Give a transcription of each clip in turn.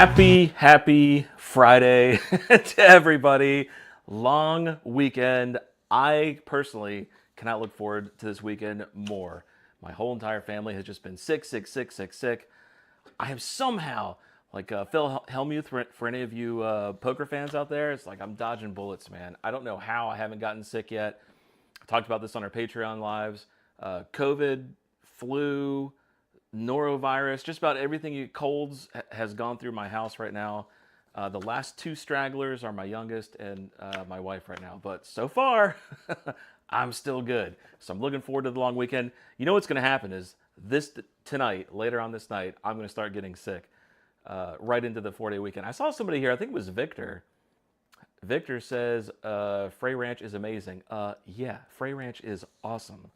Happy Friday to everybody. Long weekend. I personally cannot look forward to this weekend more. My whole entire family has just been sick. I have somehow, like Phil Hellmuth, for any of you poker fans out there, it's like I'm dodging bullets, man. I don't know how I haven't gotten sick yet. I talked about this on our Patreon lives. COVID, flu, norovirus, just about everything colds has gone through my house right now. The last two stragglers are my youngest and my wife right now. But so far, I'm still good. So I'm looking forward to the long weekend. You know what's going to happen is tonight, later on this night, I'm going to start getting sick right into the 4-day weekend. I saw somebody here, I think it was Victor. Victor says, Frey Ranch is amazing. Yeah, Frey Ranch is awesome.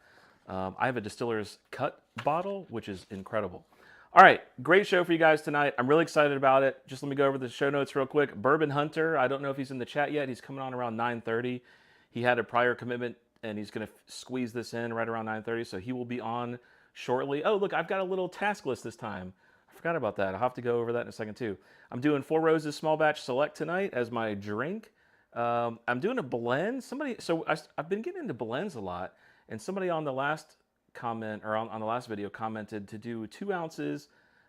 I have a Distiller's Cut bottle, which is incredible. All right, great show for you guys tonight. I'm really excited about it. Just let me go over the show notes real quick. Bourbon Hunter, I don't know if he's in the chat yet. He's coming on around 9:30. He had a prior commitment, and he's going to squeeze this in right around 9:30, so he will be on shortly. Oh, look, I've got a little task list this time. I forgot about that. I'll have to go over that in a second, too. I'm doing Four Roses Small Batch Select tonight as my drink. I'm doing a blend. I've been getting into blends a lot. And somebody on the last comment, or on the last video, commented to do 2 ounces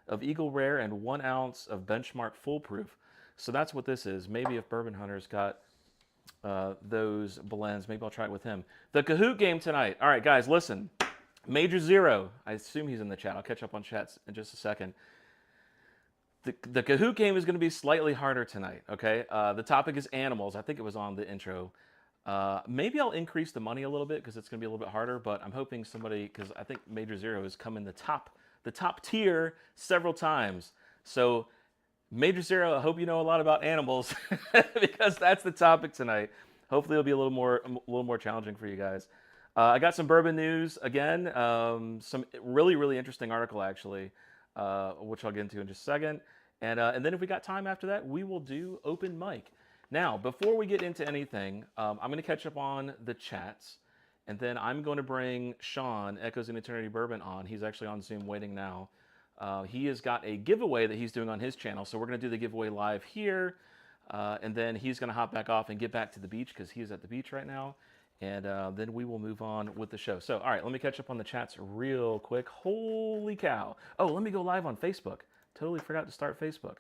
of Eagle Rare and 1 ounce of Benchmark Foolproof. So that's what this is. Maybe if Bourbon Hunter's got those blends, maybe I'll try it with him. The Kahoot game tonight. All right, guys, listen. Major Zero. I assume he's in the chat. I'll catch up on chats in just a second. The Kahoot game is going to be slightly harder tonight, okay? The topic is animals. I think it was on the intro. Maybe I'll increase the money a little bit because it's going to be a little bit harder, but I'm hoping somebody, because I think Major Zero has come in the top tier several times. So Major Zero, I hope you know a lot about animals because that's the topic tonight. Hopefully it'll be a little more challenging for you guys. I got some bourbon news again, some really interesting article actually, which I'll get into in just a second. And then if we got time after that, we will do open mic. Now, before we get into anything, I'm going to catch up on the chats, and then I'm going to bring Sean, Echoes in Eternity Bourbon, on. He's actually on Zoom waiting now. He has got a giveaway that he's doing on his channel, so we're going to do the giveaway live here, and then he's going to hop back off and get back to the beach because he's at the beach right now, and then we will move on with the show. So, all right, let me catch up on the chats real quick. Holy cow. Oh, let me go live on Facebook. Totally forgot to start Facebook.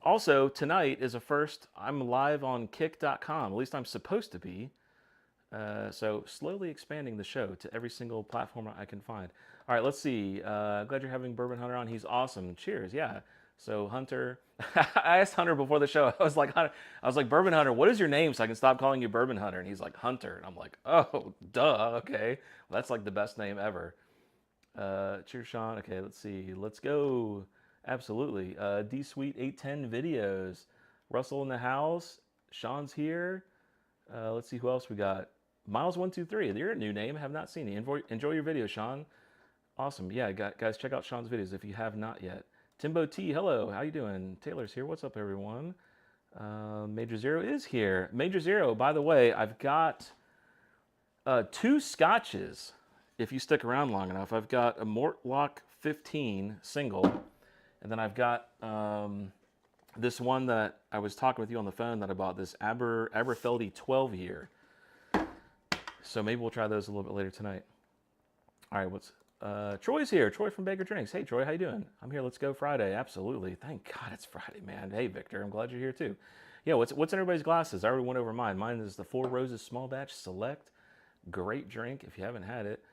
Also, tonight is a first. I'm live on kick.com. At least I'm supposed to be. So slowly expanding the show to every single platform I can find. All right, let's see. Glad you're having Bourbon Hunter on. He's awesome. Cheers. Yeah. So Hunter, I asked Hunter before the show. I was like, Bourbon Hunter, what is your name so I can stop calling you Bourbon Hunter? And he's like, Hunter. And I'm like, oh, duh. Okay. Well, that's like the best name ever. Cheers, Sean. Okay, let's see. Let's go. Absolutely. D-Sweet 810 videos. Russell in the house. Sean's here. Let's see who else we got. Miles123. You're a new name. I have not seen you. Enjoy your video, Sean. Awesome. Yeah, guys, check out Sean's videos if you have not yet. Timbo T, hello. How you doing? Taylor's here. What's up, everyone? Major Zero is here. Major Zero, by the way, I've got 2 scotches. If you stick around long enough, I've got a Mortlock 15 single. And then I've got this one that I was talking with you on the phone that I bought, this Aberfeldy 12 year. So maybe we'll try those a little bit later tonight. All right, Troy's here. Troy from Baker Drinks. Hey, Troy, how you doing? I'm here. Let's go Friday. Absolutely. Thank God it's Friday, man. Hey, Victor, I'm glad you're here too. Yeah, what's in everybody's glasses? I already went over mine. Mine is the Four Roses Small Batch Select. Great drink if you haven't had it.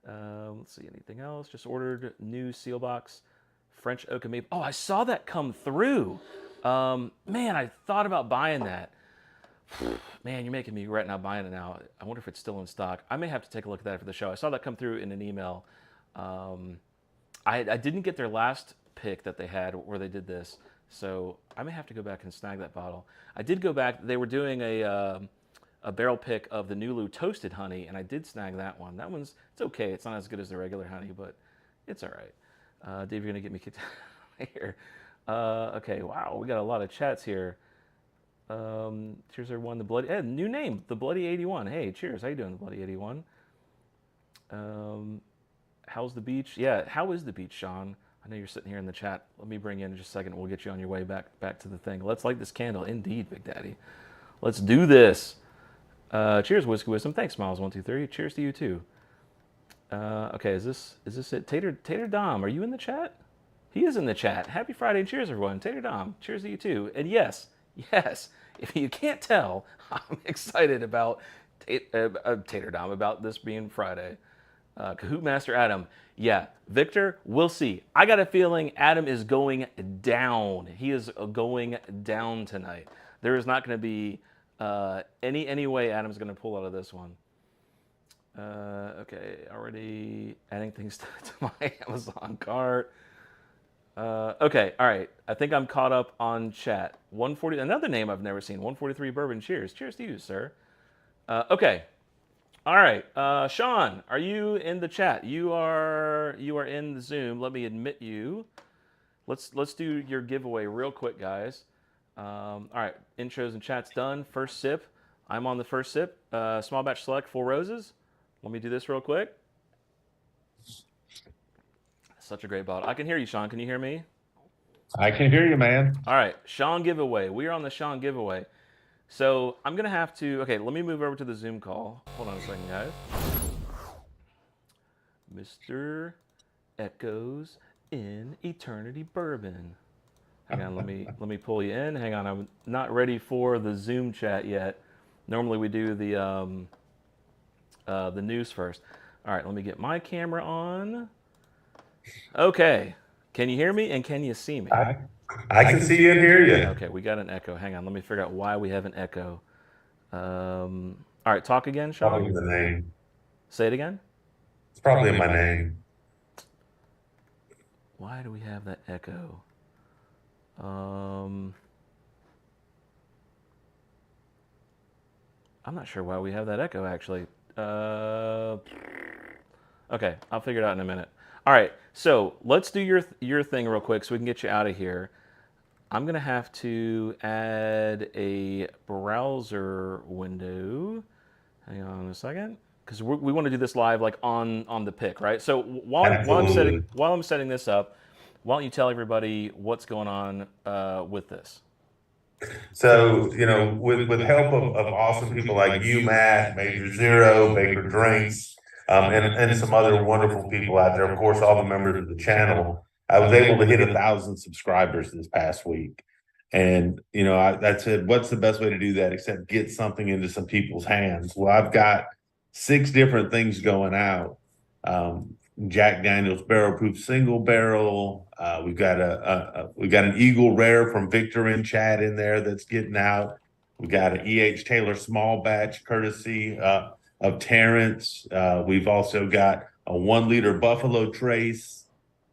Let's see, anything else? Just ordered new seal box. French oak and maple. Oh, I saw that come through. Man, I thought about buying that. Man, you're making me regret not buying it now. I wonder if it's still in stock. I may have to take a look at that for the show. I saw that come through in an email. I didn't get their last pick that they had where they did this, so I may have to go back and snag that bottle. I did go back. They were doing a barrel pick of the Nulu Toasted Honey, and I did snag that one. That one's, it's okay. It's not as good as the regular honey, but it's all right. Dave, you're going to get me kicked out of here. Okay, wow, we got a lot of chats here. Cheers, everyone. The Bloody, new name, the Bloody 81. Hey, cheers. How you doing, the Bloody 81? How's the beach? Yeah, how is the beach, Sean? I know you're sitting here in the chat. Let me bring you in just a second. We'll get you on your way back to the thing. Let's light this candle. Indeed, Big Daddy. Let's do this. Cheers, Whiskey Wisdom. Thanks, Miles123. Cheers to you too. Okay, is this it? Tater Dom, are you in the chat? He is in the chat. Happy Friday and cheers, everyone. Tater Dom, cheers to you too. And yes, if you can't tell, I'm excited about Tater Dom, about this being Friday. Kahoot Master Adam. Yeah, Victor, we'll see. I got a feeling Adam is going down. He is going down tonight. There is not going to be any way Adam's going to pull out of this one. Okay, already adding things to my Amazon cart. Okay, all right. I think I'm caught up on chat. 140, another name I've never seen. 143 Bourbon. Cheers. Cheers to you, sir. Okay. All right. Sean, are you in the chat? You are in the Zoom. Let me admit you. Let's do your giveaway real quick, guys. All right. Intros and chats done. First sip. I'm on the first sip. Small batch select, 4 roses. Let me do this real quick. Such a great bottle. I can hear you, Sean. Can you hear me? I can hear you, man. All right, Sean giveaway. We are on the Sean giveaway. So I'm going to have to, okay, let me move over to the Zoom call. Hold on a second, guys. Mr. Echoes in Eternity Bourbon. Hang on, let me pull you in. Hang on, I'm not ready for the Zoom chat yet. Normally we do the news first. All right, let me get my camera on. Okay, can you hear me and can you see me? I can see you and hear you. Okay, we got an echo. Hang on, let me figure out why we have an echo. All right, talk again, Sean. Probably the name. Say it again. It's probably in my name. Why do we have that echo? I'm not sure why we have that echo, actually. Okay, I'll figure it out in a minute. All right, so let's do your thing real quick so we can get you out of here. I'm going to have to add a browser window. Hang on a second, because we want to do this live, like on the pick, right? So while I'm setting this up, why don't you tell everybody what's going on with this? So, with help of awesome people like you, Matt, Major Zero, Baker Drinks, and some other wonderful people out there, of course, all the members of the channel, I was able to hit 1,000 subscribers this past week. And, I said, what's the best way to do that except get something into some people's hands? Well, I've got 6 different things going out. Jack Daniel's Barrel Proof Single Barrel. We've got an Eagle Rare from Victor in chat in there that's getting out. We got an E.H. Taylor Small Batch courtesy of Terrence. We've also got a 1-liter Buffalo Trace,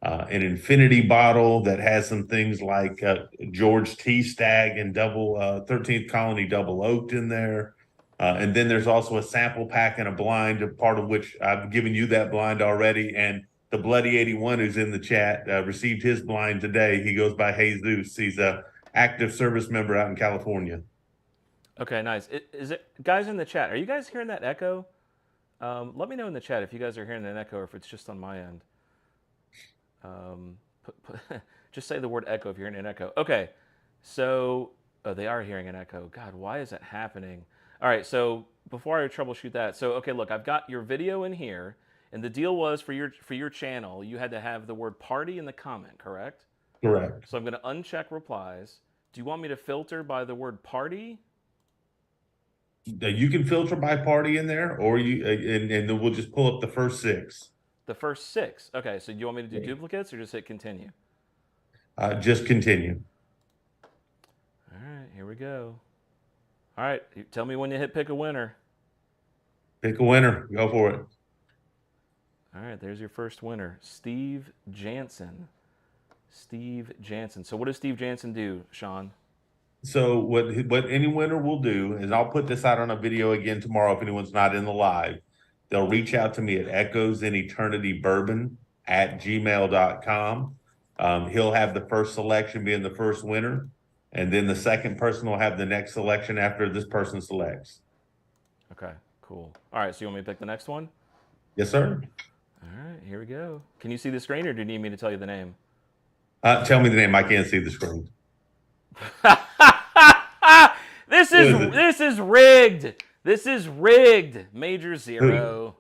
an Infinity bottle that has some things like George T. Stagg and 13th Colony Double Oaked in there. And then there's also a sample pack and a blind, a part of which I've given you that blind already. And the Bloody 81 who's in the chat received his blind today. He goes by Jesus. He's a active service member out in California. Okay, nice. Is it guys in the chat? Are you guys hearing that echo? Let me know in the chat if you guys are hearing that echo or if it's just on my end. Just say the word echo if you're hearing an echo. Okay, so they are hearing an echo. God, why is that happening? All right, so before I troubleshoot that, so okay, look, I've got your video in here, and the deal was for your channel, you had to have the word party in the comment, correct? Correct. So I'm going to uncheck replies. Do you want me to filter by the word party? You can filter by party in there, or and then we'll just pull up the first 6. The first 6. Okay, so do you want me to do duplicates or just hit continue? Just continue. All right, here we go. All right, tell me when you hit pick a winner. Pick a winner. Go for it. All right, there's your first winner, Steve Jansen. Steve Jansen. So what does Steve Jansen do, Sean? So what any winner will do is I'll put this out on a video again tomorrow if anyone's not in the live. They'll reach out to me at echoesineternitybourbon@gmail.com. He'll have the first selection being the first winner. And then the second person will have the next selection after this person selects. Okay, cool. All right, so you want me to pick the next one? Yes, sir. All right, here we go. Can you see the screen or do you need me to tell you the name? Tell me the name. I can't see the screen. This Who is is it? this is rigged. This is rigged. Major Who? Zero.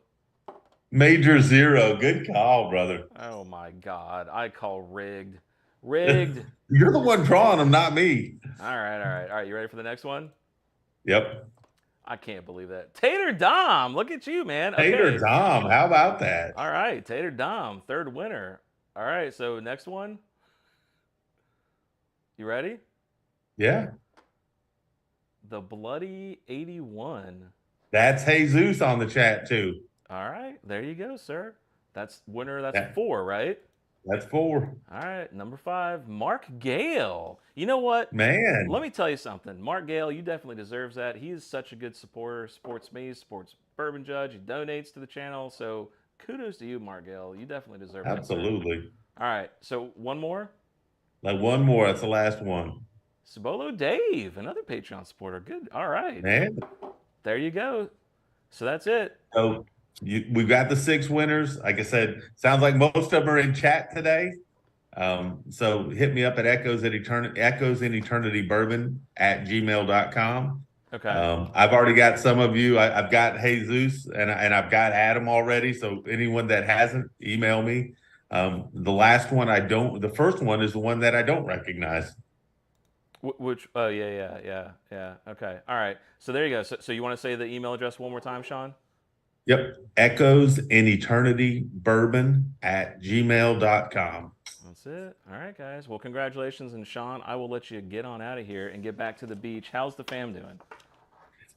Major Zero. Good call, brother. Oh my God. I call rigged. Rigged. You're the one drawing them, not me. All right, all right, all right. You ready for the next one? Yep. I can't believe that. Tater Dom. Look at you, man. Tater Okay. Dom. How about that? All right. Tater Dom. Third winner. All right. So next one. You ready? Yeah. The Bloody 81. That's Jesus on the chat too. All right. There you go, sir. That's winner. That's That, 4, right? that's 4. All right. Number 5, Mark Gale. You know what? Let Man. me tell you something. Mark Gale, you definitely deserves that. He is such a good supporter, supports me, supports Bourbon Judge. He donates to the channel. So kudos to you, Mark Gale. You definitely deserve that, sir. Absolutely. All right. So one more. Like one more. That's the last one. Sabolo Dave, another Patreon supporter. Good. All right. Man. There you go. So that's it. So we've got the 6 winners. Like I said, sounds like most of them are in chat today. So hit me up at echoes in eternity bourbon at gmail.com. Okay. I've already got some of you. I've got Jesus and I've got Adam already. So anyone that hasn't, email me. The last one the first one is the one that I don't recognize. Which? Oh yeah. Okay. All right. So there you go. So you want to say the email address one more time, Sean? Yep. Echoes in eternity bourbon at gmail.com. That's it. All right, guys. Well, congratulations, and Sean, I will let you get on out of here and get back to the beach. How's the fam doing?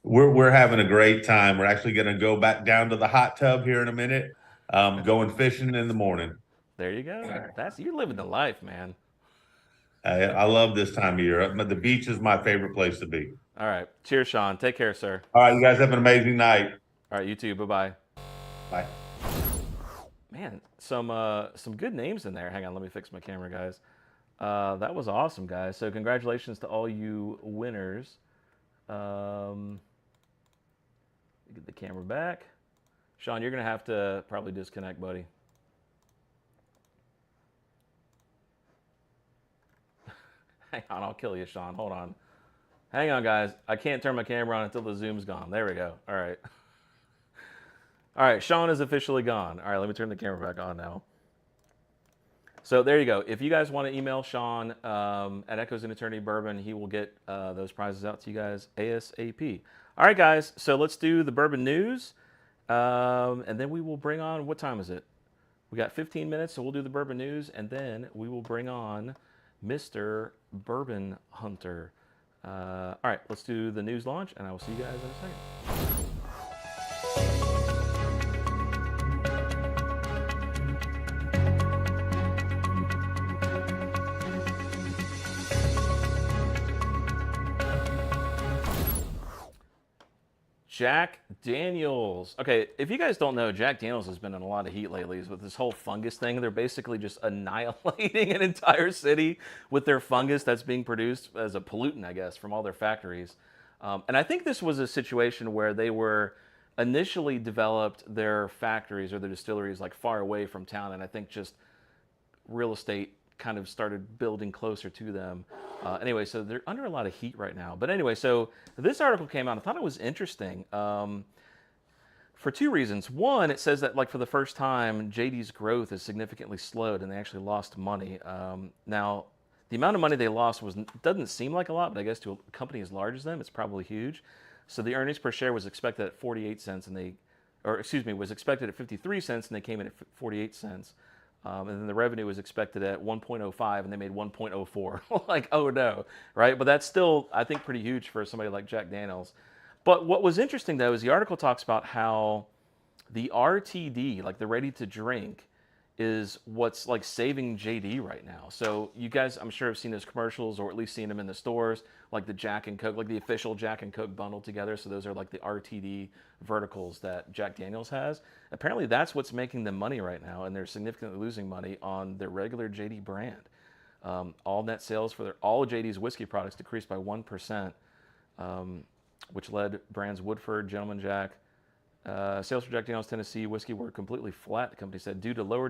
We're having a great time. We're actually going to go back down to the hot tub here in a minute. Going fishing in the morning. There you go. You're living the life, man. I love this time of year. The beach is my favorite place to be. All right. Cheers, Sean. Take care, sir. All right, you guys have an amazing night. All right, you too. Bye-bye. Bye. Man, some good names in there. Hang on, let me fix my camera, guys. That was awesome, guys. So congratulations to all you winners. Get the camera back. Sean, you're going to have to probably disconnect, buddy. Hang on, I'll kill you, Sean. Hold on. Hang on, guys. I can't turn my camera on until the zoom's gone. There we go. All right. All right, Sean is officially gone. All right, let me turn the camera back on now. So there you go. If you guys want to email Sean at Echoes in Eternity Bourbon, he will get those prizes out to you guys ASAP. All right, guys. So let's do the bourbon news, and then we will bring on. What time is it? We got 15 minutes, so we'll do the bourbon news, and then we will bring on Mr. Bourbon Hunter. All right, let's do the news launch, and I will see you guys in a second. Jack Daniels. Okay, if you guys don't know, Jack Daniels has been in a lot of heat lately with this whole fungus thing. They're basically just annihilating an entire city with their fungus that's being produced as a pollutant, I guess, from all their factories. And I think this was a situation where they were initially developed their factories or their distilleries like far away from town, and I think just real estate kind of started building closer to them. Anyway, so they're under a lot of heat right now. But anyway, so this article came out. I thought it was interesting for 2 reasons. One, it says that like for the first time, JD's growth is significantly slowed, and they actually lost money. Now, the amount of money they lost doesn't seem like a lot, but I guess to a company as large as them, it's probably huge. So the earnings per share was expected at 48 cents, was expected at 53 cents, and they came in at 48 cents. And then the revenue was expected at 1.05, and they made 1.04. Like, oh no, right? But that's still, I think, pretty huge for somebody like Jack Daniels. But what was interesting, though, is the article talks about how the RTD, like the ready to drink, is what's like saving JD right now. So you guys, I'm sure, have seen those commercials or at least seen them in the stores, like the Jack and Coke, like the official Jack and Coke bundled together. So those are like the RTD verticals that Jack Daniels has. Apparently that's what's making them money right now, and they're significantly losing money on their regular JD brand. All net sales for all JD's whiskey products decreased by 1%, which led brands Woodford, Gentleman Jack. Sales for Jack Daniel's Tennessee whiskey were completely flat, the company said, due to lower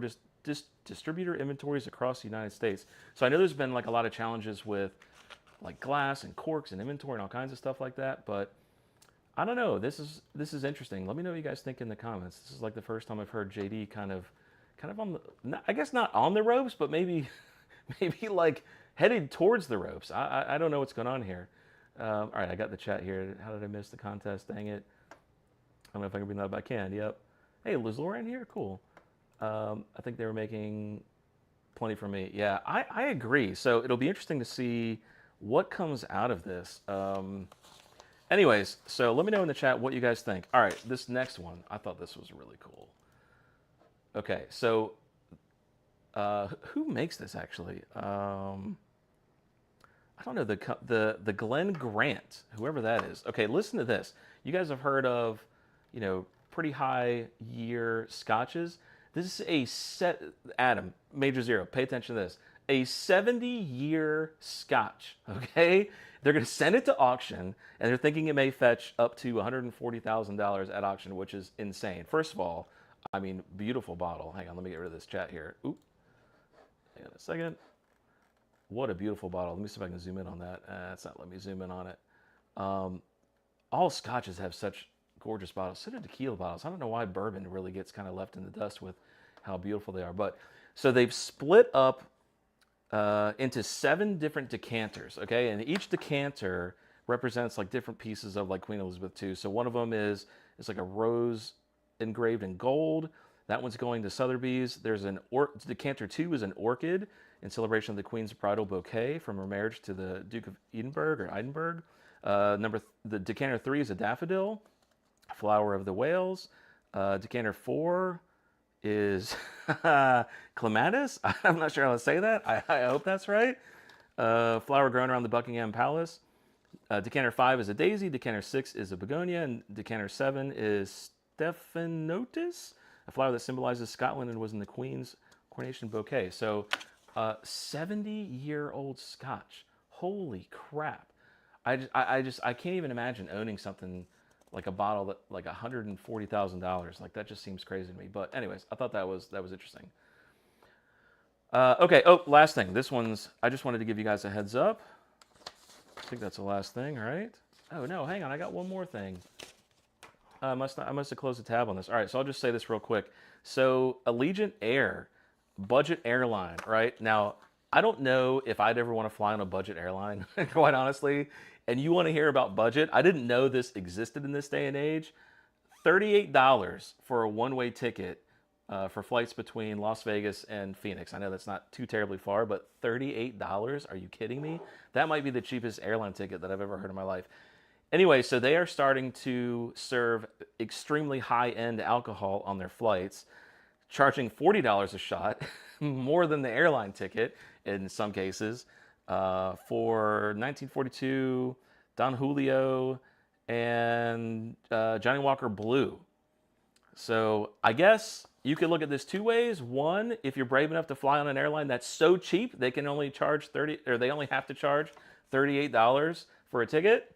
distributor inventories across the United States. So I know there's been like a lot of challenges with like glass and corks and inventory and all kinds of stuff like that, but I don't know. This is interesting. Let me know what you guys think in the comments. This is like the first time I've heard JD kind of on the, I guess not on the ropes, but maybe maybe like headed towards the ropes. I don't know what's going on here. All right, I got the chat here. How did I miss the contest? Dang it. I don't know if I can bring that up. I can. Yep. Hey, was Lauren here? Cool. I think they were making plenty for me. Yeah, I agree. So it'll be interesting to see what comes out of this. Anyways, so let me know in the chat what you guys think. All right, this next one, I thought this was really cool. Okay, so who makes this actually? I don't know, the Glen Grant, whoever that is. Okay, listen to this. You guys have heard of, you know, pretty high year scotches. This is a Adam, Major Zero, pay attention to this. A 70-year scotch, okay? They're going to send it to auction, and they're thinking it may fetch up to $140,000 at auction, which is insane. First of all, I mean, beautiful bottle. Hang on, let me get rid of this chat here. Oop. Hang on a second. What a beautiful bottle. Let me see if I can zoom in on that. It's not letting me zoom in on it. All scotches have such gorgeous bottles. So do tequila bottles. I don't know why bourbon really gets kind of left in the dust with how beautiful they are. But so they've split up into 7 different decanters, okay? And each decanter represents like different pieces of like Queen Elizabeth II. So one of them is like a rose engraved in gold. That one's going to Sotheby's. There's an decanter 2 is an orchid in celebration of the Queen's bridal bouquet from her marriage to the Duke of Edinburgh. The decanter 3 is a daffodil, flower of the Wales. Decanter 4 is clematis. I'm not sure how to say that. I hope that's right. Flower grown around the Buckingham Palace. Decanter 5 is a daisy. Decanter 6 is a begonia. And decanter 7 is Stephanotis, a flower that symbolizes Scotland and was in the Queen's coronation bouquet. So 70-year-old scotch. Holy crap. I can't even imagine owning something like a bottle that like $140,000. Like that just seems crazy to me. But anyways, I thought that was interesting. Okay. Oh, last thing. This one's. I just wanted to give you guys a heads up. I think that's the last thing, right? Oh no, hang on. I got one more thing. I must have closed the tab on this. All right, so I'll just say this real quick. So Allegiant Air, budget airline, right? Now, I don't know if I'd ever want to fly on a budget airline, quite honestly. And you want to hear about budget? I didn't know this existed in this day and age. $38 for a one-way ticket for flights between Las Vegas and Phoenix. I know that's not too terribly far, but $38? Are you kidding me? That might be the cheapest airline ticket that I've ever heard in my life. Anyway, so they are starting to serve extremely high-end alcohol on their flights, charging $40 a shot, more than the airline ticket in some cases, for 1942, Don Julio, and Johnny Walker Blue. So I guess you could look at this 2 ways. One, if you're brave enough to fly on an airline that's so cheap, they can only charge they only have to charge $38 for a ticket.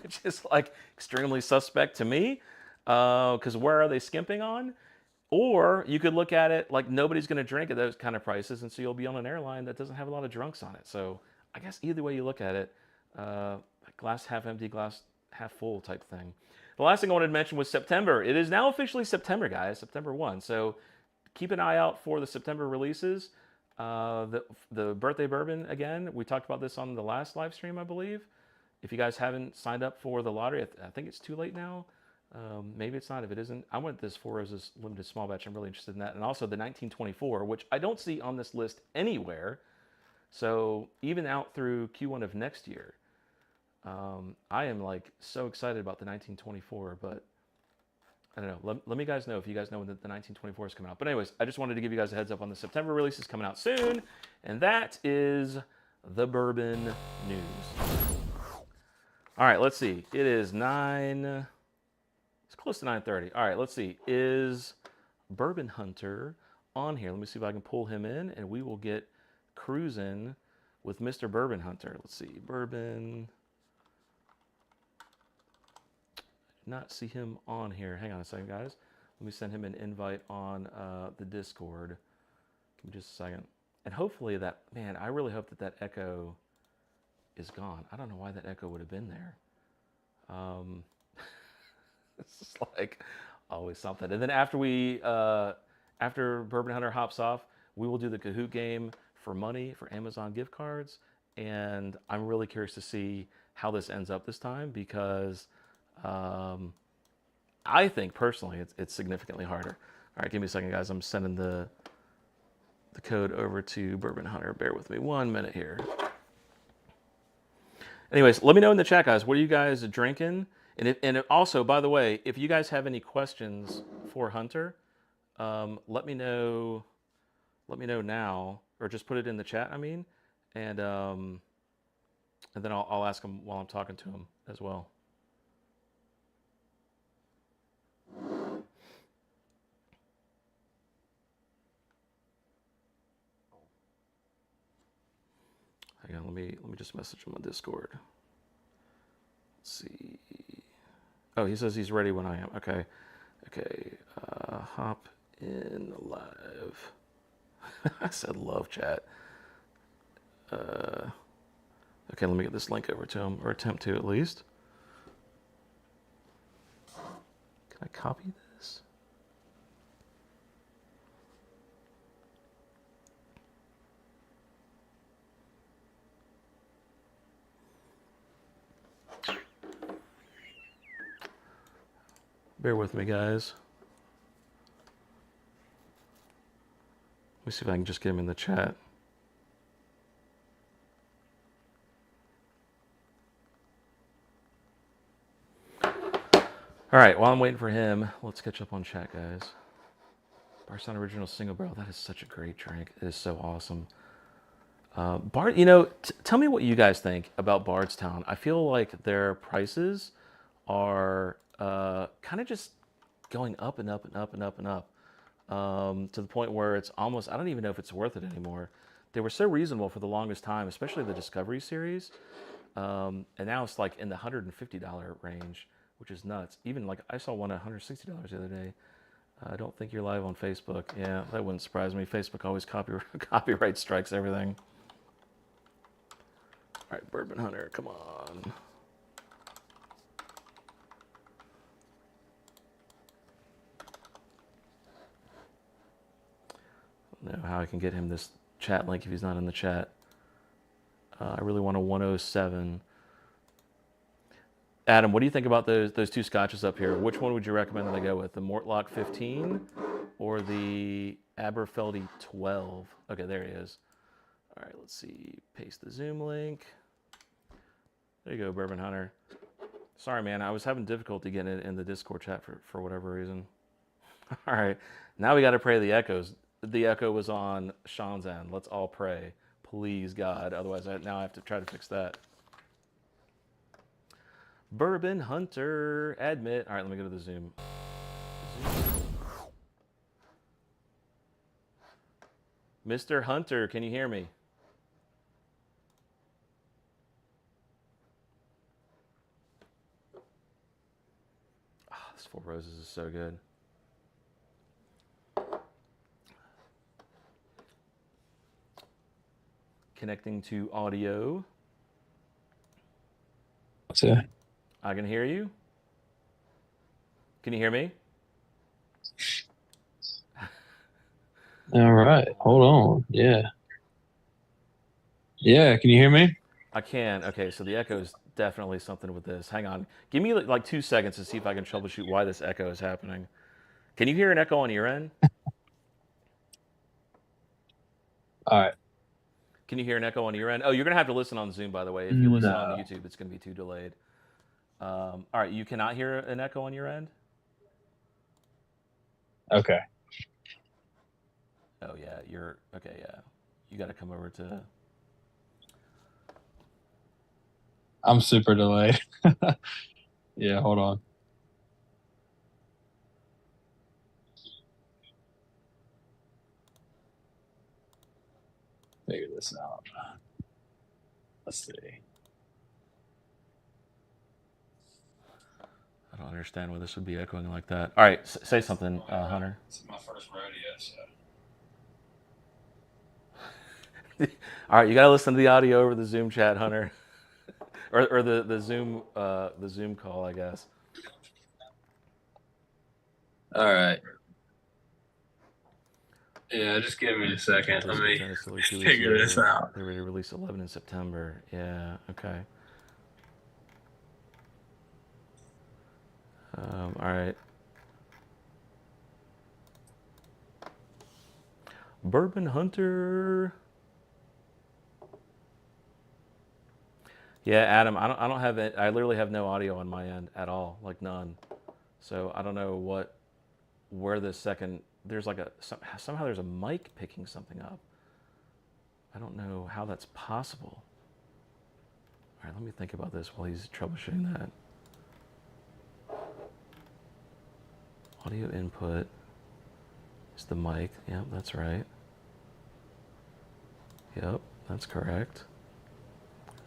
Which is like extremely suspect to me, because where are they skimping on? Or you could look at it like nobody's going to drink at those kind of prices, and so you'll be on an airline that doesn't have a lot of drunks on it. So I guess either way you look at it, glass half empty, glass half full type thing. The last thing I wanted to mention was September. It is now officially September, guys, September 1. So keep an eye out for the September releases. The birthday bourbon, again, we talked about this on the last live stream, I believe. If you guys haven't signed up for the lottery, I think it's too late now. Maybe it's not. If it isn't, I want this 4 Roses limited small batch. I'm really interested in that. And also the 1924, which I don't see on this list anywhere. So even out through Q1 of next year, I am like so excited about the 1924. But I don't know. Let me guys know if you guys know when the 1924 is coming out. But anyways, I just wanted to give you guys a heads up on the September releases coming out soon. And that is the bourbon news. All right, let's see. It is 9. It's close to 9:30. All right, let's see. Is Bourbon Hunter on here? Let me see if I can pull him in, and we will get cruising with Mr. Bourbon Hunter. Let's see. Bourbon. Not see him on here. Hang on a second, guys. Let me send him an invite on the Discord. Give me just a second. And hopefully that, man, I really hope that that echo is gone. I don't know why that echo would have been there. It's just like always something. And then after Bourbon Hunter hops off, we will do the Kahoot game for money for Amazon gift cards. And I'm really curious to see how this ends up this time because I think personally it's significantly harder. All right, give me a second, guys. I'm sending the code over to Bourbon Hunter. Bear with me 1 minute here. Anyways, let me know in the chat, guys. What are you guys drinking? And also, by the way, if you guys have any questions for Hunter, let me know. Let me know now, or just put it in the chat. I mean, and then I'll ask him while I'm talking to him as well. Hang on, let me just message him on Discord. Let's see. Oh, he says he's ready when I am. Okay. Hop in live. I said love chat. Okay, let me get this link over to him, or attempt to at least. Can I copy this? Bear with me, guys. Let me see if I can just get him in the chat. All right, while I'm waiting for him, let's catch up on chat, guys. Bardstown Original Single Barrel. That is such a great drink. It is so awesome. Bard, tell me what you guys think about Bardstown. I feel like their prices are kind of just going up and up and up and up and up to the point where it's almost, I don't even know if it's worth it anymore. They were so reasonable for the longest time, especially the Discovery series. And now it's like in the $150 range, which is nuts. Even like I saw one at $160 the other day. I don't think you're live on Facebook. Yeah, that wouldn't surprise me. Facebook always copyright strikes everything. All right, Bourbon Hunter, come on. I don't know how I can get him this chat link if he's not in the chat. I really want a 107. Adam, what do you think about those two scotches up here? Which one would you recommend that I go with? The Mortlock 15 or the Aberfeldy 12? Okay, there he is. All right, let's see. Paste the Zoom link. There you go, Bourbon Hunter. Sorry, man. I was having difficulty getting it in the Discord chat for whatever reason. All right. Now we got to pray the echoes. The echo was on Sean's end. Let's all pray. Please, God. Otherwise, now I have to try to fix that. Bourbon Hunter, admit. All right, let me go to the Zoom. Mr. Hunter, can you hear me? Oh, this Four Roses is so good. Connecting to audio. What's that? I can hear you. Can you hear me? All right. Hold on. Yeah. Yeah. Can you hear me? I can. Okay, so the echo is definitely something with this. Hang on. Give me like 2 seconds to see if I can troubleshoot why this echo is happening. Can you hear an echo on your end? All right. Can you hear an echo on your end? Oh, you're going to have to listen on Zoom, by the way. If you listen on YouTube, it's going to be too delayed. All right, you cannot hear an echo on your end? Okay. Oh, yeah, okay, yeah. You got to come over to... I'm super delayed. Yeah, hold on. Figure this out. Let's see. I don't understand why this would be echoing like that. All right, say something, Hunter. This is my first rodeo, so. All right, you gotta listen to the audio over the Zoom chat, Hunter, or the Zoom call, I guess. All right. Yeah, just give me a second. Let me figure this out. They were to release 11 in September. Yeah. Okay. All right. Bourbon Hunter. Yeah, Adam. I don't have it. I literally have no audio on my end at all, like none. So I don't know where the second. There's like somehow there's a mic picking something up. I don't know how that's possible. All right, let me think about this while he's troubleshooting that. Audio input is the mic. Yep, that's right. Yep, that's correct.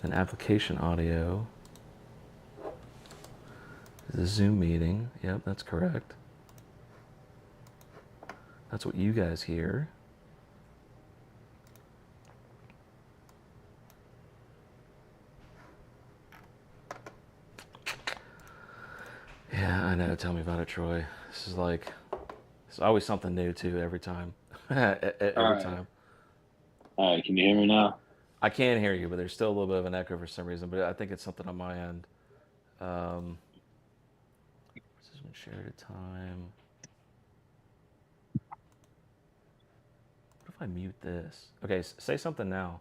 Then application audio is the Zoom meeting. Yep, that's correct. That's what you guys hear. Yeah, I know. Tell me about it, Troy. This is like, it's always something new too every time. Every time. All right, can you hear me now? I can hear you, but there's still a little bit of an echo for some reason. But I think it's something on my end. This has been shared at time. What if I mute this? Okay, say something now.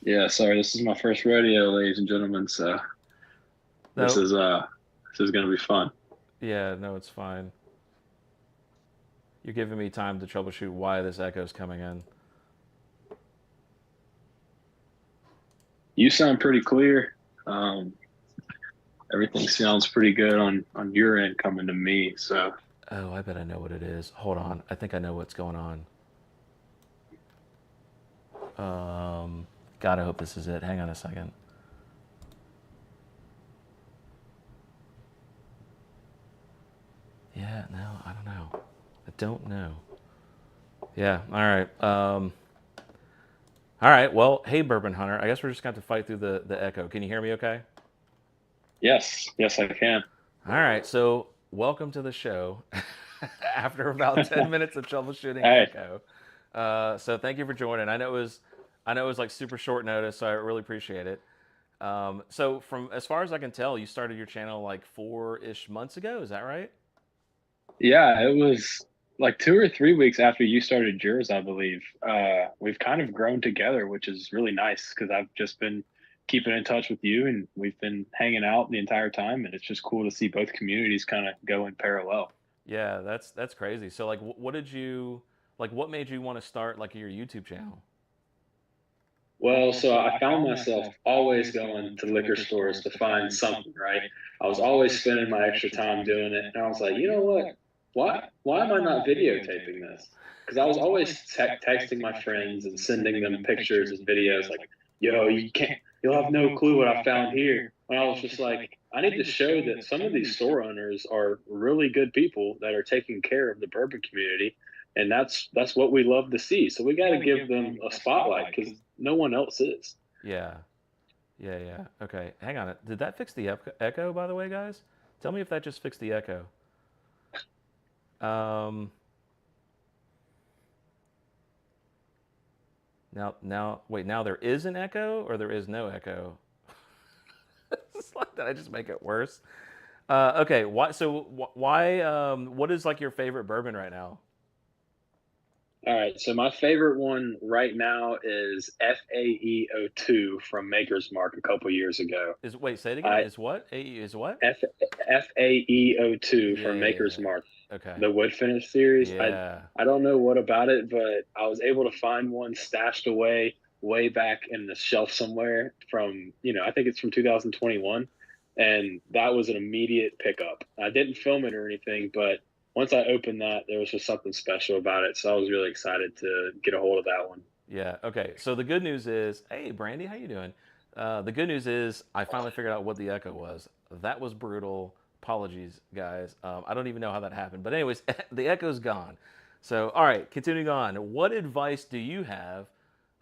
Yeah, sorry, this is my first rodeo, ladies and gentlemen. So this is gonna be fun. Yeah, no, it's fine. You're giving me time to troubleshoot why this echo's coming in. You sound pretty clear. Everything sounds pretty good on your end coming to me. So. Oh, I bet I know what it is. Hold on, I think I know what's going on. God, I hope this is it. Hang on a second. Yeah, no, I don't know. I don't know. Yeah, all right. All right, well, hey, Bourbon Hunter. I guess we're just going to have to fight through the echo. Can you hear me okay? Yes, I can. All right, so welcome to the show after about 10 minutes of troubleshooting Hey. echo. So thank you for joining. I know it was like super short notice, so I really appreciate it. So from as far as I can tell, you started your channel like 4-ish months ago. Is that right? Yeah, it was like 2 or 3 weeks after you started yours, I believe. We've kind of grown together, which is really nice because I've just been keeping in touch with you and we've been hanging out the entire time. And it's just cool to see both communities kind of go in parallel. Yeah, that's crazy. So like, what made you want to start like your YouTube channel? Well, so I found myself always going to liquor stores to find something, right? I was always spending my extra time doing it. And I was like, you know what? Why am I not videotaping this? Because I was always texting my friends and sending them pictures and videos like, yo, you'll have no clue what I found here. And I was just like, I need to show that some of these store owners are really good people that are taking care of the bourbon community. And that's what we love to see. So we got to give them a spotlight because no one else is. Yeah. Okay, hang on. Did that fix the echo, by the way, guys? Tell me if that just fixed the echo. Now there is an echo, or there is no echo? Did I just make it worse? Okay, why? What is like your favorite bourbon right now? All right, so my favorite one right now is FAE02 from Maker's Mark a couple years ago. Say it again. Is what? Is what? FAE02 from Maker's Mark. Okay. The wood finish series. Yeah. I don't know what about it, but I was able to find one stashed away way back in the shelf somewhere from, I think it's from 2021. And that was an immediate pickup. I didn't film it or anything, but once I opened that, there was just something special about it. So I was really excited to get a hold of that one. Yeah. Okay. So the good news is, hey, Brandy, how you doing? The good news is I finally figured out what the echo was. That was brutal. Apologies, guys. I don't even know how that happened. But anyways, the echo's gone. So, all right, continuing on. What advice do you have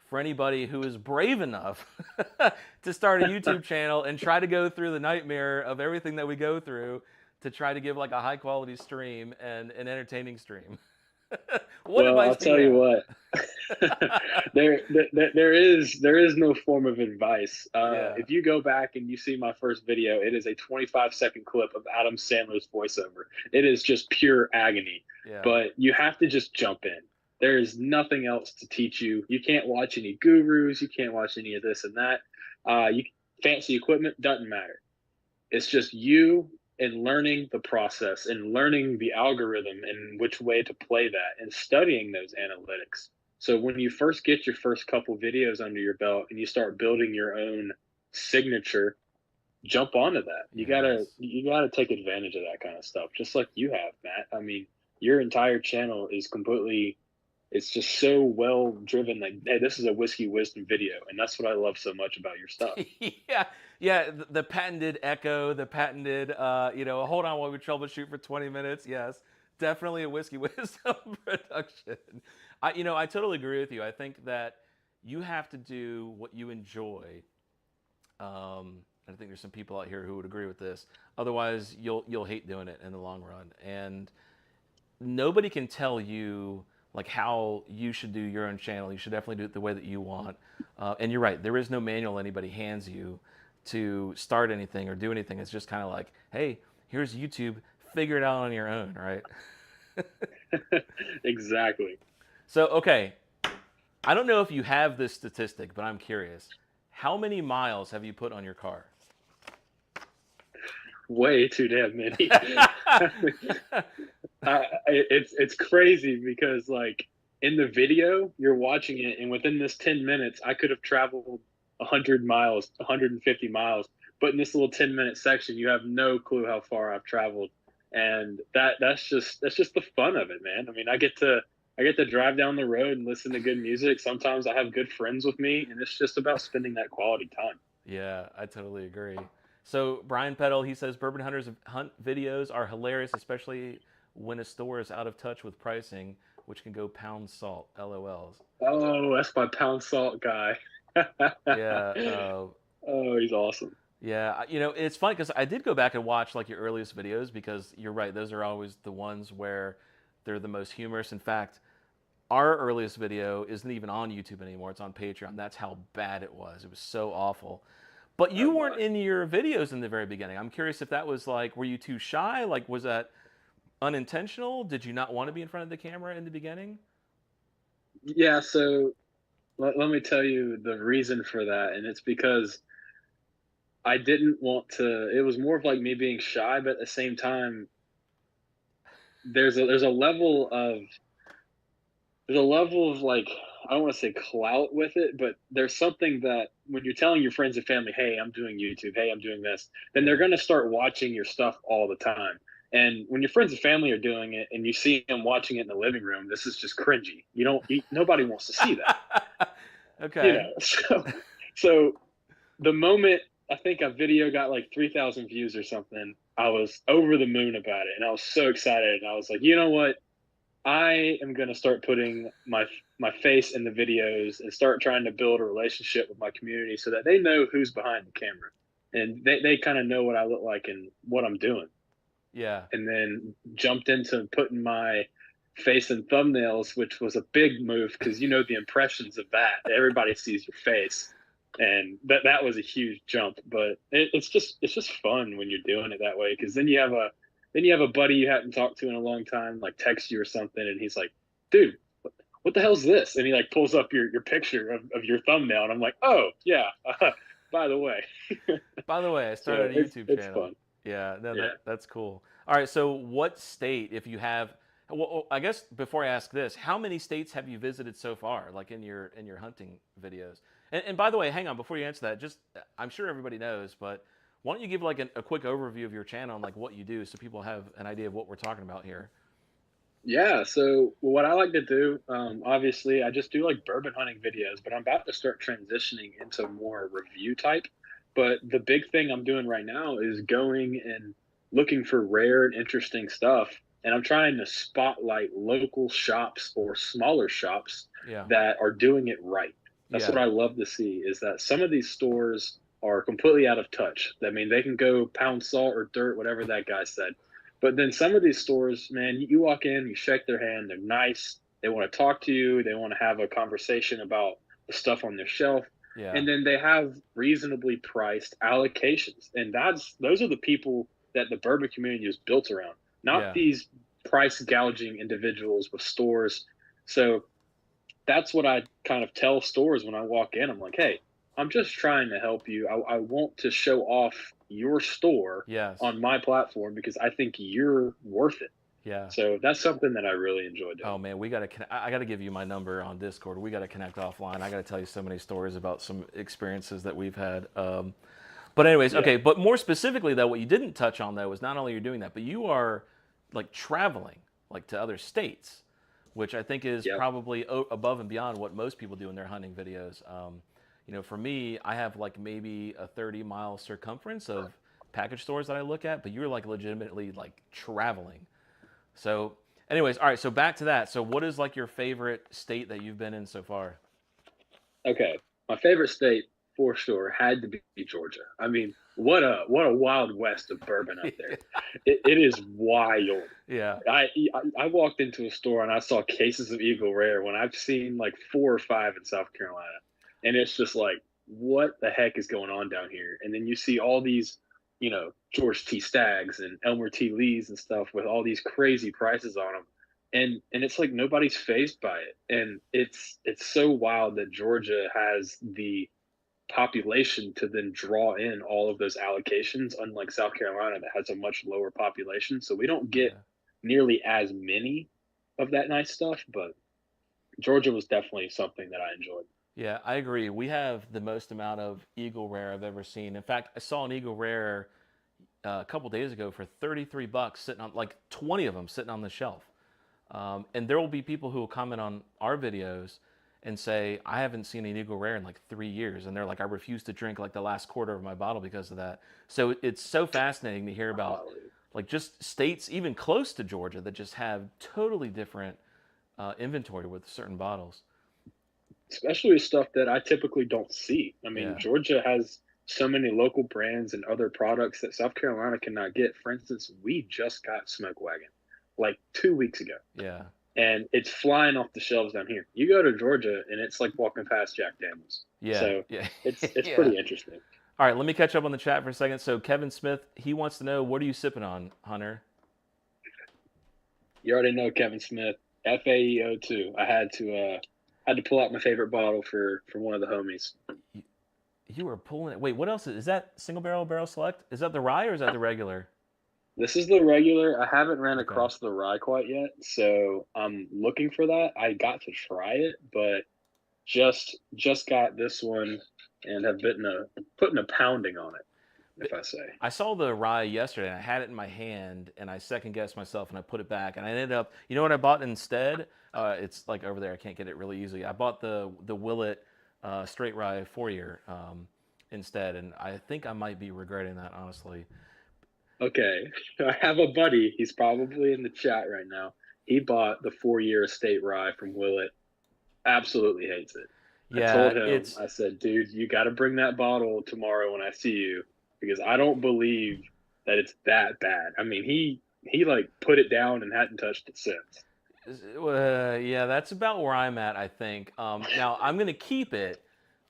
for anybody who is brave enough to start a YouTube channel and try to go through the nightmare of everything that we go through to try to give like a high quality stream and an entertaining stream? What Well, advice I'll do you tell you have? what. There is no form of advice. Yeah. If you go back and you see my first video, it is a 25-second clip of Adam Sandler's voiceover. It is just pure agony. Yeah. But you have to just jump in. There is nothing else to teach you. You can't watch any gurus. You can't watch any of this and that. You fancy equipment doesn't matter. It's just you and learning the process and learning the algorithm and which way to play that and studying those analytics. So when you first get your first couple videos under your belt and you start building your own signature, jump onto that. You gotta take advantage of that kind of stuff, just like you have, Matt. I mean, your entire channel is completely, it's just so well driven. Like, hey, this is a Whiskey Wisdom video, and that's what I love so much about your stuff. Yeah, yeah. The patented echo, the patented, hold on while we troubleshoot for 20 minutes. Yes, definitely a Whiskey Wisdom production. I totally agree with you. I think that you have to do what you enjoy. I think there's some people out here who would agree with this. Otherwise, you'll hate doing it in the long run. And nobody can tell you like how you should do your own channel. You should definitely do it the way that you want. And you're right, there is no manual anybody hands you to start anything or do anything. It's just kind of like, hey, here's YouTube, figure it out on your own, right? Exactly. So, okay, I don't know if you have this statistic, but I'm curious. How many miles have you put on your car? Way too damn many. It's crazy because like in the video you're watching it, and within this 10 minutes I could have traveled 100 miles, 150 miles, but in this little 10-minute section you have no clue how far I've traveled. And that's just the fun of it, man. I mean, I get to drive down the road and listen to good music. Sometimes I have good friends with me, and it's just about spending that quality time. Yeah, I totally agree. So Brian Peddle, he says Bourbon Hunters hunt videos are hilarious, especially when a store is out of touch with pricing, which can go pound salt. LOLs. Oh, that's my pound salt guy. Yeah. Oh, he's awesome. Yeah, it's funny because I did go back and watch like your earliest videos because you're right; those are always the ones where they're the most humorous. In fact, our earliest video isn't even on YouTube anymore; it's on Patreon. That's how bad it was. It was so awful. But you weren't in your videos in the very beginning. I'm curious if that was like, were you too shy? Like, was that unintentional? Did you not want to be in front of the camera in the beginning? Yeah, so let me tell you the reason for that, and it's because I didn't want to. It was more of like me being shy, but at the same time, there's a level of like, I don't want to say clout with it, but there's something that when you're telling your friends and family, hey, I'm doing YouTube, hey, I'm doing this, then they're going to start watching your stuff all the time. And when your friends and family are doing it and you see them watching it in the living room, this is just cringy. Nobody wants to see that. Okay. So the moment I think a video got like 3,000 views or something, I was over the moon about it. And I was so excited. And I was like, you know what? I am going to start putting my face in the videos and start trying to build a relationship with my community so that they know who's behind the camera and they kind of know what I look like and what I'm doing. Yeah. And then jumped into putting my face in thumbnails, which was a big move because the impressions of that. Everybody sees your face. And that was a huge jump, but it's just fun when you're doing it that way, because then you have a buddy you haven't talked to in a long time, like text you or something, and he's like, dude, what the hell's this? And he like pulls up your picture of your thumbnail, and I'm like, oh yeah, by the way. I started a YouTube channel. It's fun. Yeah, no, Yeah. that's cool. All right, so what state, if you have, well, I guess before I ask this, how many states have you visited so far, like in your hunting videos? And by the way, hang on, before you answer that, just I'm sure everybody knows, but why don't you give like a quick overview of your channel and like what you do so people have an idea of what we're talking about here? Yeah, so what I like to do, obviously, I just do like bourbon hunting videos, but I'm about to start transitioning into more review type. But the big thing I'm doing right now is going and looking for rare and interesting stuff. And I'm trying to spotlight local shops or smaller shops Yeah. that are doing it right. That's what Yeah. I love to see is that some of these stores are completely out of touch. I mean, they can go pound salt or dirt, whatever that guy said, but then some of these stores, man, you walk in, you shake their hand, they're nice, they want to talk to you, they want to have a conversation about the stuff on their shelf, Yeah. and then they have reasonably priced allocations. And those are the people that the bourbon community is built around, not Yeah. these price gouging individuals with stores. So that's what I kind of tell stores when I walk in. I'm like, hey, I'm just trying to help you. I want to show off your store Yes. on my platform because I think you're worth it. Yeah. So that's something that I really enjoy Oh doing. man, we gotta. I gotta give you my number on Discord. We gotta connect offline. I gotta tell you so many stories about some experiences that we've had. But anyways, Yeah. okay. But more specifically, though, what you didn't touch on though is not only you're doing that, but you are like traveling like to other states, which I think is Yep. probably above and beyond what most people do in their hunting videos. For me, I have like maybe a 30-mile circumference of package stores that I look at, but you're like legitimately like traveling. So, anyways, all right. So back to that. So, what is like your favorite state that you've been in so far? Okay. My favorite state for sure had to be Georgia. I mean, what a wild west of bourbon up there. It is wild. Yeah, I walked into a store and I saw cases of Eagle Rare when I've seen like 4 or 5 in South Carolina, and it's just like, what the heck is going on down here? And then you see all these, George T. Staggs and Elmer T. Lees and stuff with all these crazy prices on them, and it's like nobody's phased by it, and it's so wild that Georgia has the population to then draw in all of those allocations, unlike South Carolina that has a much lower population. So we don't get yeah, nearly as many of that nice stuff, but Georgia was definitely something that I enjoyed. yeah. I agree. We have the most amount of Eagle Rare I've ever seen. In fact, I saw an Eagle Rare a couple days ago for $33, sitting on like 20 of them sitting on the shelf. And there will be people who will comment on our videos and say, I haven't seen an Eagle Rare in like 3 years. And they're like, I refuse to drink like the last quarter of my bottle because of that. So it's so fascinating to hear about like just states even close to Georgia that just have totally different inventory with certain bottles. Especially stuff that I typically don't see. I mean, Yeah, Georgia has so many local brands and other products that South Carolina cannot get. For instance, we just got Smoke Wagon like 2 weeks ago, yeah, and it's flying off the shelves down here. You go to Georgia, and it's like walking past Jack Daniels. yeah, So yeah, it's yeah. pretty interesting. All right, let me catch up on the chat for a second. So Kevin Smith, he wants to know, what are you sipping on, Hunter? You already know Kevin Smith, FAEO2. I had to pull out my favorite bottle for one of the homies. You, you were pulling it. Wait, what else is that? Single barrel select? Is that the rye or is that the regular? This is the regular. I haven't ran Okay. across the rye quite yet, so I'm looking for that. I got to try it, but just got this one and have been putting a pounding on it, if I say. I saw the rye yesterday and I had it in my hand and I second guessed myself and I put it back and I ended up, you know what I bought instead? It's like over there. I can't get it really easily. I bought the Willet straight rye 4 year instead, and I think I might be regretting that honestly. Okay, I have a buddy. He's probably in the chat right now. He bought the 4 year estate rye from Willet. Absolutely hates it. I Yeah, told him, it's I said, dude, you got to bring that bottle tomorrow when I see you because I don't believe that it's that bad. I mean, he like put it down and hadn't touched it since. yeah, that's about where I'm at, I think. Now I'm gonna keep it,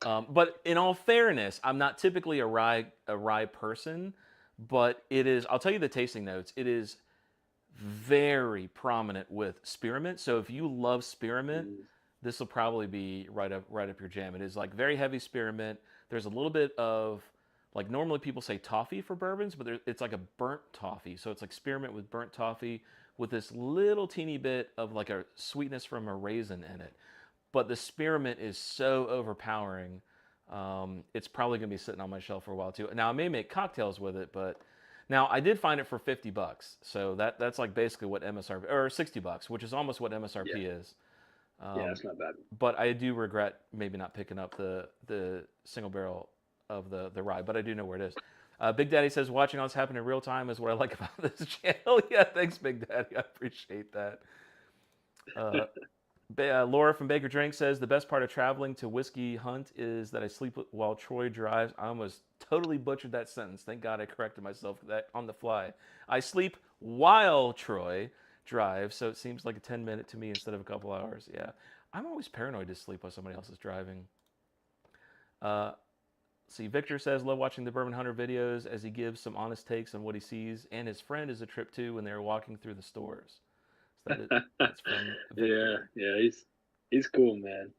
but in all fairness, I'm not typically a rye person, but it is. I'll tell you the tasting notes. It is very prominent with spearmint. So if you love spearmint, Mm, this will probably be right up your jam. It is like very heavy spearmint. There's a little bit of like normally people say toffee for bourbons, but it's like a burnt toffee. So it's like spearmint with burnt toffee with this little teeny bit of like a sweetness from a raisin in it. But the spearmint is so overpowering. It's probably gonna be sitting on my shelf for a while too. Now I may make cocktails with it, but Now I did find it for $50, so that's like basically what MSRP, or $60, which is almost what MSRP is. Yeah, it's not bad. But I do regret maybe not picking up the single barrel of the rye, but I do know where it is. Big Daddy says watching all this happen in real time is what I like about this channel. Yeah, thanks, Big Daddy. I appreciate that. Laura from Baker Drink says the best part of traveling to Whiskey Hunt is that I sleep while Troy drives. I almost totally butchered that sentence. Thank God I corrected myself that on the fly. I sleep while Troy drives, so it seems like a 10-minute to me instead of a couple hours. Yeah, I'm always paranoid to sleep while somebody else is driving. See, Victor says, love watching the Bourbon Hunter videos as he gives some honest takes on what he sees, and his friend is a trip too when they were walking through the stores. So that's from Victor. Yeah, he's cool, man.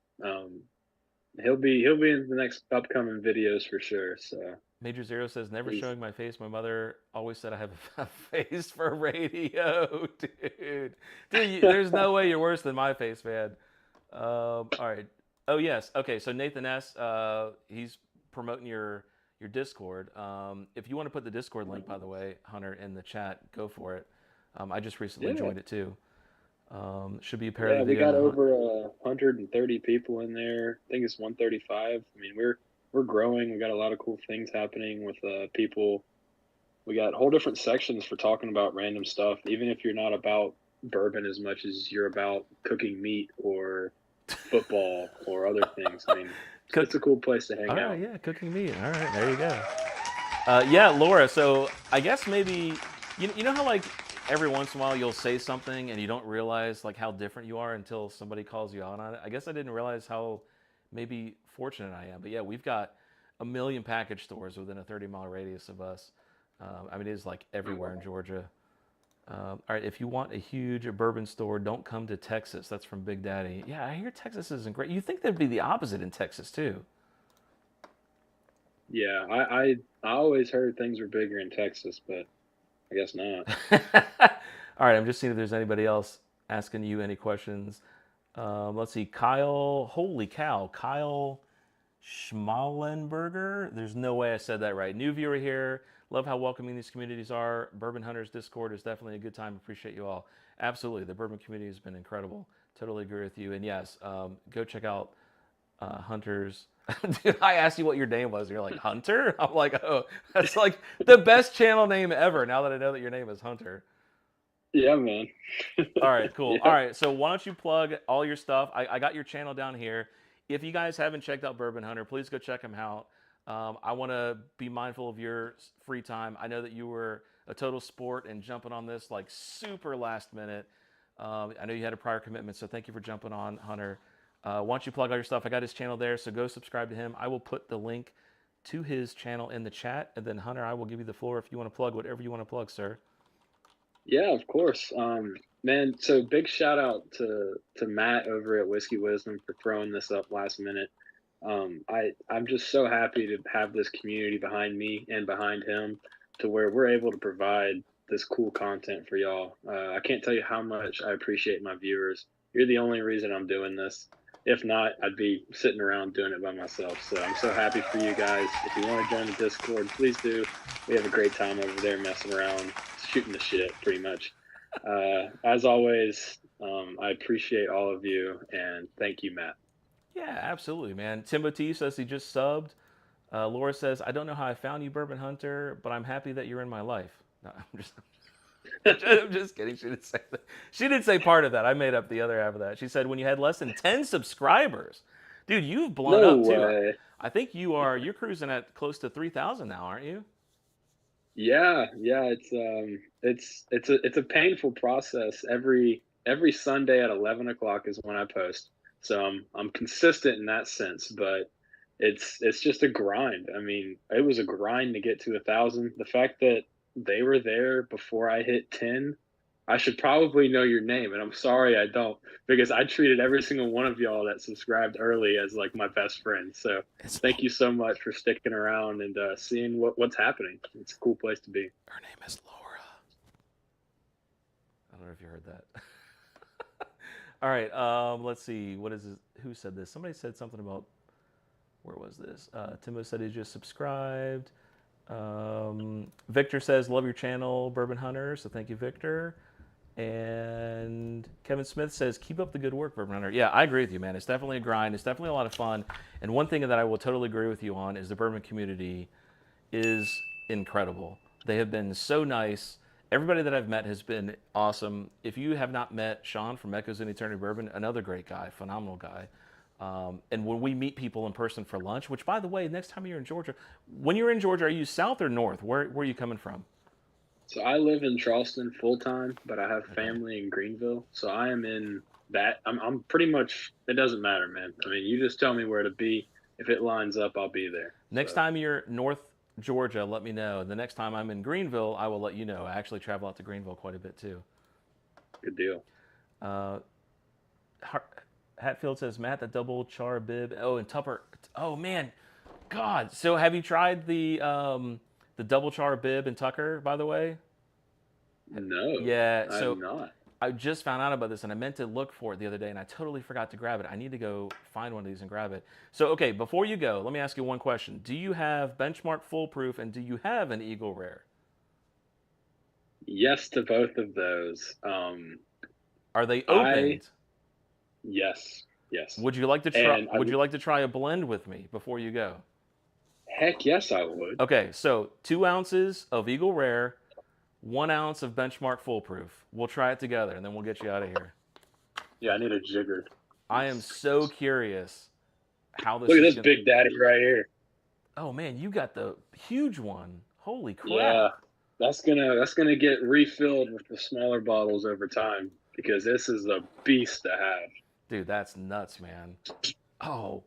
He'll be in the next upcoming videos for sure. So Major Zero says, never showing my face. My mother always said I have a face for radio, dude. There's no way you're worse than my face, man. All right. Oh yes. Okay. So Nathan S. He's promoting your Discord. If you want to put the Discord link, by the way, Hunter, in the chat, go for it. I just recently joined it too. Should be a pair of the video. We got over 130 people in there. I think it's 135. I mean, we're growing. We got a lot of cool things happening with people. We got whole different sections for talking about random stuff, even if you're not about bourbon as much as you're about cooking meat or football or other things. I mean, it's a cool place to hang out. Right, yeah, cooking meat. All right, there you go. Yeah, Laura. So I guess maybe you know how like every once in a while you'll say something and you don't realize like how different you are until somebody calls you out on it. I guess I didn't realize how maybe fortunate I am. But yeah, we've got a million package stores within a 30-mile radius of us. I mean, it is like everywhere in Georgia. All right, if you want a huge bourbon store, don't come to Texas. That's from Big Daddy. Yeah, I hear Texas isn't great. You think there'd be the opposite in Texas too? Yeah, I always heard things were bigger in Texas, but I guess not. All right, I'm just seeing if there's anybody else asking you any questions. Let's see, Kyle. Holy cow, Kyle Schmalenberger. There's no way I said that right. New viewer here. Love how welcoming these communities are. Bourbon Hunters Discord is definitely a good time. Appreciate you all. Absolutely, the bourbon community has been incredible. Totally agree with you. And yes, go check out Hunters. Dude, I asked you what your name was. And you're like, Hunter? I'm like, oh, that's like the best channel name ever. Now that I know that your name is Hunter. Yeah, man. All right, cool. Yeah. All right, so why don't you plug all your stuff? I got your channel down here. If you guys haven't checked out Bourbon Hunter, please go check him out. I want to be mindful of your free time. I know that you were a total sport and jumping on this like super last minute. I know you had a prior commitment, so thank you for jumping on, Hunter. Why don't you plug all your stuff? I got his channel there, so go subscribe to him. I will put the link to his channel in the chat, and then Hunter, I will give you the floor if you want to plug whatever you want to plug, sir. Yeah, of course. Man, so big shout out to Matt over at WhiskeyWisdom for throwing this up last minute. I'm just so happy to have this community behind me and behind him to where we're able to provide this cool content for y'all. I can't tell you how much I appreciate my viewers. You're the only reason I'm doing this. If not, I'd be sitting around doing it by myself. So I'm so happy for you guys. If you want to join the Discord, please do. We have a great time over there messing around, shooting the shit pretty much. As always, I appreciate all of you, and thank you, Matt. Yeah, absolutely, man. Timothy says he just subbed. Laura says, I don't know how I found you, Bourbon Hunter, but I'm happy that you're in my life. No, I'm just kidding. She didn't say that. She did say part of that. I made up the other half of that. She said when you had less than 10 subscribers. Dude, you've blown up too. I think you're cruising at close to 3,000 now, aren't you? Yeah, it's a painful process. Every Sunday at 11 o'clock is when I post. So I'm consistent in that sense, but it's just a grind. I mean, it was a grind to get to 1,000. The fact that they were there before I hit 10, I should probably know your name, and I'm sorry I don't, because I treated every single one of y'all that subscribed early as like my best friend. So thank you so much for sticking around and seeing what's happening. It's a cool place to be. Her name is Laura. I don't know if you heard that. All right, let's see. What is this? Who said this? Somebody said something about, where was this? Timo said he just subscribed. Victor says, love your channel, Bourbon Hunter. So thank you, Victor. And Kevin Smith says, keep up the good work, Bourbon Hunter. Yeah, I agree with you, man. It's definitely a grind. It's definitely a lot of fun. And one thing that I will totally agree with you on is the bourbon community is incredible. They have been so nice. Everybody that I've met has been awesome. If you have not met Sean from Echoes in Eternity Bourbon, another great guy, phenomenal guy. And when we meet people in person for lunch, which, by the way, next time you're in Georgia, when you're in Georgia, are you south or north? Where are you coming from? So I live in Charleston full time, but I have family in Greenville. So I am in that. I'm pretty much. It doesn't matter, man. I mean, you just tell me where to be. If it lines up, I'll be there. Next So time you're north Georgia, let me know. The next time I'm in Greenville, I will let you know. I actually travel out to Greenville quite a bit too. good deal. Uh, Hatfield says, Matt, the double char bib. Oh, and Tupper. Oh man, God. So have you tried the double char bib and Tucker? By the way. No, Yeah. I'm So not. I just found out about this, and I meant to look for it the other day, and I totally forgot to grab it. I need to go find one of these and grab it. So, okay, before you go, let me ask you one question. Do you have Benchmark Foolproof, and do you have an Eagle Rare? Yes to both of those. Are they I opened? yes, yes, Would you like to try? and Would you like to try a blend with me before you go? heck yes, I would. Okay, so 2 ounces of Eagle Rare, 1 ounce of Benchmark Foolproof. We'll try it together, and then we'll get you out of here. Yeah, I need a jigger. I am so curious how this Look at is this going. big daddy right here. Oh man, you got the huge one. Holy Yeah, crap! that's gonna get refilled with the smaller bottles over time because this is a beast to have. Dude, that's nuts, man. Oh,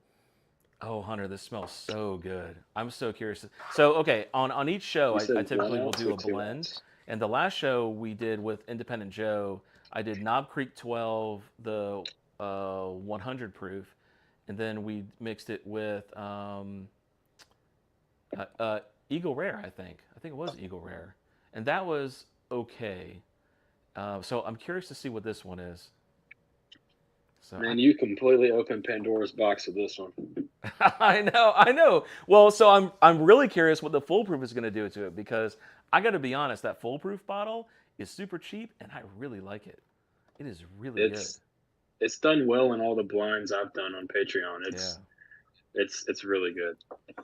oh, Hunter, this smells so good. I'm so curious. So, okay, on each show, You I said one typically will ounce do or a two blend. ounce? And the last show we did with Independent Joe, I did Knob Creek 12, the 100 proof, and then we mixed it with Eagle Rare, I think. I think it was Eagle Rare. And that was okay. So I'm curious to see what this one is. So Man, you completely opened Pandora's box with this one. I know. Well, so I'm really curious what the foolproof is going to do to it because I got to be honest, that foolproof bottle is super cheap and I really like it. It is really good. It's done well in all the blinds I've done on Patreon. Yeah, It's really good.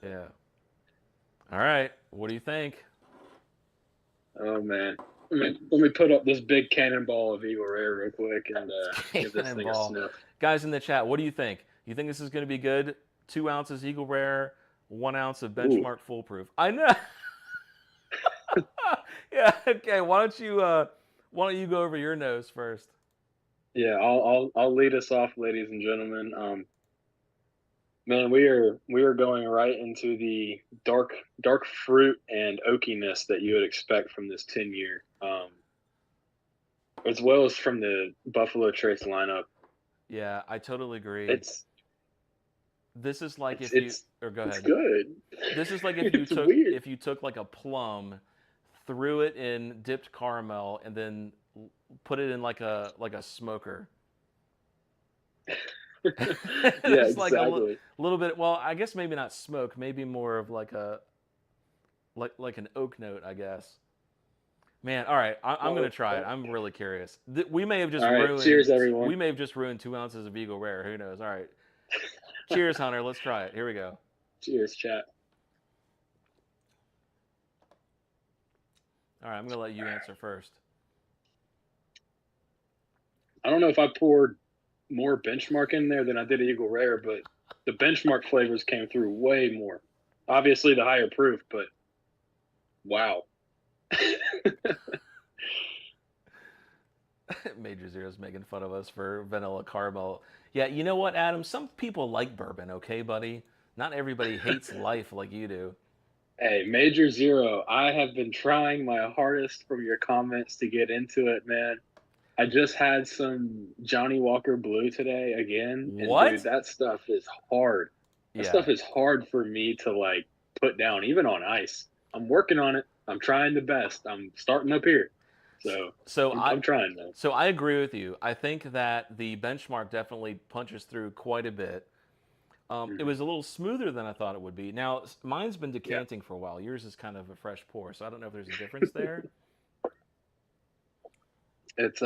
yeah. All right, what do you think? Oh man. Let me put up this big cannonball of Eagle Rare real quick and give this thing a Cannonball, sniff. guys in the chat, what do you think? You think this is going to be good? 2 ounces Eagle Rare, 1 ounce of Ooh. Benchmark Foolproof. I know. Yeah. Okay. Why don't you go over your nose first? Yeah, I'll lead us off, ladies and gentlemen. Man, we are going right into the dark fruit and oakiness that you would expect from this 10 year, as well as from the Buffalo Trace lineup. Yeah, I totally agree. It's This is like it's if you, it's or go it's ahead. good. This is like if you It's took weird. if you took like a plum, threw it in dipped caramel, and then put it in like a smoker. Yeah, It's like a exactly. little bit. Well, I guess maybe not smoke. Maybe more of like an oak note, I guess. Man, all right, I'm gonna try it. I'm really curious. We may have just All right, ruined. cheers, everyone. We may have just ruined 2 ounces of Eagle Rare. Who knows? All right, cheers, Hunter. Let's try it. Here we go. Cheers, chat. All right, I'm gonna let you answer first. I don't know if I poured more benchmark in there than I did Eagle Rare, but the benchmark flavors came through way more. Obviously, the higher proof, but wow. Major Zero's making fun of us for vanilla caramel. Yeah, you know what, Adam? Some people like bourbon, okay, buddy? Not everybody hates life like you do. Hey, Major Zero, I have been trying my hardest from your comments to get into it, man. I just had some Johnny Walker Blue today again, and dude, What? that stuff is hard. That Yeah. stuff is hard for me to like put down, even on ice. I'm working on it. I'm trying the best. I'm starting up here, so So I'm trying though. so I agree with you. I think that the benchmark definitely punches through quite a bit. It was a little smoother than I thought it would be. Now, mine's been decanting for a while. Yours is kind of a fresh pour, so I don't know if there's a difference there. It's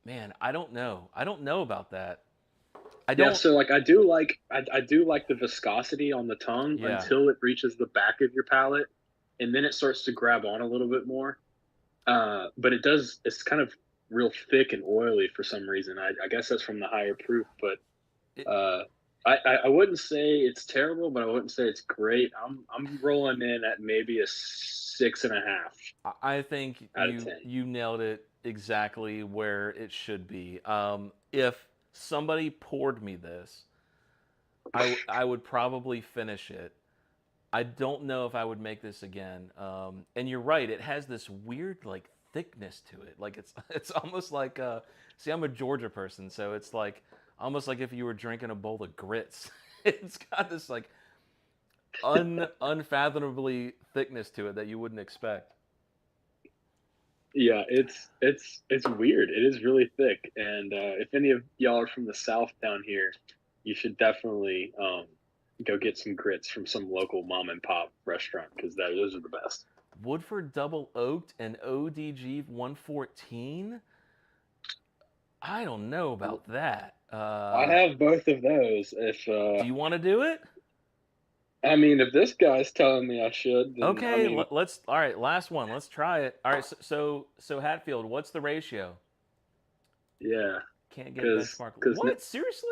Man, I don't know. I don't know about that. I don't. Yeah, so like I do like the viscosity on the tongue Yeah. until it reaches the back of your palate, and then it starts to grab on a little bit more. But it's kind of real thick and oily for some reason. I guess that's from the higher proof, but I wouldn't say it's terrible, but I wouldn't say it's great. I'm rolling in at maybe a 6.5. I think out of 10. you nailed it exactly where it should be. If somebody poured me this, I would probably finish it. I don't know if I would make this again. And you're right; it has this weird like thickness to it. Like it's almost like see, I'm a Georgia person, so it's like almost like if you were drinking a bowl of grits. It's got this like unfathomably thickness to it that you wouldn't expect. Yeah, it's weird. It is really thick, and if any of y'all are from the South down here, you should definitely go get some grits from some local mom and pop restaurant because those are the best. Woodford Double Oaked and ODG 114. I don't know about that. I have both of those. If do you want to do it? I mean, if this guy's telling me I should, then, Okay, I mean, let's. All right, last one. Let's try it. All right, so Hatfield, what's the ratio? yeah. Can't get 'Cause- benchmark. 'cause What? Seriously?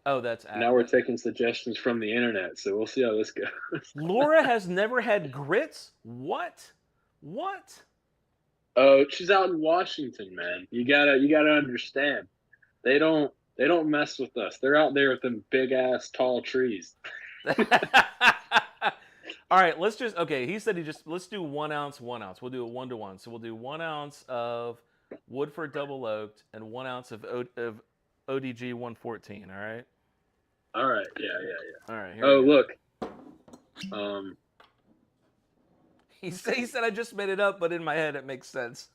Oh, that's Now we're taking suggestions from the internet, so we'll see how this goes. Laura has never had grits. What? What? Oh, she's out in Washington, man. You gotta understand. They don't mess with us. They're out there with them big ass tall trees. All right, let's just okay. He said let's do 1 ounce, 1 ounce. We'll do a 1-to-1. So we'll do 1 ounce of Woodford Double Oaked and 1 ounce of ODG 114. All right. All right, yeah. All right. Here Oh, we go. look. He said I just made it up, but in my head it makes sense.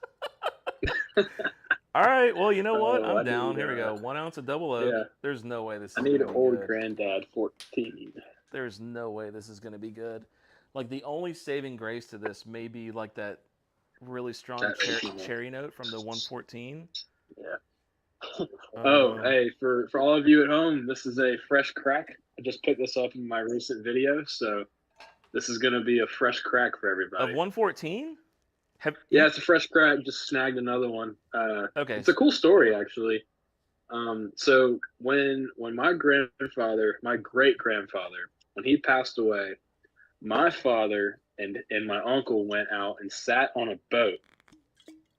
All right. Well, you know what? Oh, I I'm down. need, Here we go. 1 ounce of Double Oak. yeah. There's no way this is I need gonna be old good. granddad 14. There's no way this is going to be good. Like the only saving grace to this may be like that really strong That oaky note. cherry note from the 114. Yeah. Oh, Um, hey, for all of you at home, this is a fresh crack. I just picked this up in my recent video, so this is going to be a fresh crack for Of everybody. 114? Yeah, it's a fresh crack. Just snagged another one. Okay. It's a cool story, actually. So when my grandfather, my great grandfather, when he passed away, my father and my uncle went out and sat on a boat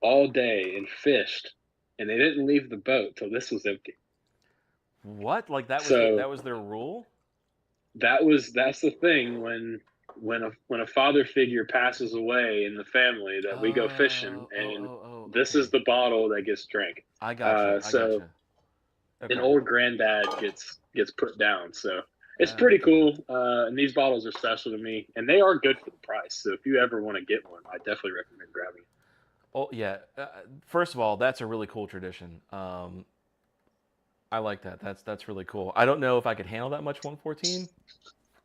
all day and fished, and they didn't leave the boat till this was empty. What? Like that was So- that was their rule? That's the thing when a father figure passes away in the family that we go fishing, and this is the bottle that gets drank. I got you. so- Okay. An old granddad gets put down. So it's pretty cool. And these bottles are special to me, and they are good for the price. So if you ever want to get one, I definitely recommend grabbing it. Oh yeah. First of all, that's a really cool tradition. I like that. That's really cool. I don't know if I could handle that much 114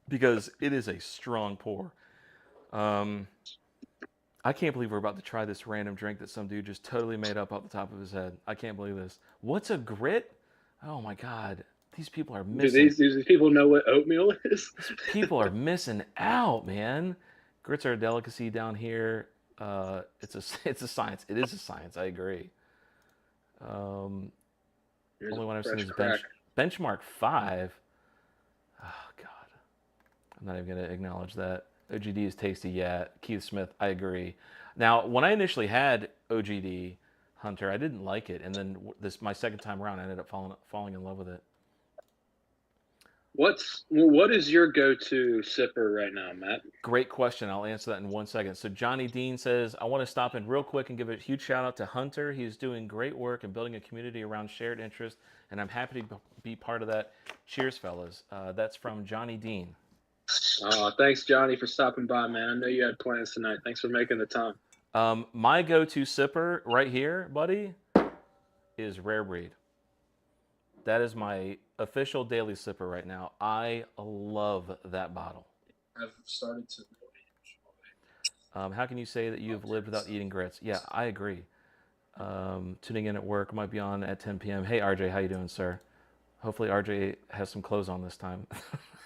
because it is a strong pour. I can't believe we're about to try this random drink that some dude just totally made up off the top of his head. I can't believe this. What's a grit? Oh my God. These people are missing. Do these people know what oatmeal is? People are missing out, man. Grits are a delicacy down here. It's a science. It is a science. I agree. Only one I've seen is Benchmark 5. Oh God, I'm not even gonna acknowledge that. OGD is tasty. Yeah, Keith Smith. I agree. Now, when I initially had OGD Hunter, I didn't like it, and then my second time around, I ended up falling in love with it. What is your go-to sipper right now, Matt? Great question. I'll answer that in 1 second. So Johnny Dean says, I want to stop in real quick and give a huge shout out to Hunter. He's doing great work and building a community around shared interest, and I'm happy to be part of that. Cheers, fellas. That's from Johnny Dean. Thanks, Johnny, for stopping by, man. I know you had plans tonight. Thanks for making the time. My go-to sipper right here, buddy, is Rare Breed. That is my official daily sipper right now. I love that bottle. I've started to really enjoy. How can you say that you've lived without eating grits? Yeah, I agree. Tuning in at work, might be on at 10 p.m. Hey, RJ, how you doing, sir? Hopefully RJ has some clothes on this time.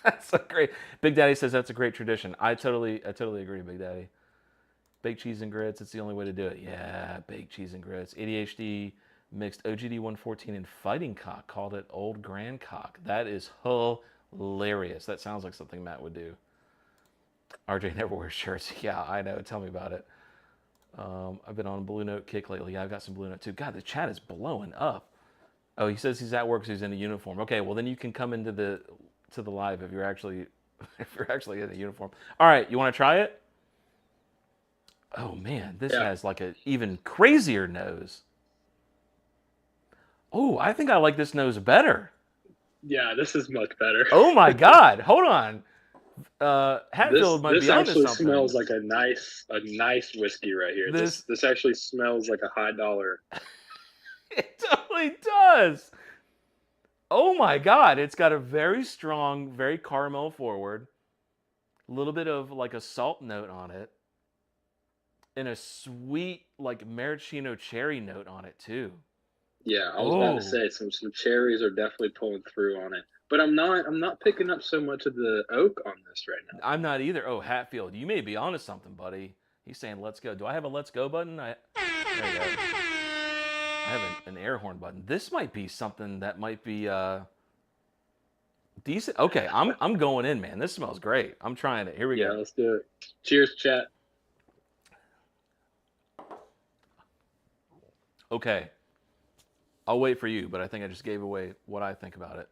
That's a great. Big Daddy says that's a great tradition. I totally agree, Big Daddy. Baked cheese and grits, it's the only way to do it. Yeah, baked cheese and grits. ADHD mixed OGD 114 and fighting cock, called it Old Grand Cock. That is hilarious. That sounds like something Matt would do. RJ never wears shirts. Yeah, I know. Tell me about it. I've been on a Blue Note kick lately. Yeah, I've got some Blue Note too. God, the chat is blowing up. Oh, he says he's at work, so he's in a uniform. Okay, well then you can come into the live if you're actually in a uniform. All right, you want to try it? Oh man, this has like an even crazier nose. Oh, I think I like this nose better. Yeah, this is much better. Oh my God, hold on. Hatfield might be onto something. This actually smells like a nice whiskey right here. This actually smells like a high dollar. It totally does. Oh my God, it's got a very strong, very caramel forward. A little bit of like a salt note on it. And a sweet, like maraschino cherry note on it too. Yeah, I was about to say some cherries are definitely pulling through on it. But I'm not picking up so much of the oak on this right now. I'm not either. Oh, Hatfield, you may be onto something, buddy. He's saying let's go. Do I have a let's go button? There you go. I have an air horn button. This might be something that might be decent. Okay, I'm going in, man. This smells great. I'm trying it. Here we go. Yeah, let's do it. Cheers, chat. Okay. I'll wait for you, but I think I just gave away what I think about it.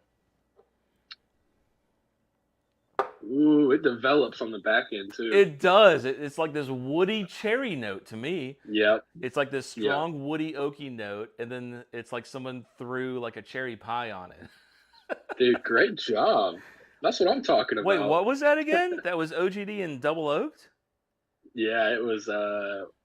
Ooh, it develops on the back end too. It does. It's like this woody cherry note to me. Yep. It's like this strong woody oaky note, and then it's like someone threw like a cherry pie on it. Dude, great job. That's what I'm talking about. Wait, what was that again? That was OGD and double oaked? Yeah, it was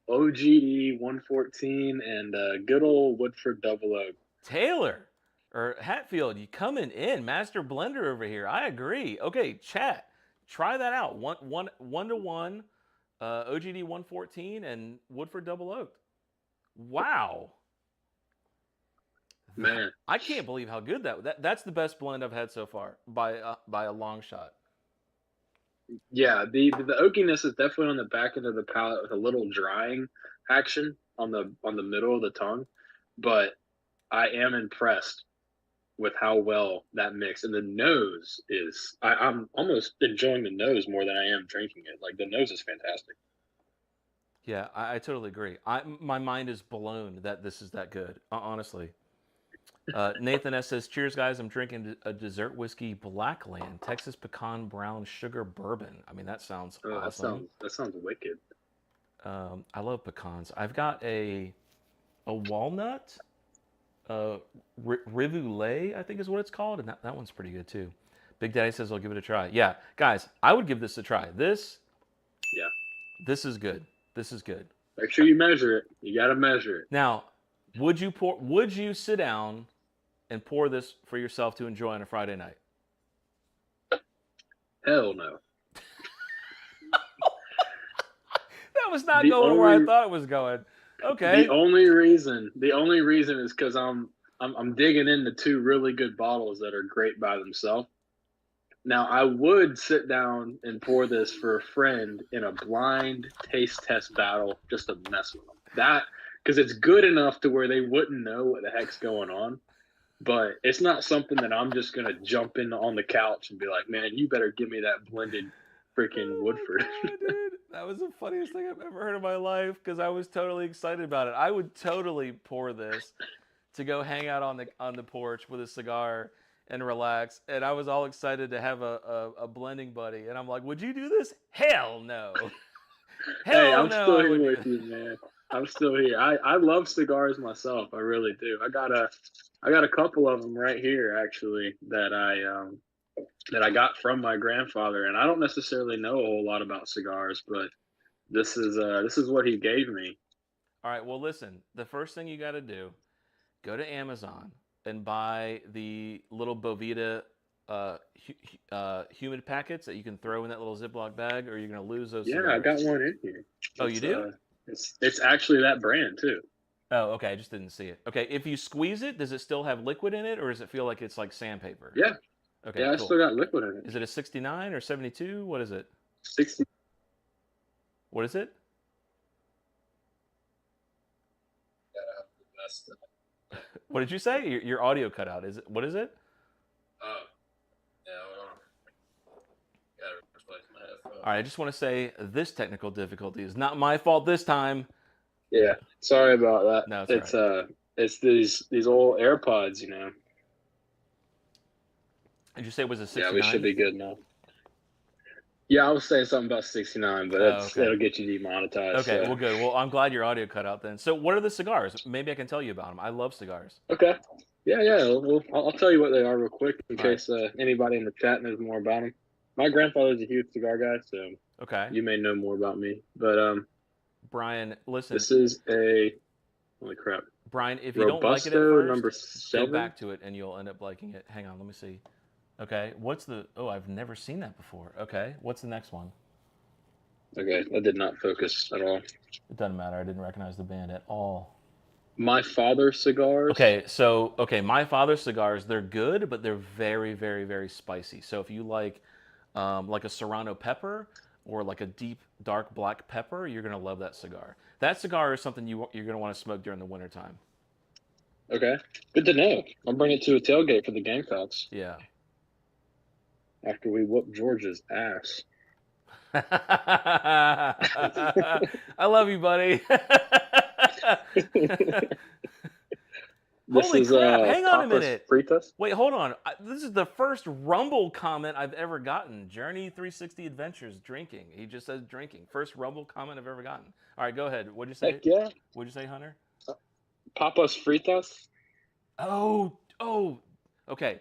OGD 114 and good old Woodford double oak. Taylor or Hatfield, you coming in, master blender over here. I agree. Okay, chat, try that out. One to one, OGD 114 and Woodford double oaked. Wow, man, I can't believe how good that's the best blend I've had so far by a long shot. Yeah, the oakiness is definitely on the back end of the palate with a little drying action on the middle of the tongue, but I am impressed with how well that mixed. And the nose is, I'm almost enjoying the nose more than I am drinking it. Like the nose is fantastic. Yeah, I totally agree. My mind is blown that this is that good, honestly. Nathan S. says, cheers, guys. I'm drinking a dessert whiskey, Blackland, Texas Pecan Brown Sugar Bourbon. I mean, that sounds awesome. That sounds wicked. I love pecans. I've got a walnut, Rivoulet, I think is what it's called, and that one's pretty good too. Big Daddy says I'll give it a try. Yeah, guys, I would give this a try. This is good. This is good. Make sure you measure it. You got to measure it. Now, would you sit down and pour this for yourself to enjoy on a Friday night? Hell no. That was not going where I thought it was going. Okay. The only reason is because I'm digging into two really good bottles that are great by themselves. Now I would sit down and pour this for a friend in a blind taste test battle just to mess with them. That because it's good enough to where they wouldn't know what the heck's going on. But it's not something that I'm just gonna jump in on the couch and be like, man, you better give me that blended freaking Woodford. Dude, that was the funniest thing I've ever heard in my life because I was totally excited about it. I would totally pour this to go hang out on the porch with a cigar and relax. And I was all excited to have a blending buddy. And I'm like, would you do this? Hell no. Hey, I'm still here with you, man. I'm still here. I love cigars myself. I really do. I got a couple of them right here actually that I got from my grandfather, and I don't necessarily know a whole lot about cigars, but this is what he gave me. All right, well listen, the first thing you got to do, go to Amazon, and buy the little Bovita humid packets that you can throw in that little Ziploc bag, or you're gonna lose those Yeah, cigars. I got one in here. Oh, you do? It's actually that brand too. Oh, okay. I just didn't see it. Okay, if you squeeze it, does it still have liquid in it, or does it feel like it's like sandpaper? Yeah. Okay, Yeah, I cool. still got liquid in it. Is it a 69 or 72? What is it? 60. What is it? Gotta have the best. What did you say? Your audio cut out. What is it? Oh, yeah, hold on. Gotta replace my headphones. All right, I just want to say this technical difficulty is not my fault this time. Yeah. Sorry about that. No, it's all It's these old AirPods, you know. Did you say it was a 69? Yeah, we should be good now. Yeah, I was saying something about 69, but it'll get you demonetized. Okay, so. well, good. Well, I'm glad your audio cut out then. So, what are the cigars? Maybe I can tell you about them. I love cigars. Okay. Yeah. Well, I'll tell you what they are real quick in All case anybody in the chat knows more about them. My grandfather's a huge cigar guy, so Okay. you may know more about me. But Brian, listen. this is holy crap. Brian, if you don't like it at Robusto first, number go 7. back to it and you'll end up liking it. Hang on, let me see. Okay, I've never seen that before. Okay, what's the next one? Okay, that did not focus at all. It doesn't matter. I didn't recognize the band at all. My Father's cigars. Okay, My Father's cigars, they're good, but they're very, very, very spicy. So if you like a Serrano pepper or like a deep, dark black pepper, you're going to love that cigar. That cigar is something you're going to want to smoke during the wintertime. Okay, good to know. I'll bring it to a tailgate for the Gamecocks Yeah. after we whoop Georgia's ass. I love you, buddy. This Holy is crap, hang on a Papas minute. Fritas. Wait, hold on. This is the first Rumble comment I've ever gotten. Journey 360 Adventures drinking. He just says drinking. First Rumble comment I've ever gotten. All right, go ahead. What'd you say? Heck yeah. What'd you say, Hunter? Papas Fritas. Oh, okay.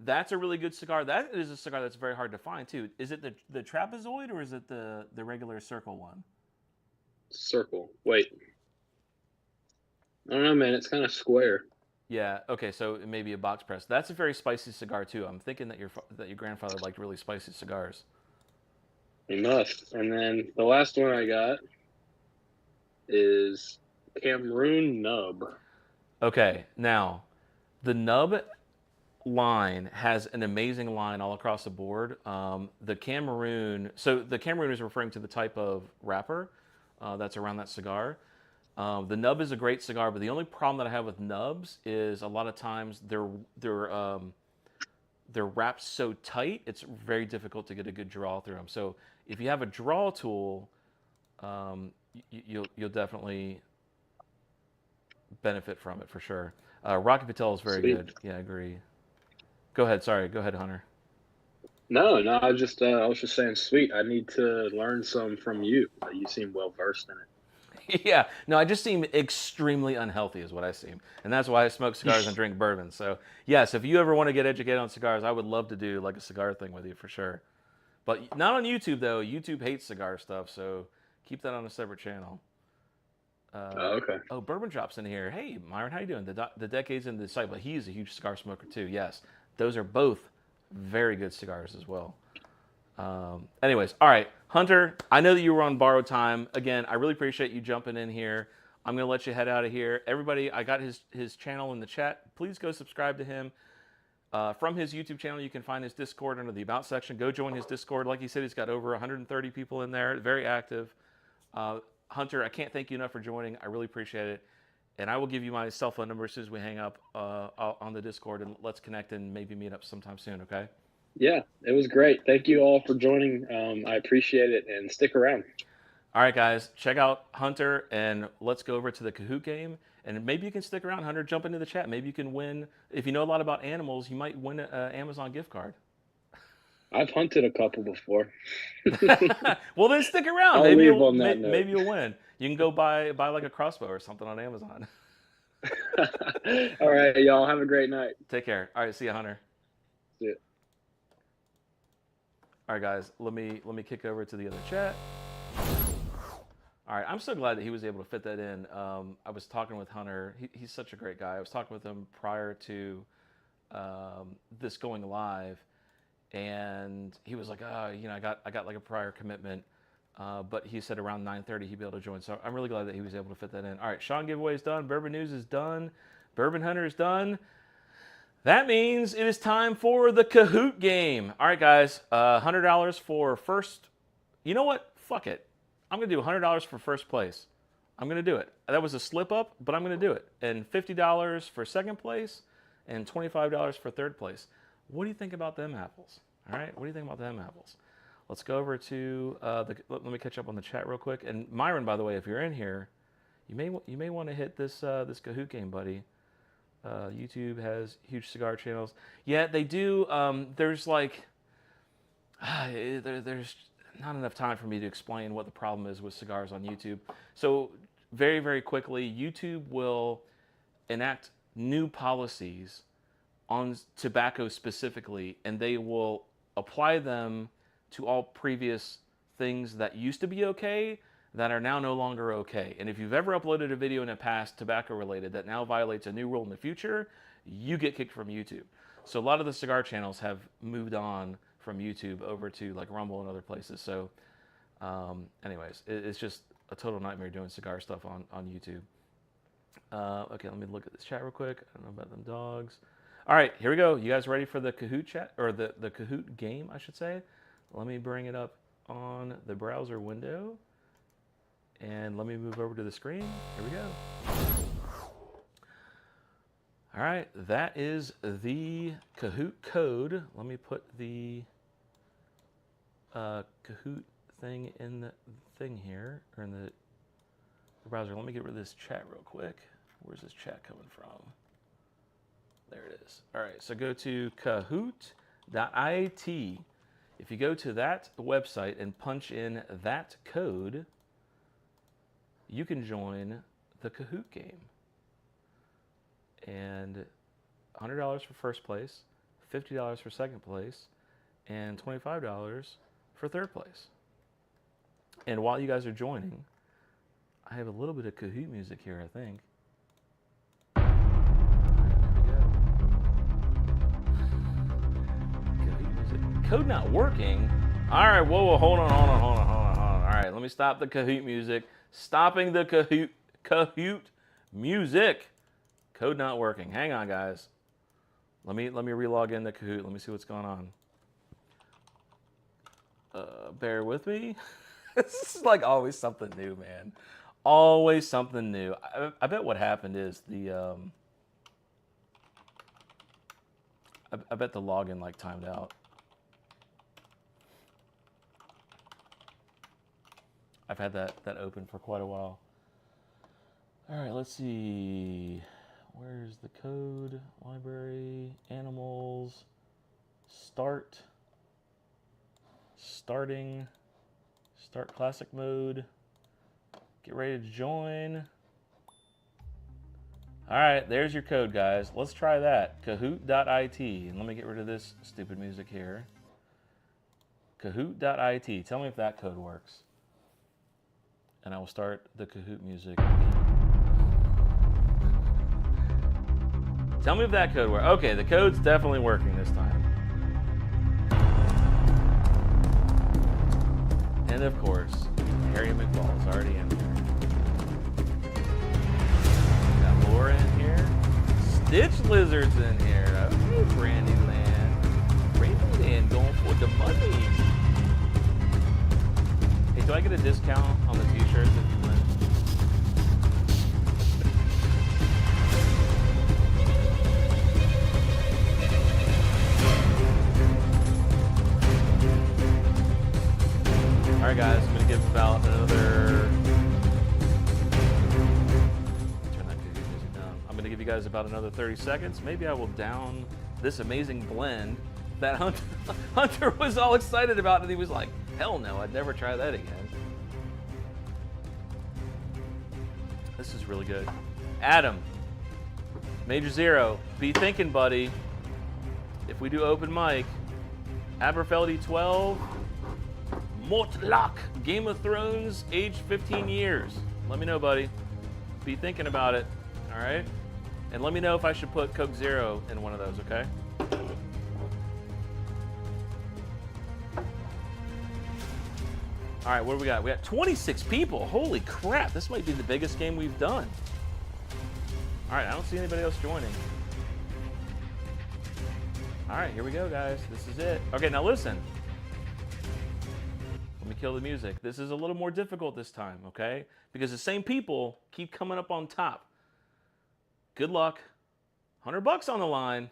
That's a really good cigar. That is a cigar that's very hard to find too. Is it the trapezoid or is it the regular circle one? Circle. Wait. I don't know, man. It's kind of square. Yeah. Okay. So it may be a box press. That's a very spicy cigar too. I'm thinking that your grandfather liked really spicy cigars. He must. And then the last one I got is Cameroon Nub. Okay. Now, the Nub line has an amazing line all across the board. The Cameroon is referring to the type of wrapper that's around that cigar. The Nub is a great cigar, but the only problem that I have with Nubs is a lot of times they're wrapped so tight, it's very difficult to get a good draw through them. So if you have a draw tool, you'll definitely benefit from it for sure. Rocky Patel is very good. Yeah, I agree. Go ahead. Sorry. Go ahead, Hunter. No, I was just saying, sweet. I need to learn some from you. You seem well versed in it. Yeah. No, I just seem extremely unhealthy is what I seem. And that's why I smoke cigars and drink bourbon. So, yes, if you ever want to get educated on cigars, I would love to do like a cigar thing with you for sure. But not on YouTube, though. YouTube hates cigar stuff, so keep that on a separate channel. Okay. Oh, Bourbon Drop's in here. Hey, Myron, how you doing? The Decade's in the site, but he's a huge cigar smoker, too. Yes, those are both very good cigars as well. Anyways, all right. Hunter, I know that you were on borrowed time. Again, I really appreciate you jumping in here. I'm going to let you head out of here. Everybody, I got his channel in the chat. Please go subscribe to him. From his YouTube channel, you can find his Discord under the About section. Go join his Discord. Like he said, he's got over 130 people in there. Very active. Hunter, I can't thank you enough for joining. I really appreciate it. And I will give you my cell phone number as soon as we hang up on the Discord, and let's connect and maybe meet up sometime soon, okay? Yeah, it was great. Thank you all for joining. I appreciate it, and stick around. All right, guys, check out Hunter, and let's go over to the Kahoot game. And maybe you can stick around, Hunter, jump into the chat. Maybe you can win. If you know a lot about animals, you might win an Amazon gift card. I've hunted a couple before. Well, then stick around. I'll Maybe leave on that note. maybe you'll win. You can go buy like a crossbow or something on Amazon. All right, y'all. Have a great night. Take care. All right, see you, Hunter. See ya. All right, guys. Let me kick over to the other chat. All right, I'm so glad that he was able to fit that in. I was talking with Hunter. He's such a great guy. I was talking with him prior to this going live, and he was like, you know, I got like a prior commitment, but he said around 9:30 he'd be able to join. So I'm really glad that he was able to fit that in. All right, Sean giveaway is done. Bourbon news is done. Bourbon Hunter is done. That means it is time for the Kahoot game. All right, guys, $100 for first. You know what? Fuck it. I'm going to do $100 for first place. I'm going to do it. That was a slip up, but I'm going to do it. And $50 for second place and $25 for third place. What do you think about them apples? All right, what do you think about them apples? Let's go over to let me catch up on the chat real quick. And Myron, by the way, if you're in here, you may want to hit this this Kahoot game, buddy. YouTube has huge cigar channels. Yeah, they do. There's like there's not enough time for me to explain what the problem is with cigars on YouTube. So very, very quickly, YouTube will enact new policies on tobacco specifically, and they will apply them to all previous things that used to be okay that are now no longer okay. And if you've ever uploaded a video in the past tobacco related that now violates a new rule in the future, you get kicked from YouTube. So a lot of the cigar channels have moved on from YouTube over to like Rumble and other places. So anyways, it's just a total nightmare doing cigar stuff on YouTube. Okay, let me look at this chat real quick. I don't know about them dogs. All right, here we go. You guys ready for the Kahoot chat, or the Kahoot game, I should say? Let me bring it up on the browser window. And let me move over to the screen. Here we go. All right, that is the Kahoot code. Let me put the Kahoot thing in the thing here, or in the browser. Let me get rid of this chat real quick. Where's this chat coming from? There it is. All right, so go to Kahoot.it. If you go to that website and punch in that code, you can join the Kahoot game. And $100 for first place, $50 for second place, and $25 for third place. And while you guys are joining, I have a little bit of Kahoot music here, I think. Kahoot music. Code not working? All right, whoa, hold on. All right, let me stop the Kahoot music. Stopping the Kahoot music. Code not working. Hang on, guys. Let me relog into Kahoot. Let me see what's going on. Bear with me. This is like always something new, man. Always something new. I bet what happened is the I bet the login like timed out. I've had that open for quite a while. All right, let's see. Where's the code? Library, animals, starting, start classic mode, get ready to join. All right, there's your code, guys. Let's try that, Kahoot.it. And let me get rid of this stupid music here. Kahoot.it, tell me if that code works. And I will start the Kahoot music. Tell me if that code works. Okay, the code's definitely working this time. And of course, Harry McBall is already in there. Got Laura in here. Stitch Lizard's in here. Okay, Brandyland. Brandyland going for the money. Hey, do I get a discount on the t-shirts if you win? All right, guys, I'm gonna give about another. Turn that Kahoot music down. I'm gonna give you guys about another 30 seconds. Maybe I will down this amazing blend that Hunter was all excited about, and he was like, "Hell no, I'd never try that again." This is really good. Adam, Major Zero, be thinking, buddy. If we do open mic, Aberfeldy 12. Mortlock, Game of Thrones, age 15 years. Let me know, buddy. Be thinking about it, all right? And let me know if I should put Coke Zero in one of those, okay? All right, what do we got? We got 26 people. Holy crap, this might be the biggest game we've done. All right, I don't see anybody else joining. All right, here we go, guys. This is it. Okay, now listen. Let me kill the music. This is a little more difficult this time, okay? Because the same people keep coming up on top. Good luck. $100 on the line.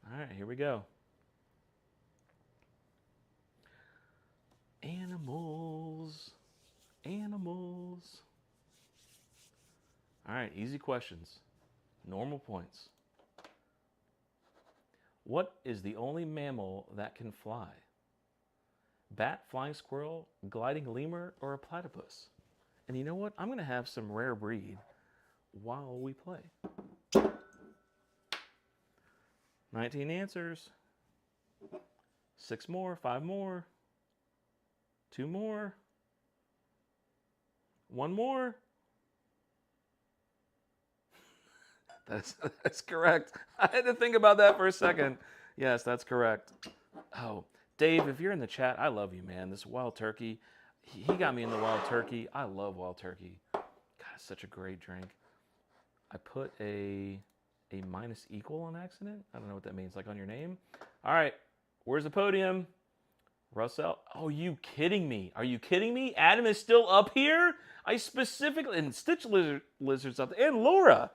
All right, here we go. Animals. Animals. All right, easy questions. Normal points. What is the only mammal that can fly? Bat, flying squirrel, gliding lemur, or a platypus? And you know what? I'm going to have some rare breed while we play. 19 answers. 6 more, 5 more. 2 more. 1 more. That's correct. I had to think about that for a second. Yes, that's correct. Oh, Dave, if you're in the chat, I love you, man. This wild turkey, he got me into wild turkey. I love wild turkey. God, it's such a great drink. I put a minus equal on accident. I don't know what that means, like on your name. All right, where's the podium? Russell, oh, you kidding me? Are you kidding me? Adam is still up here? I specifically, and Stitch Lizard's up there, and Laura.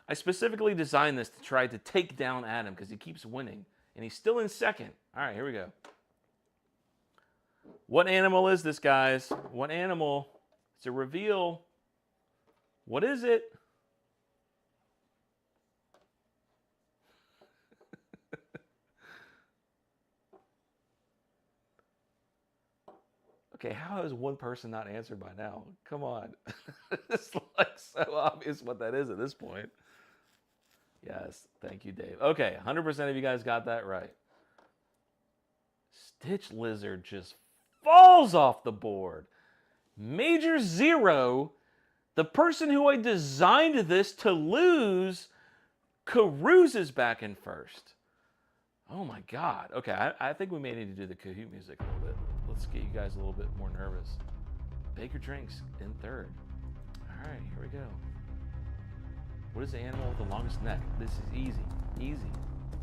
I specifically designed this to try to take down Adam because he keeps winning. And he's still in second. All right, here we go. What animal is this, guys? What animal? It's a reveal. What is it? Okay, how has one person not answered by now? Come on. It's like so obvious what that is at this point. Yes, thank you, Dave. Okay, 100% of you guys got that right. Stitch Lizard just falls off the board. Major Zero, the person who I designed this to lose, carooses back in first. Oh my God. Okay, I think we may need to do the Kahoot music a little bit. Let's get you guys a little bit more nervous. Baker Drinks in third. All right, here we go. What is the animal with the longest neck? This is easy, easy,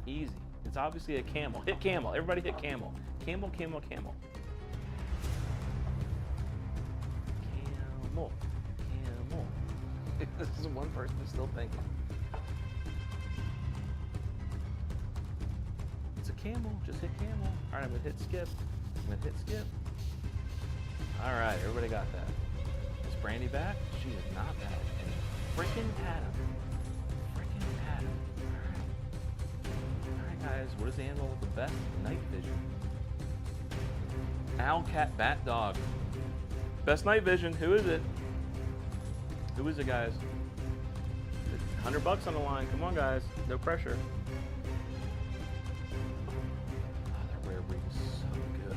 easy. It's obviously a camel. Hit camel. Everybody hit camel. Camel, camel, camel. Camel, camel. This is one person who's still thinking. It's a camel. Just hit camel. All right, I'm going to hit skip. I'm going to hit skip. All right, everybody got that. Is Brandy back? She is not back. And freaking Adam. Guys, what is the animal with the best night vision? Owl, cat, bat, dog. Best night vision. Who is it? Who is it, guys? $100 on the line. Come on, guys. No pressure. Oh, that rare breed is so good.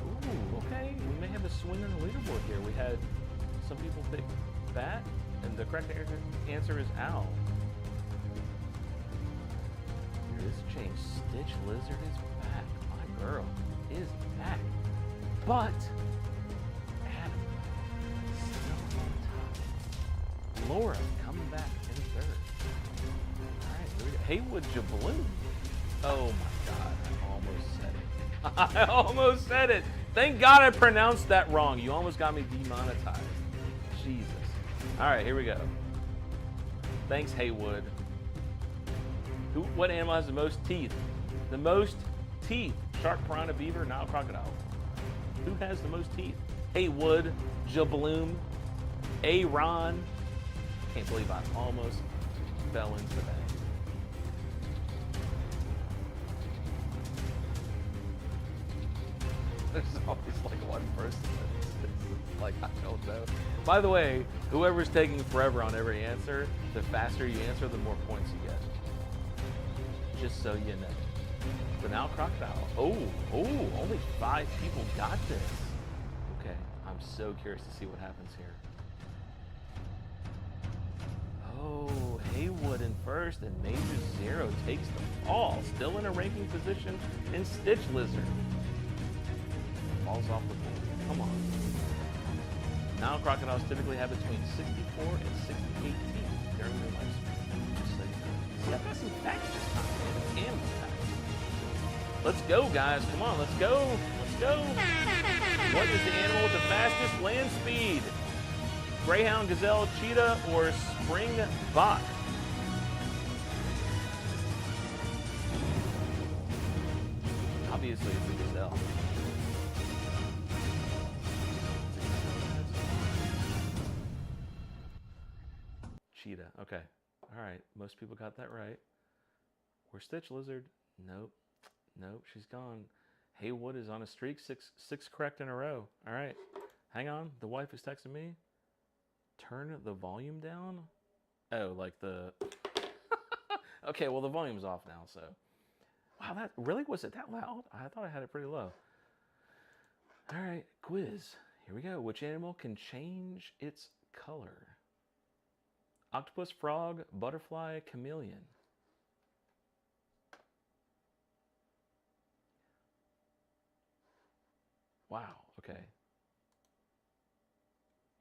Ooh, okay. We may have a swing on the leaderboard here. We had some people pick bat, and the correct answer is owl. Here, this changed. Stitch Lizard is back. My girl is back. But Adam still on top. Laura coming back in third. All right, here we go. Haywood Jabloon. Oh my God, I almost said it. I almost said it. Thank God I pronounced that wrong. You almost got me demonetized. Jesus. All right, here we go. Thanks, Haywood. What animal has the most teeth? The most teeth. Shark, piranha, beaver, Nile, crocodile. Who has the most teeth? Haywood, Jabloom, Aaron. Can't believe I almost fell into that. There's always like one person that's like, I don't know. By the way, whoever's taking forever on every answer, the faster you answer, the more points you get. Just so you know. But now crocodile. Only 5 people got this. Okay, I'm so curious to see what happens here. Oh, Haywood in first, and Major Zero takes the fall. Still in a ranking position, and Stitch Lizard falls off the board. Come on. Now crocodiles typically have between 64 and 68 teeth during their lifespan. Just so you know. See, I've got some facts this time, man. It's animal facts. Let's go, guys. Come on, let's go. Let's go. What is the animal with the fastest land speed? Greyhound, gazelle, cheetah, or springbok? Obviously, it's a gazelle. Cheetah. Okay. All right. Most people got that right. Where's Stitch Lizard? Nope. Nope. She's gone. Haywood is on a streak. Six correct in a row. All right. Hang on. The wife is texting me. Turn the volume down. Oh, like the. Okay. Well, the volume's off now. So. Wow. That really was it that loud? I thought I had it pretty low. All right. Quiz. Here we go. Which animal can change its color? Octopus, frog, butterfly, chameleon. Wow, okay.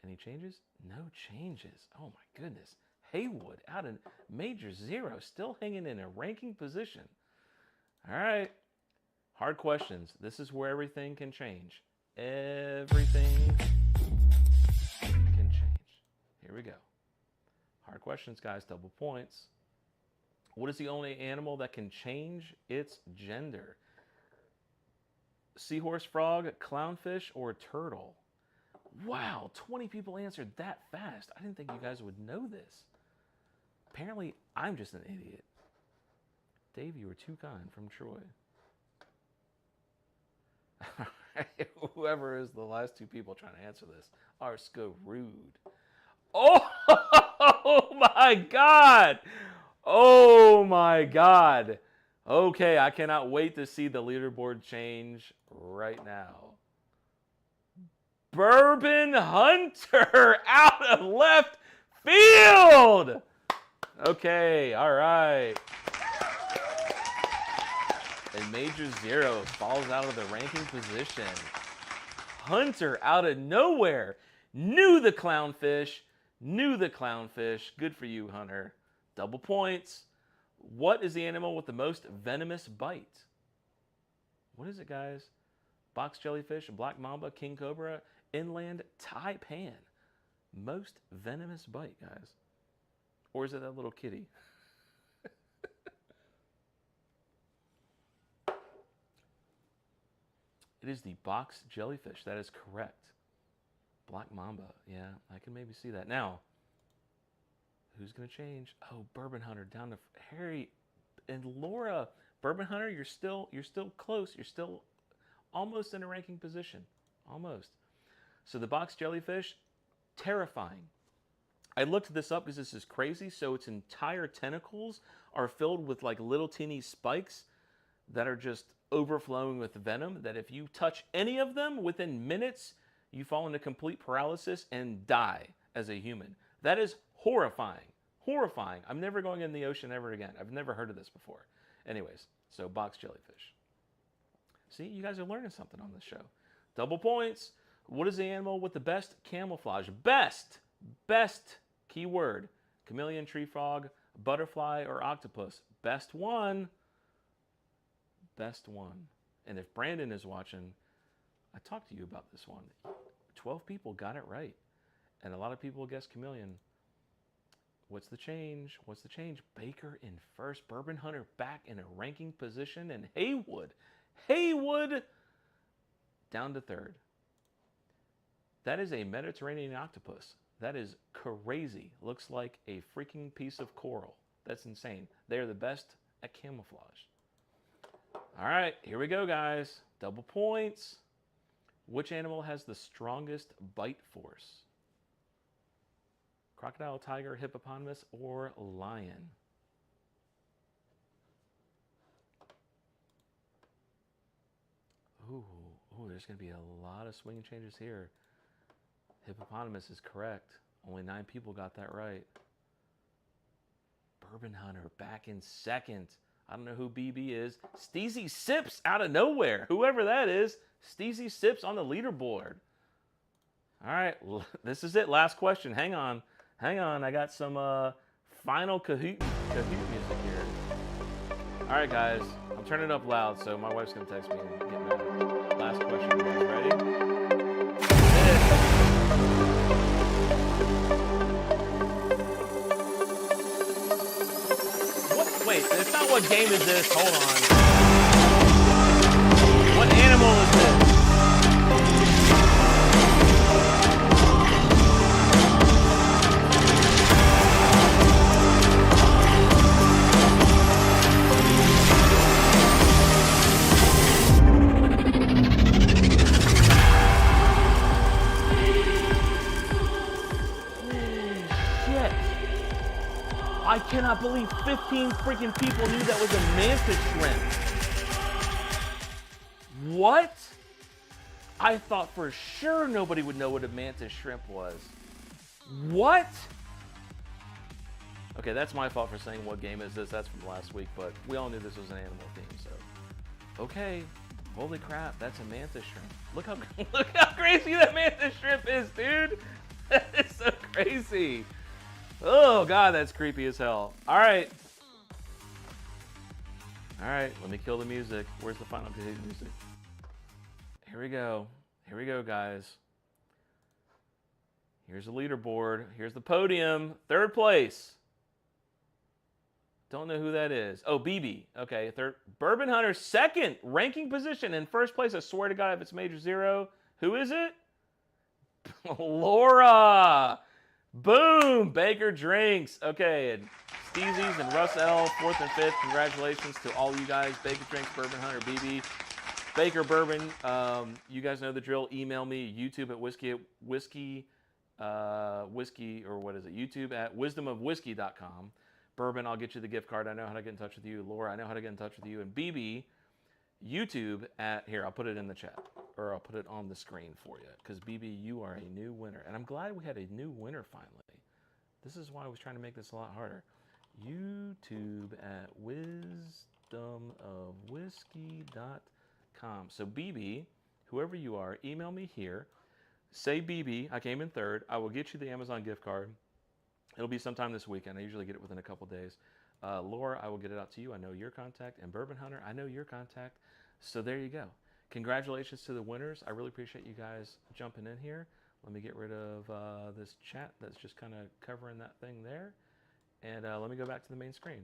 Any changes? No changes. Oh my goodness. Haywood out of Major Zero, still hanging in a ranking position. All right. Hard questions. This is where everything can change. Everything can change. Here we go. Hard questions, guys. Double points. What is the only animal that can change its gender? Seahorse, frog, clownfish, or turtle? Wow, 20 people answered that fast. I didn't think you guys would know this. Apparently, I'm just an idiot. Dave, you were too kind from Troy. Whoever is the last 2 people trying to answer this are rude. Oh my God! Oh my God! Okay, I cannot wait to see the leaderboard change right now. Bourbon Hunter out of left field! Okay, all right. And Major Zero falls out of the ranking position. Hunter out of nowhere. Knew the clownfish. Good for you, Hunter. Double points. What is the animal with the most venomous bite? What is it, guys? Box jellyfish, black mamba, king cobra, inland taipan. Most venomous bite, guys. Or is it that little kitty? It is the box jellyfish. That is correct. Black mamba. Yeah, I can maybe see that. Now, who's going to change? Oh, Bourbon Hunter down to Harry and Laura. Bourbon Hunter, you're still close. You're still almost in a ranking position. Almost. So the box jellyfish, terrifying. I looked this up because this is crazy. So its entire tentacles are filled with like little teeny spikes that are just overflowing with venom, that if you touch any of them within minutes, you fall into complete paralysis and die as a human. That is horrifying. Horrifying. I'm never going in the ocean ever again. I've never heard of this before. Anyways, so box jellyfish. See, you guys are learning something on this show. Double points. What is the animal with the best camouflage? Best keyword. Chameleon, tree frog, butterfly, or octopus. Best one. Best one. And if Brandon is watching, I talked to you about this one. 12 people got it right. And a lot of people guessed chameleon. What's the change? What's the change? Baker in first. Bourbon Hunter back in a ranking position. And Haywood down to third. That is a Mediterranean octopus. That is crazy. Looks like a freaking piece of coral. That's insane. They are the best at camouflage. All right, here we go, guys. Double points. Which animal has the strongest bite force? Crocodile, tiger, hippopotamus, or lion? there's going to be a lot of swing and changes here. Hippopotamus is correct. Only 9 people got that right. Bourbon Hunter back in second. I don't know who BB is. Steezy Sips out of nowhere. Whoever that is, Steezy Sips on the leaderboard. All right, this is it. Last question. Hang on. I got some final Kahoot music here. All right, guys. I'm turning it up loud, so my wife's going to text me and get mad. Last question. You guys ready? Wait, that's not what game is this. Hold on. What animal is this? I cannot believe 15 freaking people knew that was a mantis shrimp. What? I thought for sure nobody would know what a mantis shrimp was. What? Okay, that's my fault for saying what game is this. That's from last week, but we all knew this was an animal theme, so. Okay, holy crap, that's a mantis shrimp. Look how crazy that mantis shrimp is, dude. That is so crazy. Oh, God, that's creepy as hell. All right, let me kill the music. Where's the final Kahoot music? Here we go, guys. Here's the leaderboard. Here's the podium. 3rd place. Don't know who that is. Oh, BB. Okay, 3rd. Bourbon Hunter, 2nd ranking position. In 1st place, I swear to God, if it's Major Zero. Who is it? Laura. Boom! Baker Drinks. Okay, and Steezy's and Russ L, 4th and 5th. Congratulations to all you guys. Baker Drinks, Bourbon Hunter, BB. Baker Bourbon, you guys know the drill. Email me, YouTube at whiskey, or what is it? YouTube at wisdomofwhiskey.com. Bourbon, I'll get you the gift card. I know how to get in touch with you. Laura, I know how to get in touch with you. And BB, YouTube at, here, I'll put it in the chat. Or I'll put it on the screen for you. Because BB, you are a new winner. And I'm glad we had a new winner finally. This is why I was trying to make this a lot harder. YouTube at wisdomofwhiskey.com. So BB, whoever you are, email me here. Say BB, I came in 3rd. I will get you the Amazon gift card. It'll be sometime this weekend. I usually get it within a couple days. Laura, I will get it out to you. I know your contact. And Bourbon Hunter, I know your contact. So there you go. Congratulations to the winners. I really appreciate you guys jumping in here. Let me get rid of this chat that's just kind of covering that thing there. And let me go back to the main screen.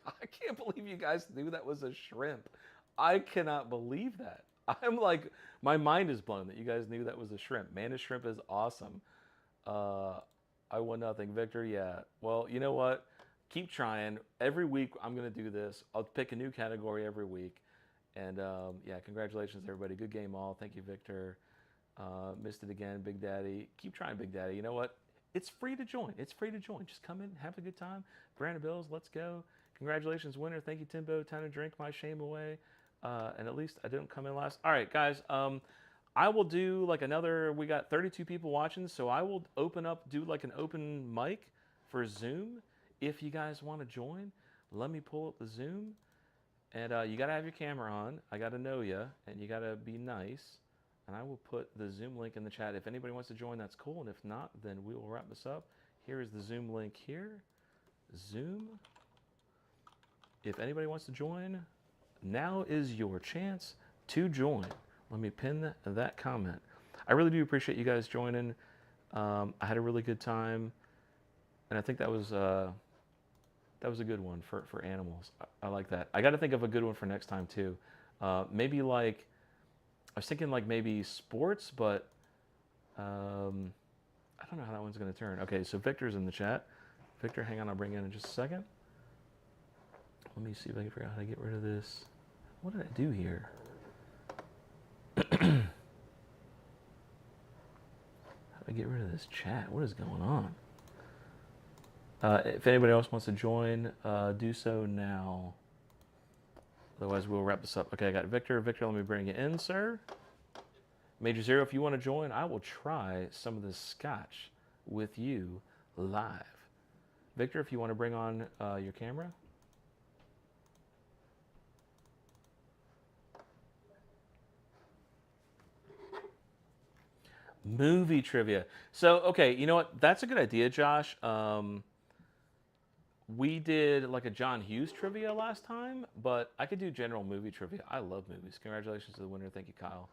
I can't believe you guys knew that was a shrimp. I cannot believe that. I'm like, my mind is blown that you guys knew that was a shrimp. Mantis shrimp is awesome. I won nothing. Victor, yeah. Well, you know what? Keep trying. Every week I'm going to do this. I'll pick a new category every week. And yeah, congratulations, everybody. Good game all. Thank you, Victor. Missed it again, Big Daddy. Keep trying, Big Daddy. You know what? It's free to join. It's free to join. Just come in, have a good time. Brandon Bills, let's go. Congratulations, winner. Thank you, Timbo. Time to drink my shame away. And at least I didn't come in last. All right, guys. I will do like another, we got 32 people watching, so I will do like an open mic for Zoom. If you guys want to join, let me pull up the Zoom. And you got to have your camera on. I got to know you, and you got to be nice. And I will put the Zoom link in the chat. If anybody wants to join, that's cool. And if not, then we will wrap this up. Here is the Zoom link here. Zoom. If anybody wants to join, now is your chance to join. Let me pin that comment. I really do appreciate you guys joining. I had a really good time. And I think that was a good one for animals. I like that. I got to think of a good one for next time too. Maybe like, I was thinking like maybe sports, but I don't know how that one's going to turn. Okay, so Victor's in the chat. Victor, hang on, I'll bring you in just a second. Let me see if I can figure out how to get rid of this. What did I do here? How do I get rid of this chat? What is going on? If anybody else wants to join, do so now. Otherwise, we'll wrap this up. Okay, I got Victor. Victor, let me bring you in, sir. Major Zero, if you want to join, I will try some of this scotch with you live. Victor, if you want to bring on your camera. Movie trivia. So, okay, you know what? That's a good idea, Josh. We did like a John Hughes trivia last time, but I could do general movie trivia. I love movies. Congratulations to the winner. Thank you, Kyle.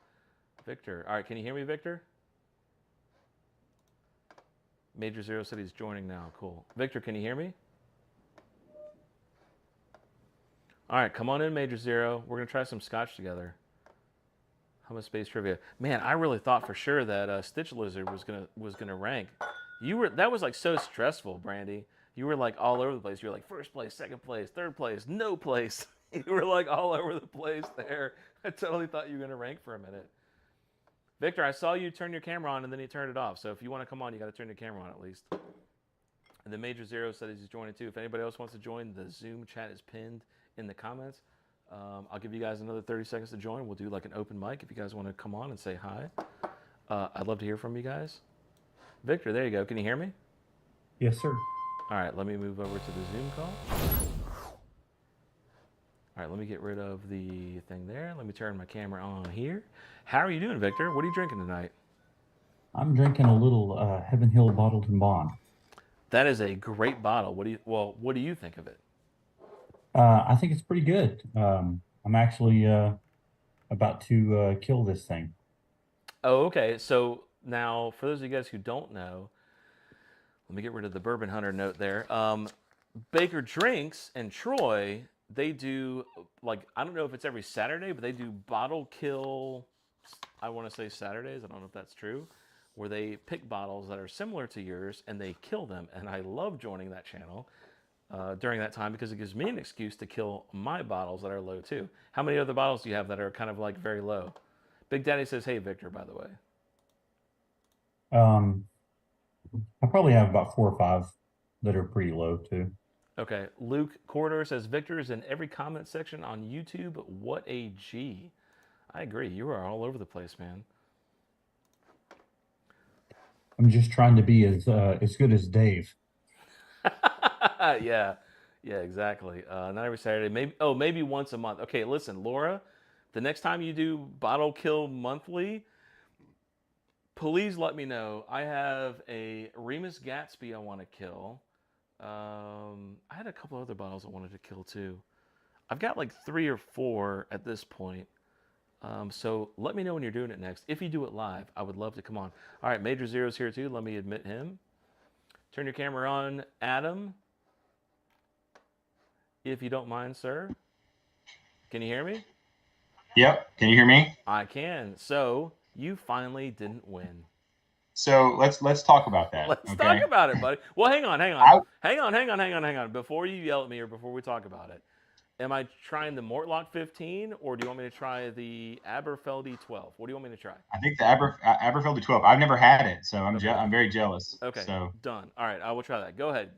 Victor. All right, can you hear me, Victor? Major Zero said he's joining now. Cool. Victor, can you hear me? All right, come on in, Major Zero. We're going to try some scotch together. Hummus Space Trivia. Man, I really thought for sure that Stitch Lizard was gonna rank. That was like so stressful, Brandy. You were like all over the place. You were like first place, second place, third place, no place. You were like all over the place there. I totally thought you were gonna rank for a minute. Victor, I saw you turn your camera on and then you turned it off. So if you want to come on, you got to turn your camera on at least. And then Major Zero said he's joining too. If anybody else wants to join, the Zoom chat is pinned in the comments. I'll give you guys another 30 seconds to join. We'll do like an open mic if you guys want to come on and say hi. I'd love to hear from you guys. Victor, there you go. Can you hear me? Yes, sir. All right, let me move over to the Zoom call. All right, let me get rid of the thing there. Let me turn my camera on here. How are you doing, Victor? What are you drinking tonight? I'm drinking a little Heaven Hill Bottled and Bond. That is a great bottle. What do you think of it? I think it's pretty good. I'm actually about to kill this thing. Oh, okay. So now, for those of you guys who don't know, let me get rid of the Bourbon Hunter note there. Baker Drinks and Troy, they do, like, I don't know if it's every Saturday, but they do bottle kill, I want to say Saturdays. I don't know if that's true, where they pick bottles that are similar to yours and they kill them. And I love joining that channel during that time because it gives me an excuse to kill my bottles that are low too. How many other bottles do you have that are kind of like very low? Big Daddy says, hey, Victor, by the way. I probably have about 4 or 5 that are pretty low too. Okay. Luke Corridor says, Victor is in every comment section on YouTube. What a G. I agree. You are all over the place, man. I'm just trying to be as good as Dave. Yeah, exactly. Not every Saturday. Maybe once a month. Okay, listen, Laura, the next time you do Bottle Kill Monthly, please let me know. I have a Remus Gatsby I want to kill. I had a couple other bottles I wanted to kill too. I've got like 3 or 4 at this point. So let me know when you're doing it next. If you do it live, I would love to come on. All right, Major Zero's here too. Let me admit him. Turn your camera on, Adam. If you don't mind, sir. Can you hear me? Yep. Can you hear me? I can. So you finally didn't win. So let's talk about that. Let's okay? talk about it, buddy. Well, hang on. Hang on. Before you yell at me or before we talk about it, am I trying the Mortlock 15 or do you want me to try the Aberfeldy 12? What do you want me to try? I think the Aberfeldy 12. I've never had it, so I'm very jealous. Okay. So done. All right, I will try that. Go ahead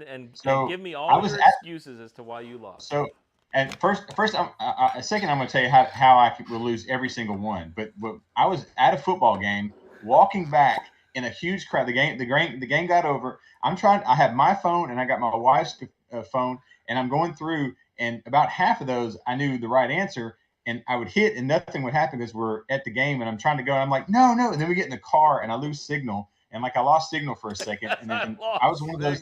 and give me all your excuses as to why you lost. So, and first, a second, I'm going to tell you how I will lose every single one. But I was at a football game, walking back in a huge crowd. The game got over. I have my phone and I got my wife's phone, and I'm going through. And about half of those, I knew the right answer, and I would hit, and nothing would happen because we're at the game, and I'm trying to go, and I'm like, no. And then we get in the car, and I lose signal, and like I lost signal for a second, and then I was one of those,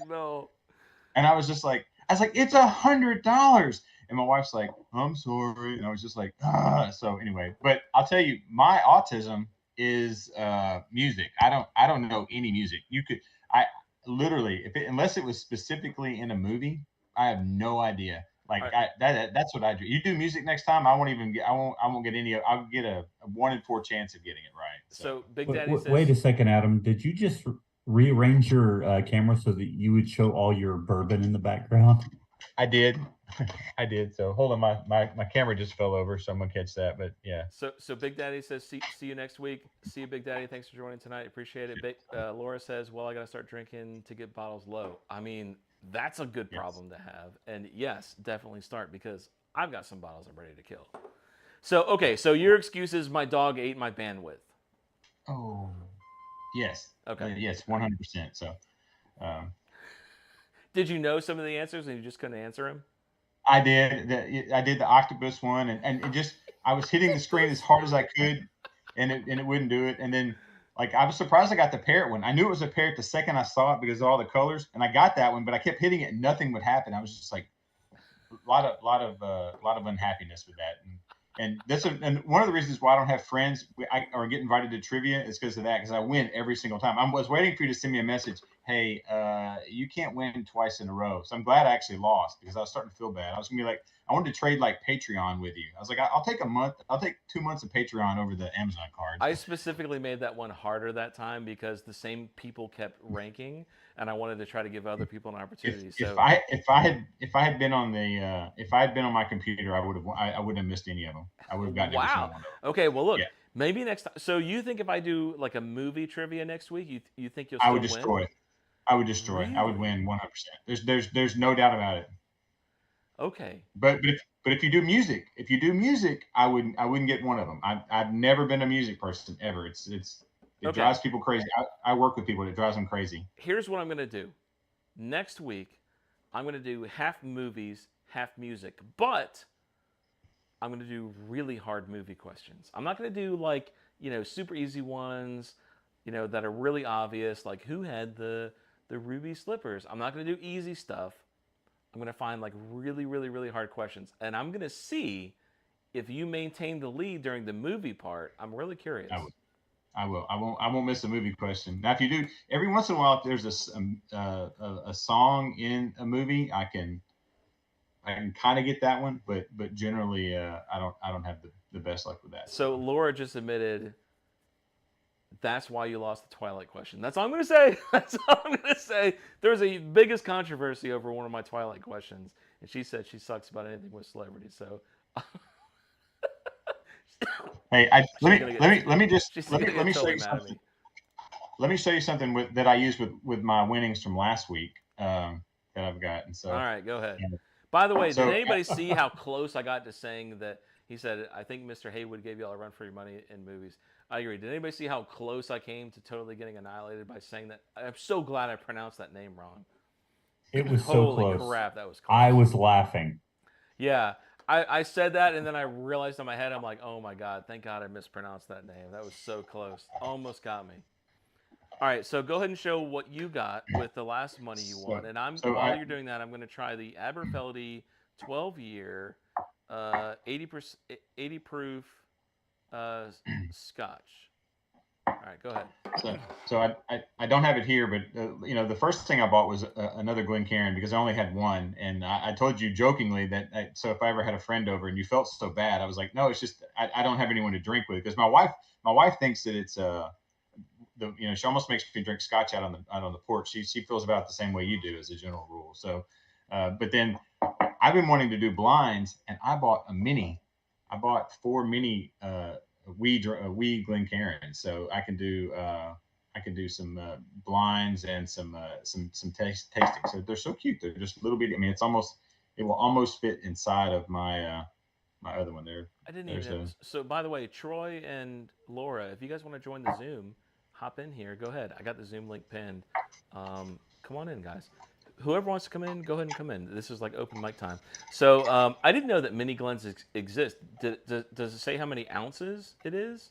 and I was like, it's $100, and my wife's like, I'm sorry, and I was just like, ah. So anyway, but I'll tell you, my autism is music. I don't know any music. I literally, unless it was specifically in a movie, I have no idea. Like that's what I do. You do music next time, I won't get any. I'll get a 1 in 4 chance of getting it right. So Big Daddy says, wait a second, Adam. Did you just rearrange your camera so that you would show all your bourbon in the background? I did. So hold on, my camera just fell over, so I'm gonna catch that. But yeah. So Big Daddy says, see you next week. See you, Big Daddy. Thanks for joining tonight. Appreciate it. Laura says, well, I gotta start drinking to get bottles low. I mean, that's a good problem to have. And yes, definitely start, because I've got some bottles I'm ready to kill. So, okay, so your excuse is my dog ate my bandwidth. Oh, yes. Okay. Yes, 100%. So, Did you know some of the answers and you just couldn't answer them? I did. I did the octopus one, and it just I was hitting the screen as hard as I could, and it wouldn't do it. And then like I was surprised I got the parrot one. I knew it was a parrot the second I saw it because of all the colors, and I got that one, but I kept hitting it and nothing would happen. I was just like a lot of unhappiness with that. And and one of the reasons why I don't have friends or get invited to trivia is because of that, because I win every single time. I was waiting for you to send me a message. Hey, you can't win twice in a row. So I'm glad I actually lost because I was starting to feel bad. I was gonna be like, I wanted to trade like Patreon with you. I was like, I'll take a month. I'll take 2 months of Patreon over the Amazon card. I specifically made that one harder that time because the same people kept ranking, and I wanted to try to give other people an opportunity. If I had been on the if I had been on my computer, I wouldn't have missed any of them. I would have gotten every single one of them. Okay, well look, Yeah. maybe next time. So you think if I do like a movie trivia next week, you think you'll I still would destroy win? it. I would destroy. I would win 100%. There's no doubt about it. Okay. But if you do music, I wouldn't get one of them. I've never been a music person ever. It Okay. drives people crazy. I work with people. It drives them crazy. Here's what I'm gonna do. Next week, I'm gonna do half movies, half music, but I'm gonna do really hard movie questions. I'm not gonna do like super easy ones, that are really obvious, like who had the ruby slippers. I'm not gonna do easy stuff. I'm gonna find like really, really, really hard questions, and I'm gonna see if you maintain the lead during the movie part. I'm really curious. I will. I won't miss a movie question. Now, if you do, every once in a while, if there's a song in a movie, I can kind of get that one, but generally, I don't have the best luck with that. So Laura just admitted that's why you lost the Twilight question. That's all I'm going to say. That's all I'm going to say. There was a biggest controversy over one of my Twilight questions, and she said she sucks about anything with celebrities. So, hey, let me just show you mad at something. me. Let me show you something that I used with my winnings from last week that I've got. And so, all right, go ahead. By the way, So- did anybody see how close I got to saying that? He said, I think Mr. Haywood gave you all a run for your money in movies. I agree. Did anybody see how close I came to totally getting annihilated by saying that? I'm so glad I pronounced that name wrong. It was so Holy close. crap, that was close. I was laughing. Yeah, I said that, and then I realized in my head, I'm like, oh my God, thank God I mispronounced that name. That was so close. Almost got me. All right, so go ahead and show what you got with the last money you won. And while you're doing that, I'm going to try the Aberfeldy 12-year 80 proof Scotch. All right, go ahead. So I don't have it here, but the first thing I bought was another Glencairn because I only had one, and I told you jokingly that so if I ever had a friend over and you felt so bad, I was like, no, it's just I don't have anyone to drink with because my wife thinks that it's she almost makes me drink Scotch out on the porch. She feels about the same way you do as a general rule. So, but then I've been wanting to do blinds, and I bought a mini. I bought 4 mini wee Glencairn, so I can do some blinds and some tasting. So they're so cute. They're just a little bit. I mean, it will almost fit inside of my my other one there. I didn't even know. So by the way, Troy and Laura, if you guys want to join the Zoom, hop in here. Go ahead. I got the Zoom link pinned. Come on in, guys. Whoever wants to come in, go ahead and come in. This is like open mic time. So I didn't know that mini Glens exist. Does it say how many ounces it is?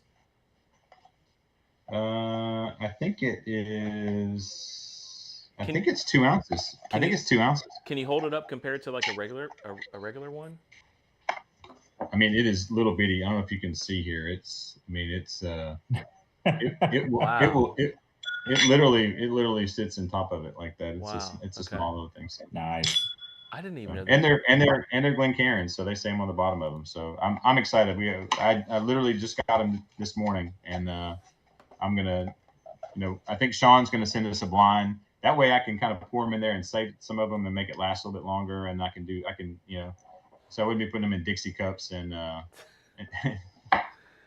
I think it is. I think it's 2 ounces. I think it's 2 ounces. Can you hold it up compared to like a regular one? I mean, it is little bitty. I don't know if you can see here. It's. I mean, it's. It will. Wow. It literally sits on top of it like that. It's Wow. it's a small little thing. So. Nice. I didn't even know that. And they're Glencairns, so they say them on the bottom of them. So I'm excited. I literally just got them this morning, and I'm gonna, I think Sean's gonna send us a blind. That way I can kind of pour them in there and save some of them and make it last a little bit longer. And I can so I wouldn't be putting them in Dixie cups and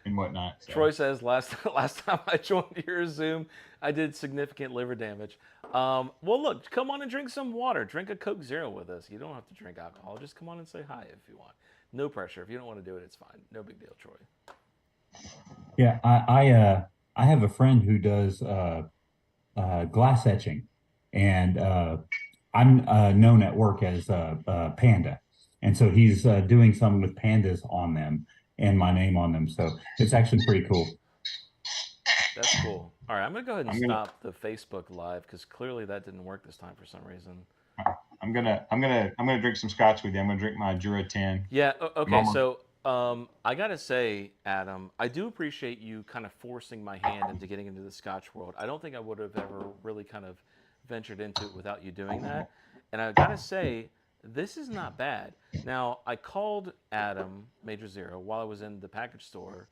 whatnot. So. Troy says last time I joined your Zoom, I did significant liver damage. Well, look, come on and drink some water. Drink a Coke Zero with us. You don't have to drink alcohol. Just come on and say hi if you want. No pressure. If you don't want to do it, it's fine. No big deal, Troy. Yeah, I have a friend who does glass etching, and I'm known at work as Panda, and so he's doing some with pandas on them and my name on them. So it's actually pretty cool. That's cool. All right, I'm gonna go ahead and I'm gonna- stop the Facebook live because clearly that didn't work this time for some reason. I'm gonna drink some scotch with you. I'm gonna drink my Jura 10. Yeah. Okay. Mama. So, I gotta say, Adam, I do appreciate you kind of forcing my hand into getting into the Scotch world. I don't think I would have ever really kind of ventured into it without you doing that. And I gotta say, this is not bad. Now, I called Adam Major Zero while I was in the package store,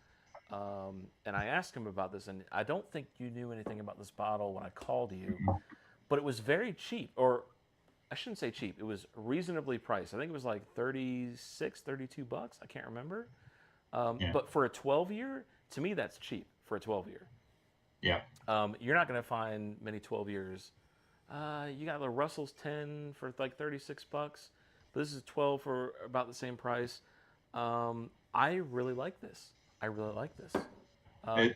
and I asked him about this. And I don't think you knew anything about this bottle when I called you, but it was very cheap, or I shouldn't say cheap. It was reasonably priced. I think it was like 36, 32 bucks. I can't remember. Yeah. But for a 12-year, to me, that's cheap for a 12-year. Yeah. You're not going to find many 12 years. You got the Russell's 10 for like 36 bucks. But this is 12 for about the same price. I really like this. I really like this.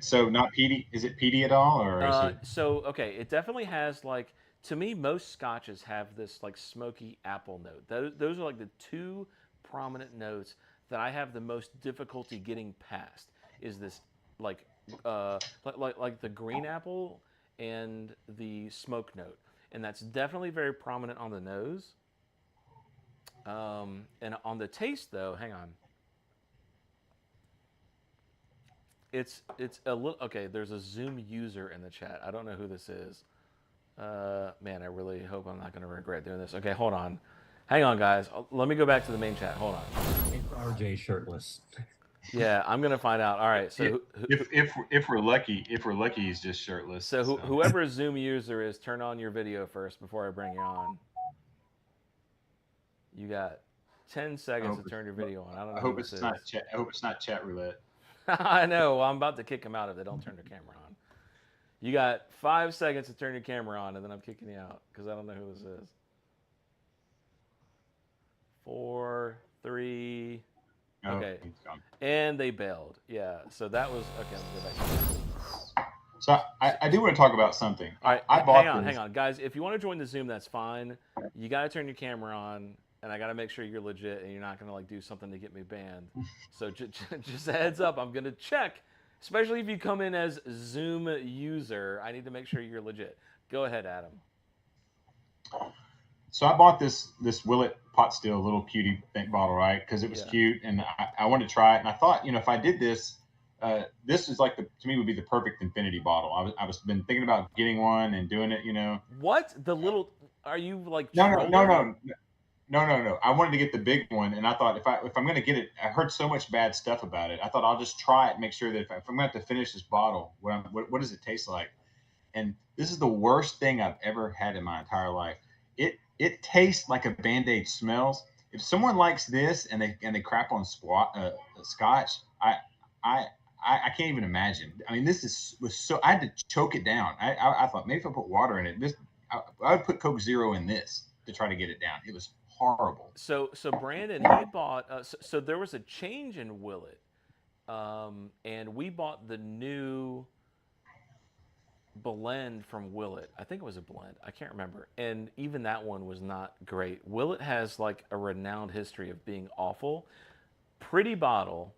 So not peaty? Is it peaty at all, or is it? So, okay, it definitely has like, to me, most scotches have this like smoky apple note. Those are like the two prominent notes that I have the most difficulty getting past. Is this like the green apple and the smoke note, and that's definitely very prominent on the nose. And on the taste, though, hang on. It's a little okay. There's a Zoom user in the chat. I don't know who this is. Man, I really hope I'm not going to regret doing this. Okay, hold on. Hang on, guys. Let me go back to the main chat. Hold on. RJ shirtless. Yeah, I'm going to find out. All right. So If we're lucky, he's just shirtless. So whoever Zoom user is, turn on your video first before I bring you on. You got 10 seconds to turn your video on. I don't know. I hope it's not chat. I hope it's not chat roulette. I know. Well, I'm about to kick them out if they don't turn their camera on. You got 5 seconds to turn your camera on, and then I'm kicking you out because I don't know who this is. 4, 3. Okay. And they bailed. Yeah. So that was okay. Let me go back to that. So I do want to talk about something. All right. I bought hang on, guys. If you want to join the Zoom, that's fine. You got to turn your camera on, and I got to make sure you're legit, and you're not gonna like do something to get me banned. So just a heads up, I'm gonna check. Especially if you come in as Zoom user, I need to make sure you're legit. Go ahead, Adam. So I bought this Willet pot still, little cutie bottle, right? Because it was cute, and I wanted to try it. And I thought, if I did this, this is like to me would be the perfect infinity bottle. I was been thinking about getting one and doing it. What the little? Are you like? No. I wanted to get the big one, and I thought if I'm going to get it, I heard so much bad stuff about it. I thought I'll just try it, and make sure that if I'm going to have to finish this bottle, what does it taste like? And this is the worst thing I've ever had in my entire life. It tastes like a Band-Aid smells. If someone likes this and they crap on scotch, I can't even imagine. I mean, this was so. I had to choke it down. I thought maybe if I put water in it, I would put Coke Zero in this to try to get it down. It was horrible. So Brandon, he bought. So there was a change in Willet, and we bought the new blend from Willet. I think it was a blend. I can't remember. And even that one was not great. Willet has like a renowned history of being awful. Pretty bottle,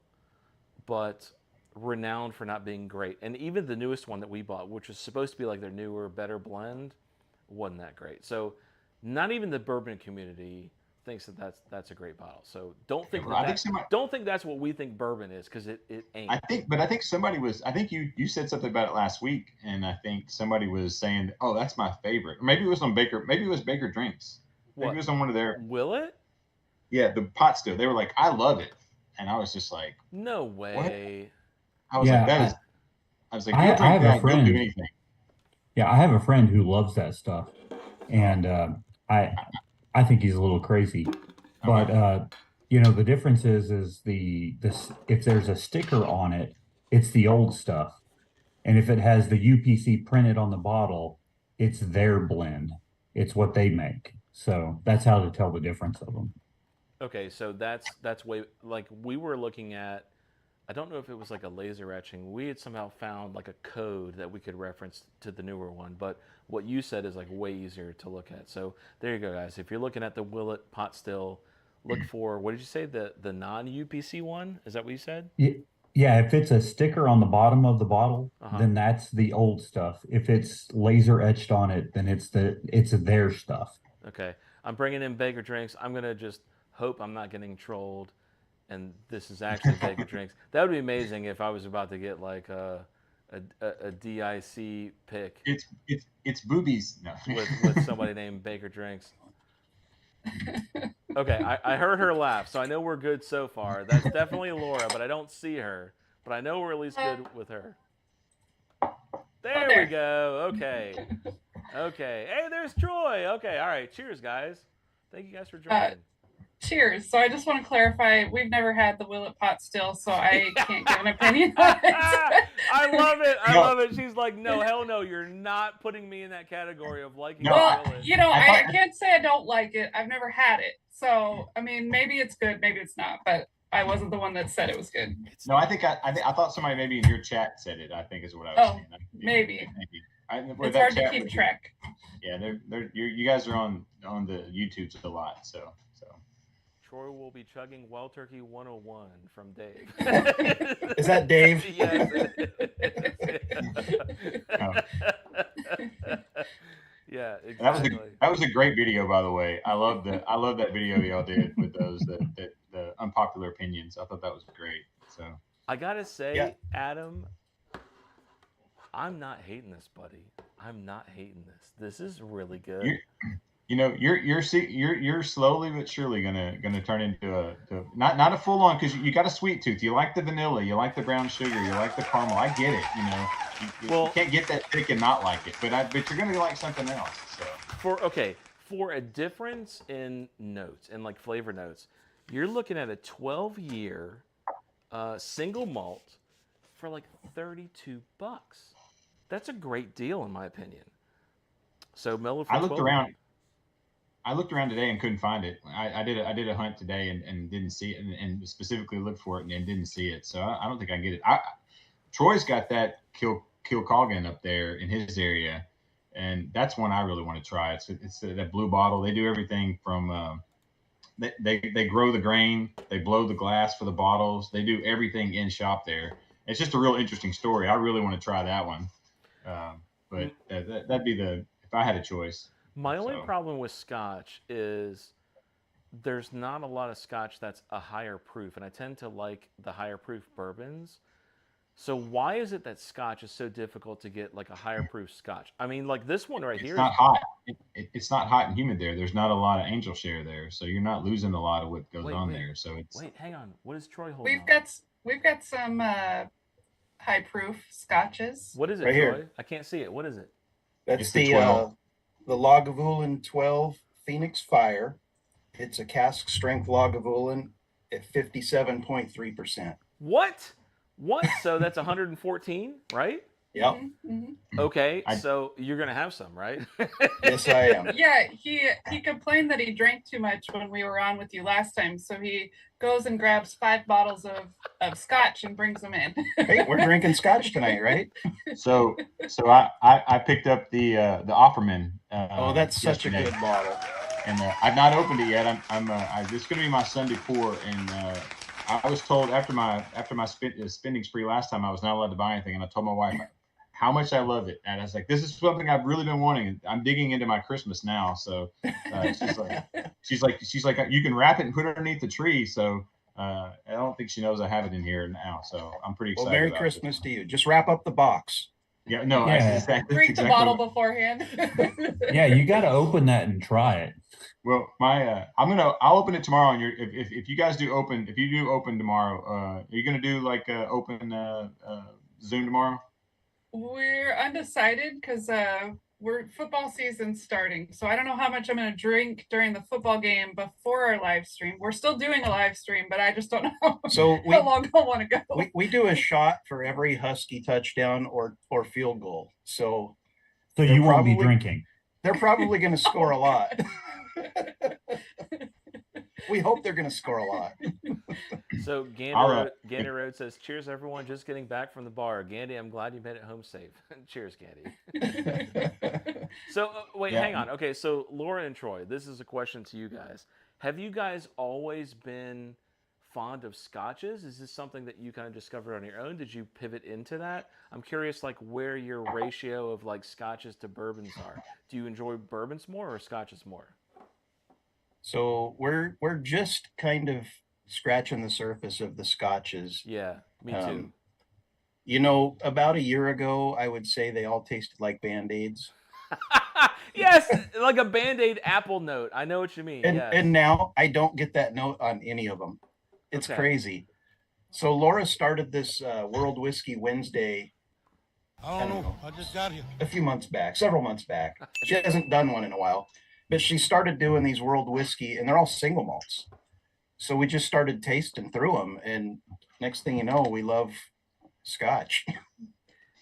but renowned for not being great. And even the newest one that we bought, which was supposed to be like their newer, better blend, wasn't that great. So not even the bourbon community thinks that that's a great bottle. So don't think don't think that's what we think bourbon is, because it ain't. I think somebody was. I think you said something about it last week, and I think somebody was saying, "Oh, that's my favorite." Or maybe it was on Baker. Maybe it was Baker Drinks. Maybe it was on one of their. Willet? Yeah, the pot still. They were like, "I love it," and I was just like, "No way." What? I was like, "That is." I was like, "You drink that? Don't do anything." Yeah, I have a friend who loves that stuff, and I think he's a little crazy, but the difference is this if there's a sticker on it, it's the old stuff, and if it has the UPC printed on the bottle, it's their blend. It's what they make. So that's how to tell the difference of them. Okay, so that's way like we were looking at. I don't know if it was like a laser etching. We had somehow found like a code that we could reference to the newer one, but what you said is like way easier to look at. So there you go, guys. If you're looking at the Willet pot still, look for what did you say the non UPC one? Is that what you said? Yeah, if it's a sticker on the bottom of the bottle, Uh-huh. then that's the old stuff. If it's laser etched on it, then it's their stuff. Okay, I'm bringing in Baker drinks. I'm gonna just hope I'm not getting trolled, and this is actually Baker drinks. That would be amazing if I was about to get like a DIC pick It's boobies. No. with somebody named Baker drinks. Okay, I heard her laugh, so I know we're good so far. That's definitely Laura, but I don't see her. But I know we're at least good with her. There we go. Okay. Okay. Hey, there's Troy. Okay. All right. Cheers, guys. Thank you guys for joining. Cheers. So I just want to clarify, we've never had the Willet pot still, so I can't give an opinion on it. I love it. I love it. She's like, no, hell no. You're not putting me in that category of liking well, Willet. you know, I can't say I don't like it. I've never had it. So, I mean, maybe it's good, maybe it's not, but I wasn't the one that said it was good. No, I thought somebody maybe in your chat said it. I think is what I was saying. Maybe. It's that hard chat to keep track. Yeah, you guys are on the YouTubes a lot, so. Troy will be chugging Wild Turkey 101 from Dave. Is that Dave? Yes. Yeah, exactly. That was a great video, by the way. I love that video y'all did with those the unpopular opinions. I thought that was great. So I gotta say, yeah. Adam, I'm not hating this, buddy. I'm not hating this. This is really good. You're slowly but surely gonna turn into not a full on, because you got a sweet tooth. You like the vanilla, you like the brown sugar, you like the caramel. I get it. You can't get that thick and not like it, but you're gonna like something else. So for a difference in notes and like flavor notes, you're looking at a 12-year single malt for like $32. That's a great deal in my opinion. So mellow for I looked around today and couldn't find it. I did a hunt today and didn't see it, and specifically looked for it and didn't see it. So I don't think I can get it. Troy's got that Kilcolgan up there in his area, and that's one I really want to try. It's that blue bottle. They do everything from they grow the grain, they blow the glass for the bottles, they do everything in shop there. It's just a real interesting story. I really want to try that one. But that'd be if I had a choice. My only problem with Scotch is there's not a lot of Scotch that's a higher proof, and I tend to like the higher proof bourbons. So why is it that Scotch is so difficult to get like a higher proof Scotch? I mean, like this one right here. It's not hot. It's not hot and humid there. There's not a lot of angel share there, so you're not losing a lot of what goes on there. So wait, hang on. What is Troy holding? We've got some high proof Scotches. What is it, right Troy? here. I can't see it. What is it? That's the Lagavulin 12 Phoenix Fire. It's a cask strength Lagavulin at 57.3%. What? So that's 114, right? Yep. Mm-hmm. Okay, so you're gonna have some, right? Yes, I am. Yeah, he complained that he drank too much when we were on with you last time, so he goes and grabs 5 bottles of Scotch and brings them in. Hey, we're drinking Scotch tonight, right? So I picked up the Offerman. That's yesterday. Such a good bottle. And I've not opened it yet. This is going to be my Sunday pour, and I was told after my spending spree last time I was not allowed to buy anything, and I told my wife how much I love it, and I was like, this is something I've really been wanting. I'm digging into my Christmas now, so she's like you can wrap it and put it underneath the tree. So I don't think she knows I have it in here now, so I'm pretty excited. Well, Merry Christmas to you. Just wrap up the box. Yeah, no, drink the bottle beforehand. Yeah, you got to open that and try it. Well, I'll open it tomorrow. And if you guys do open, tomorrow, are you gonna do like open Zoom tomorrow? We're undecided because football season's starting, so I don't know how much I'm gonna drink during the football game before our live stream. We're still doing a live stream, but I just don't know how long I want to go. We do a shot for every Husky touchdown or field goal. So you won't be drinking. They're probably going to score a lot. We hope they're going to score a lot. So Gandy Road says, "Cheers, everyone! Just getting back from the bar. Gandy, I'm glad you made it home safe. Cheers, Gandy." So wait, hang on. Okay, so Laura and Troy, this is a question to you guys. Have you guys always been fond of scotches? Is this something that you kind of discovered on your own? Did you pivot into that? I'm curious, like where your ratio of like scotches to bourbons are. Do you enjoy bourbons more or scotches more? So we're just kind of scratching the surface of the scotches. Yeah, me too. You know, about a year ago, I would say they all tasted like Band-Aids. Yes, like a Band-Aid apple note. I know what you mean. And, yes. and now I don't get that note on any of them. It's Okay. crazy. So Laura started this World Whiskey Wednesday. I don't know. I just got here. A few months back, several months back. She hasn't done one in a while, but she started doing these World Whiskey, and they're all single malts. So we just started tasting through them, and next thing you know, we love Scotch.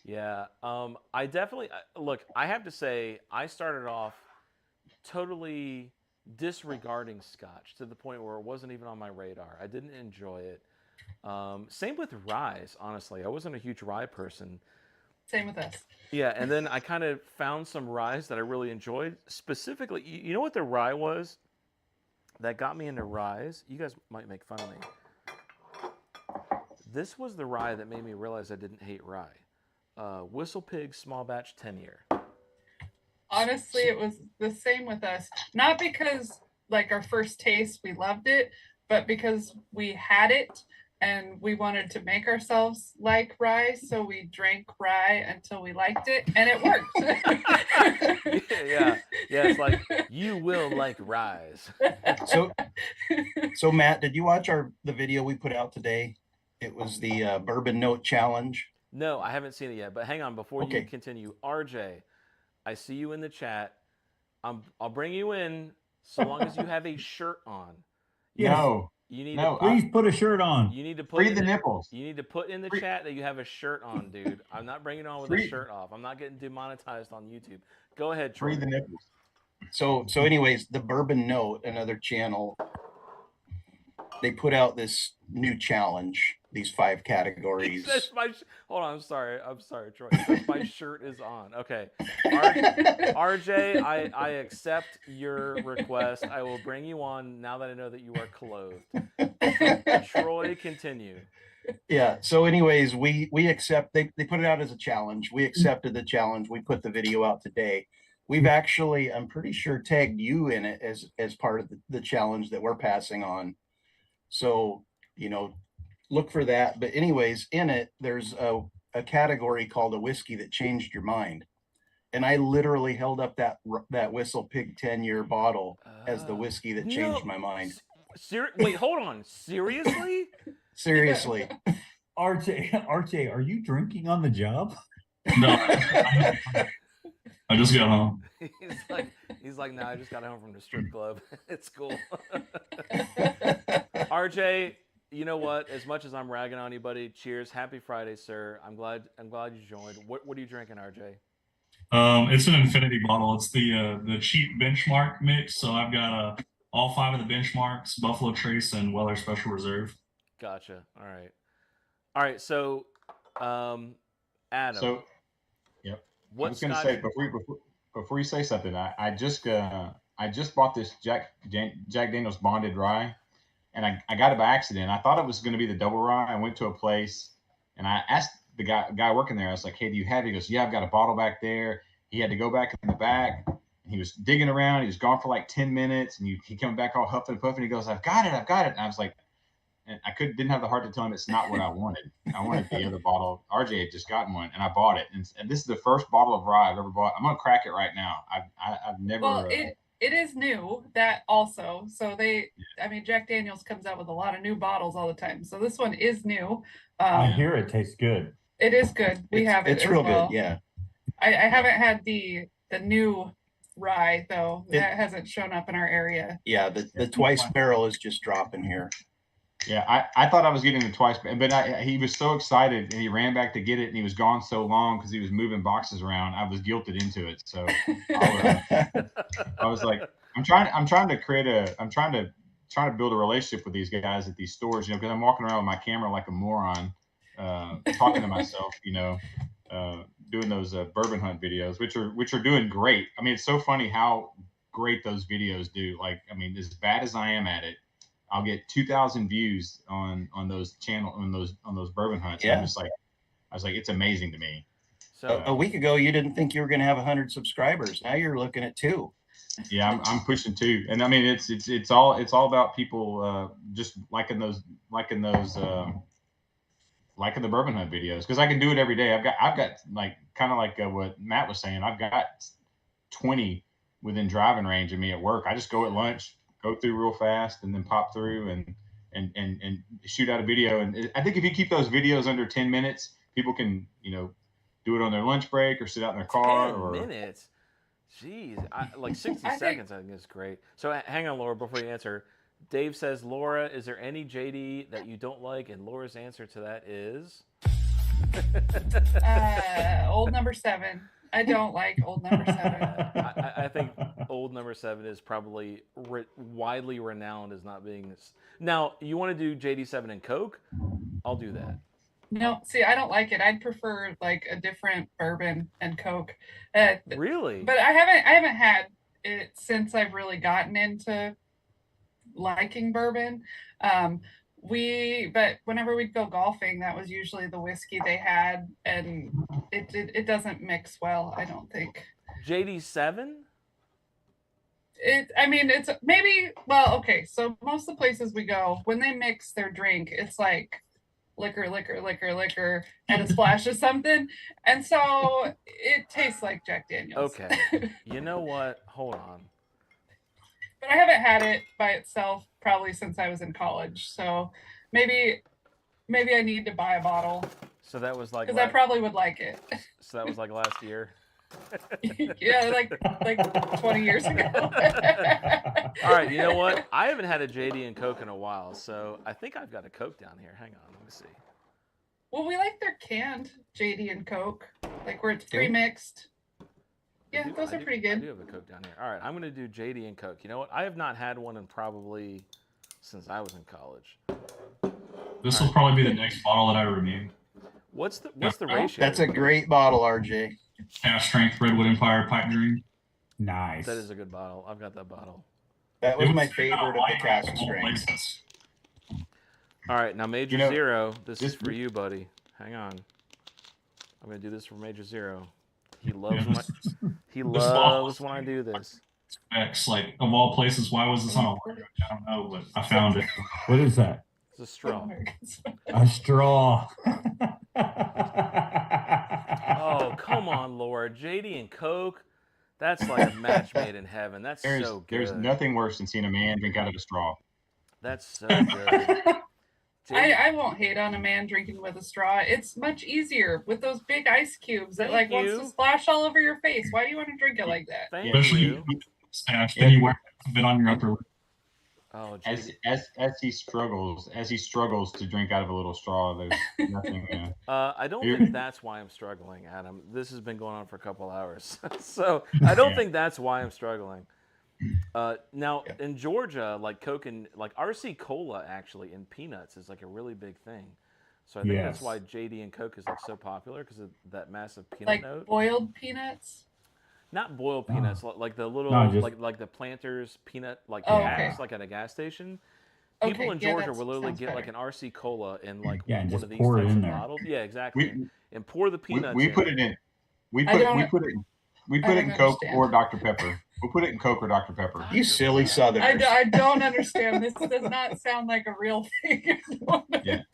Yeah, I definitely look. I have to say, I started off totally disregarding Scotch to the point where it wasn't even on my radar. I didn't enjoy it. Same with ryes. Honestly, I wasn't a huge rye person. Same with us. Yeah, and then I kind of found some ryes that I really enjoyed. Specifically, you know what the rye was that got me into ryes? You guys might make fun of me. This was the rye that made me realize I didn't hate rye. Whistle Pig Small Batch 10-year. Honestly, it was the same with us. Not because like our first taste we loved it, but because we had it and we wanted to make ourselves like rye, so we drank rye until we liked it, and it worked. yeah, it's like you will like ryes. So Matt, did you watch the video we put out today? It was the Bourbon Note Challenge. No, I haven't seen it yet. But hang on, before you continue, RJ, I see you in the chat. I'll bring you in so long as you have a shirt on. No. You need to please put a shirt on. You need to put free the nipples. You need to put in the chat that you have a shirt on, dude. I'm not bringing it on with a shirt off. I'm not getting demonetized on YouTube. Go ahead, Troy. Free the nipples. So anyways, the Bourbon Note, another channel, they put out this new challenge, these 5 categories. Hold on, I'm sorry, Troy. My shirt is on. Okay. RJ, I accept your request. I will bring you on now that I know that you are clothed. Troy, continue. Yeah. So anyways, we accept, they put it out as a challenge. We accepted the challenge. We put the video out today. We've actually, I'm pretty sure, tagged you in it as part of the challenge that we're passing on. So, look for that. But anyways, in it, there's a category called a whiskey that changed your mind. And I literally held up that Whistle Pig 10-year bottle as the whiskey that changed my mind. Wait, hold on. Seriously? Seriously. RJ, are you drinking on the job? No. I just got home. He's like, no, I just got home from the strip club. It's cool. RJ, you know what? As much as I'm ragging on you, buddy, cheers. Happy Friday, sir. I'm glad you joined. What are you drinking, RJ? It's an infinity bottle. It's the cheap benchmark mix. So I've got all 5 of the benchmarks: Buffalo Trace and Weller Special Reserve. Gotcha. All right. So, Adam. So, yep. I was going to say before you say something, I just bought this Jack Daniel's Bonded Rye, and I got it by accident. I thought it was going to be the double rye. I went to a place and I asked the guy working there. I was like, "Hey, do you have it?" He goes, "Yeah, I've got a bottle back there." He had to go back in the back. And he was digging around. He was gone for like 10 minutes, and he came back all huffing and puffing. He goes, "I've got it." And I was like, and I didn't have the heart to tell him it's not what I wanted. I wanted the other bottle. RJ had just gotten one, and I bought it. And this is the first bottle of rye I've ever bought. I'm gonna crack it right now. I've never. Well, it is new, that also. So Jack Daniel's comes out with a lot of new bottles all the time. So this one is new. I hear it tastes good. It is good. We have it. It's real good. Yeah. I haven't had the new rye though. That hasn't shown up in our area. Yeah, the twice barrel is just dropping here. Yeah, I thought I was getting the twice, but he was so excited and he ran back to get it, and he was gone so long because he was moving boxes around. I was guilted into it, so I was like, I'm trying to trying to build a relationship with these guys at these stores, you know, because I'm walking around with my camera like a moron, talking to myself, you know, doing those Bourbon Hunt videos, which are doing great. I mean, it's so funny how great those videos do. Like, I mean, as bad as I am at it, I'll get 2,000 views on those on those Bourbon Hunts. Yeah. I'm just like, I was like, it's amazing to me. So A week ago, you didn't think you were going to have 100 subscribers. Now you're looking at 2. Yeah, I'm pushing 2, and I mean it's all about people just liking the Bourbon Hunt videos, because I can do it every day. I've got like kind of like what Matt was saying. I've got 20 within driving range of me at work. I just go at lunch, go through real fast, and then pop through and shoot out a video. And I think if you keep those videos under 10 minutes, people can, you know, do it on their lunch break or sit out in their car. 10 minutes. Jeez, like 60 seconds, I think is great. So hang on, Laura, before you answer. Dave says, Laura, is there any JD that you don't like? And Laura's answer to that is old number 7. I don't like old number 7. I think old number 7 is probably widely renowned as not being this. Now, you want to do JD7 and Coke? I'll do that. No, see, I don't like it. I'd prefer like a different bourbon and Coke. Really? But I haven't had it since I've really gotten into liking bourbon. But whenever we'd go golfing, that was usually the whiskey they had, and it doesn't mix well, I don't think. JD7? I mean, it's maybe, well, okay, so most of the places we go, when they mix their drink, it's like liquor, and a splash of something. And so it tastes like Jack Daniels. Okay. You know what? Hold on. But I haven't had it by itself probably since I was in college. So maybe I need to buy a bottle. So that was like, because I probably would like it. So that was like last year. Yeah, like 20 years ago. All right, you know what? I haven't had a JD and Coke in a while, so I think I've got a Coke down here. Hang on, let me see. Well, we like their canned JD and Coke, like where it's pre-mixed. Yeah, those are pretty good. I do have a Coke down here. All right, I'm going to do JD and Coke. You know what? I have not had one in probably since I was in college. This will probably be the next bottle that I review. What's the ratio? That's a great bottle, RJ. Cash Strength Redwood Empire Pipe Dream. Nice. That is a good bottle. I've got that bottle. That was my favorite of the cask strength. All right, now Major Zero, this is for you, buddy. Hang on. I'm going to do this for Major Zero. He loves when I do this. Like, of all places, why was this on a logo? I don't know, but I found it. What is that? It's a straw. A straw. Oh, come on, Laura. JD and Coke. That's like a match made in heaven. That's so good. There's nothing worse than seeing a man drink out of a straw. That's so good. I won't hate on a man drinking with a straw. It's much easier with those big ice cubes that wants to splash all over your face. Why do you want to drink it like that? Especially you. Anywhere a bit on your upper lip. Oh, as he struggles to drink out of a little straw, there's nothing. I don't think that's why I'm struggling, Adam. This has been going on for a couple hours, so I don't think that's why I'm struggling. Now in Georgia, like Coke and like RC Cola actually in peanuts is like a really big thing. So I think that's why JD and Coke is like so popular, because of that massive peanut note. Like boiled peanuts. Not boiled peanuts, like the little, like the Planters peanut, like gas, like at a gas station. People in Georgia will literally get like an RC Cola in like one of these types of bottles. Yeah, exactly. And pour the peanuts. We put it in. We put it in Coke or Dr. Pepper. We'll put it in Coke or Dr. Pepper. You silly Southerners. I don't understand. This does not sound like a real thing.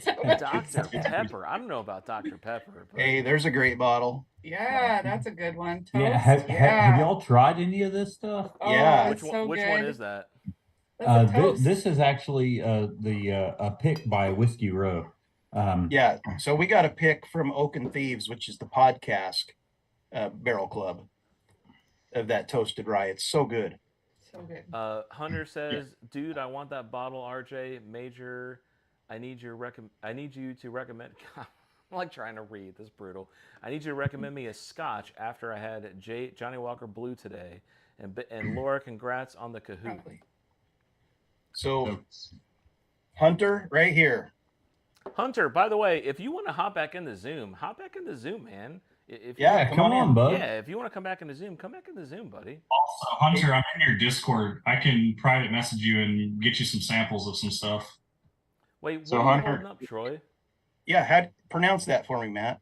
Dr. Pepper. I don't know about Dr. Pepper. But... Hey, there's a great bottle. Yeah, that's a good one. Toast. Yeah, have y'all tried any of this stuff? Oh, yeah. Which one is that? This is actually a pick by Whiskey Row. Yeah, so we got a pick from Oak and Thieves, which is the podcast barrel club of that toasted rye. It's so good. So good. Hunter says, "Dude, I want that bottle, RJ. Major, I need you to recommend." I'm like trying to read. This is brutal. I need you to recommend me a Scotch after I had Johnny Walker Blue today. And Laura, congrats on the Kahoot. So Hunter, right here. Hunter, by the way, if you want to hop back into Zoom, man. If you Yeah, wanna- come on in. bud. Yeah, if you want to come back into Zoom, come back into Zoom, buddy. Also, Hunter, I'm in your Discord. I can private message you and get you some samples of some stuff. Wait, what So, are you Hunter- holding up, Troy? Yeah, how pronounce that for me, Matt?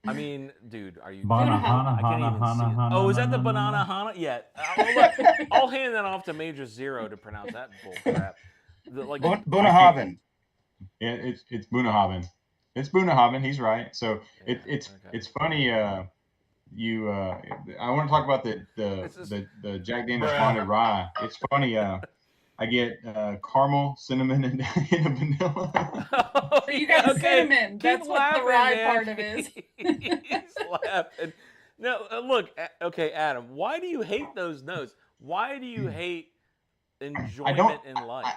I mean, dude, are you? Banana, I can't even see it. hana, Oh, is that the hana, banana hana? hana? Yeah. Look, I'll hand that off to Major Zero to pronounce that bull crap. Bunahaven. Yeah, it's Bunahaven. It's Bunahaven. He's right. So it's funny. I want to talk about the Jack Daniel's Bonded Rye. It's funny. I get caramel, cinnamon, and a vanilla. So you got cinnamon. That's what the rye part of it is. He's laughing. No, look. Okay, Adam. Why do you hate those notes? Why do you hate enjoyment in life?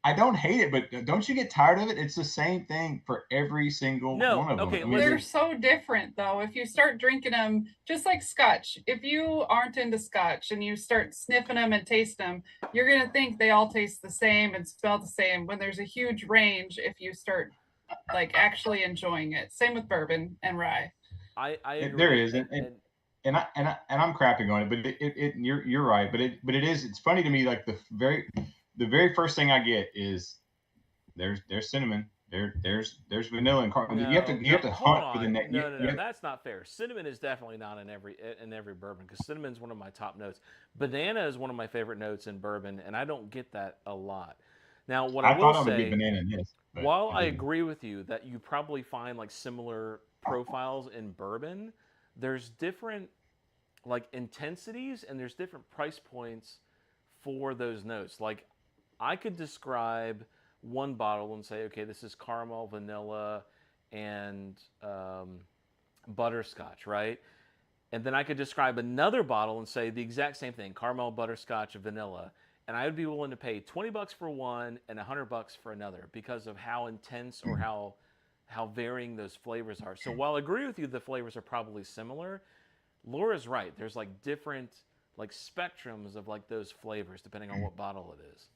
I don't hate it, but don't you get tired of it? It's the same thing for every single one of them. Okay, I mean, They're so different, though. If you start drinking them, just like scotch, if you aren't into scotch and you start sniffing them and taste them, you're going to think they all taste the same and smell the same when there's a huge range if you start like actually enjoying it. Same with bourbon and rye. I agree. There is, and I'm crapping on it, but you're right. But it is. It's funny to me. Like the very first thing I get is there's cinnamon, there's vanilla and caramel. You have to hunt for the next. No, that's not fair. Cinnamon is definitely not in every bourbon because cinnamon is one of my top notes. Banana is one of my favorite notes in bourbon, and I don't get that a lot. Now, what I will say, be banana in this, while I agree with you that you probably find like similar profiles in bourbon, there's different like intensities and there's different price points for those notes. Like I could describe one bottle and say, okay, this is caramel, vanilla, and butterscotch, right? And then I could describe another bottle and say the exact same thing, caramel, butterscotch, and vanilla. And I would be willing to pay $20 for one and $100 for another because of how intense or how varying those flavors are. So while I agree with you, the flavors are probably similar. Laura's right. There's like different like spectrums of like those flavors depending on what bottle it is.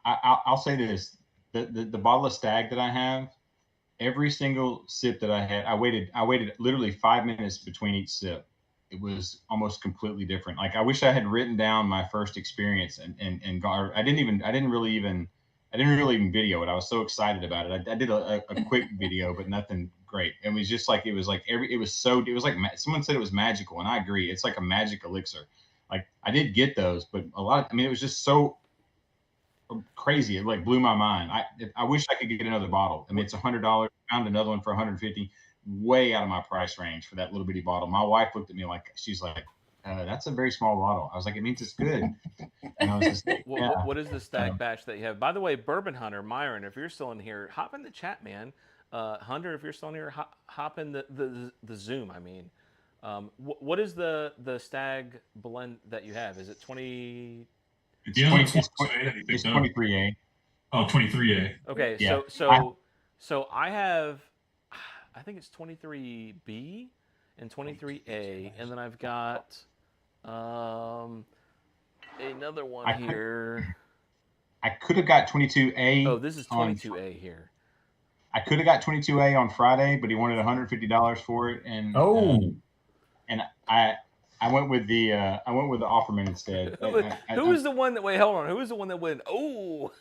I'll say this: the bottle of Stag that I have, every single sip that I had, I waited literally 5 minutes between each sip. It was almost completely different. Like I wish I had written down my first experience and got. I didn't really even video it. I was so excited about it. I did a quick video, but nothing great. It was just like it was like someone said it was magical, and I agree. It's like a magic elixir. Like I did get those, but it was just so crazy. It like blew my mind. I wish I could get another bottle. I mean, it's $100. Found another one for $150. Way out of my price range for that little bitty bottle. My wife looked at me like she's like, "That's a very small bottle." I was like, "It means it's good." And I was just like, yeah. What is the Stag batch that you have? By the way, Bourbon Hunter, Myron, if you're still in here, hop in the chat, man. Hunter, if you're still in here, hop in the Zoom. I mean, what is the Stag blend that you have? Is it 20? It's 23A. Oh, 23A. Okay, Yeah. so I have, I think it's 23B and 23A, and then I've got another one here. I could have got 22A. Oh, this is 22A here. I could have got 22A on Friday, but he wanted $150 for it, and and I went with the Offerman instead. Who was the one that? Wait, hold on. Who was the one that went? Oh,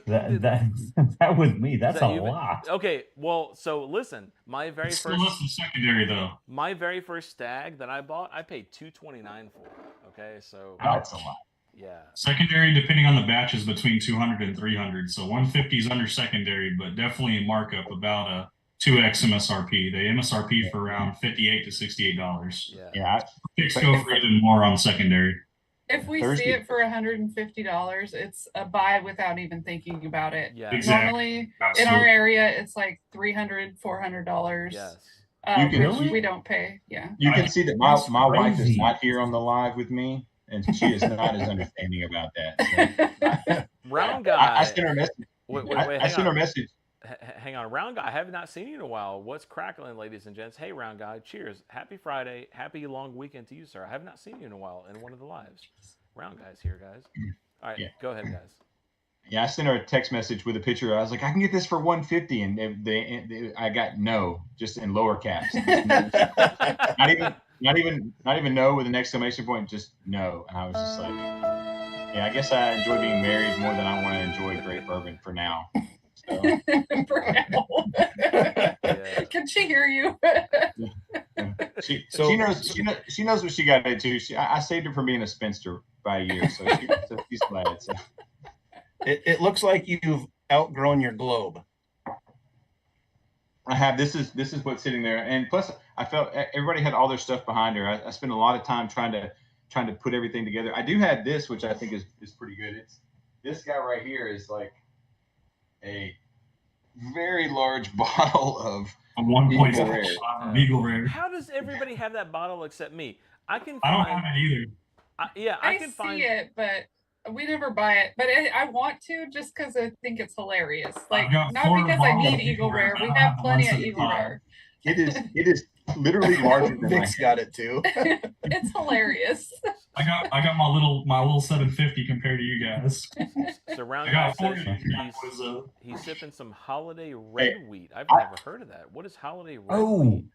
that was me. That's a lot. Okay, well, so listen, my very It's first still less than secondary though. My very first Stag that I bought, I paid $229 for. Okay, so that's a lot. Yeah. Secondary, depending on the batch, is between 200 and 300. So 150 is under secondary, but definitely a markup about a 2x MSRP. They MSRP for around $58 to $68. Yeah. Picks go for even more on secondary. If we see it for $150, it's a buy without even thinking about it. Yeah. Exactly. Normally in our area, it's like $300, $400. Yes. Which we don't pay. Yeah. You can see that my wife is not here on the live with me, and she is not as understanding about that. So. Round guy. I sent her a message. I sent her a message. Hang on, Round Guy. I have not seen you in a while. What's crackling, ladies and gents? Hey, Round Guy. Cheers. Happy Friday. Happy long weekend to you, sir. I have not seen you in a while in one of the lives. Round Guy's here, guys. All right, Go ahead, guys. I sent her a text message with a picture. I was like, I can get this for $150, and I got no, just in lower caps. not even no with an exclamation point, just no. And I was just like, yeah, I guess I enjoy being married more than I want to enjoy great bourbon for now. So. For now. Yeah. Can she hear you? She knows what she got into. I saved her from being a spinster by a year, so she's glad. So. It looks like you've outgrown your globe. I have. This is what's sitting there, and plus I felt everybody had all their stuff behind her. I spent a lot of time trying to put everything together. I do have this, which I think is pretty good. It's this guy right here is like a very large bottle of A 1.5 Eagle Rare. Eagle Rare. How does everybody have that bottle except me? I can. I don't find, have it either. I see can find it, but we never buy it. But I want to, just because I think it's hilarious. Like, got not 4 because I bottles need of Eagle Rare. but We I don't have the plenty of 175. Eagle Rare. It is literally larger than my Vic's head. got it too. It's hilarious. I got my little 750 compared to you guys. So Round I got Guy says 40. he's sipping some Holiday Red Wheat. I've never heard of that. What is Holiday Red Oh, Wheat?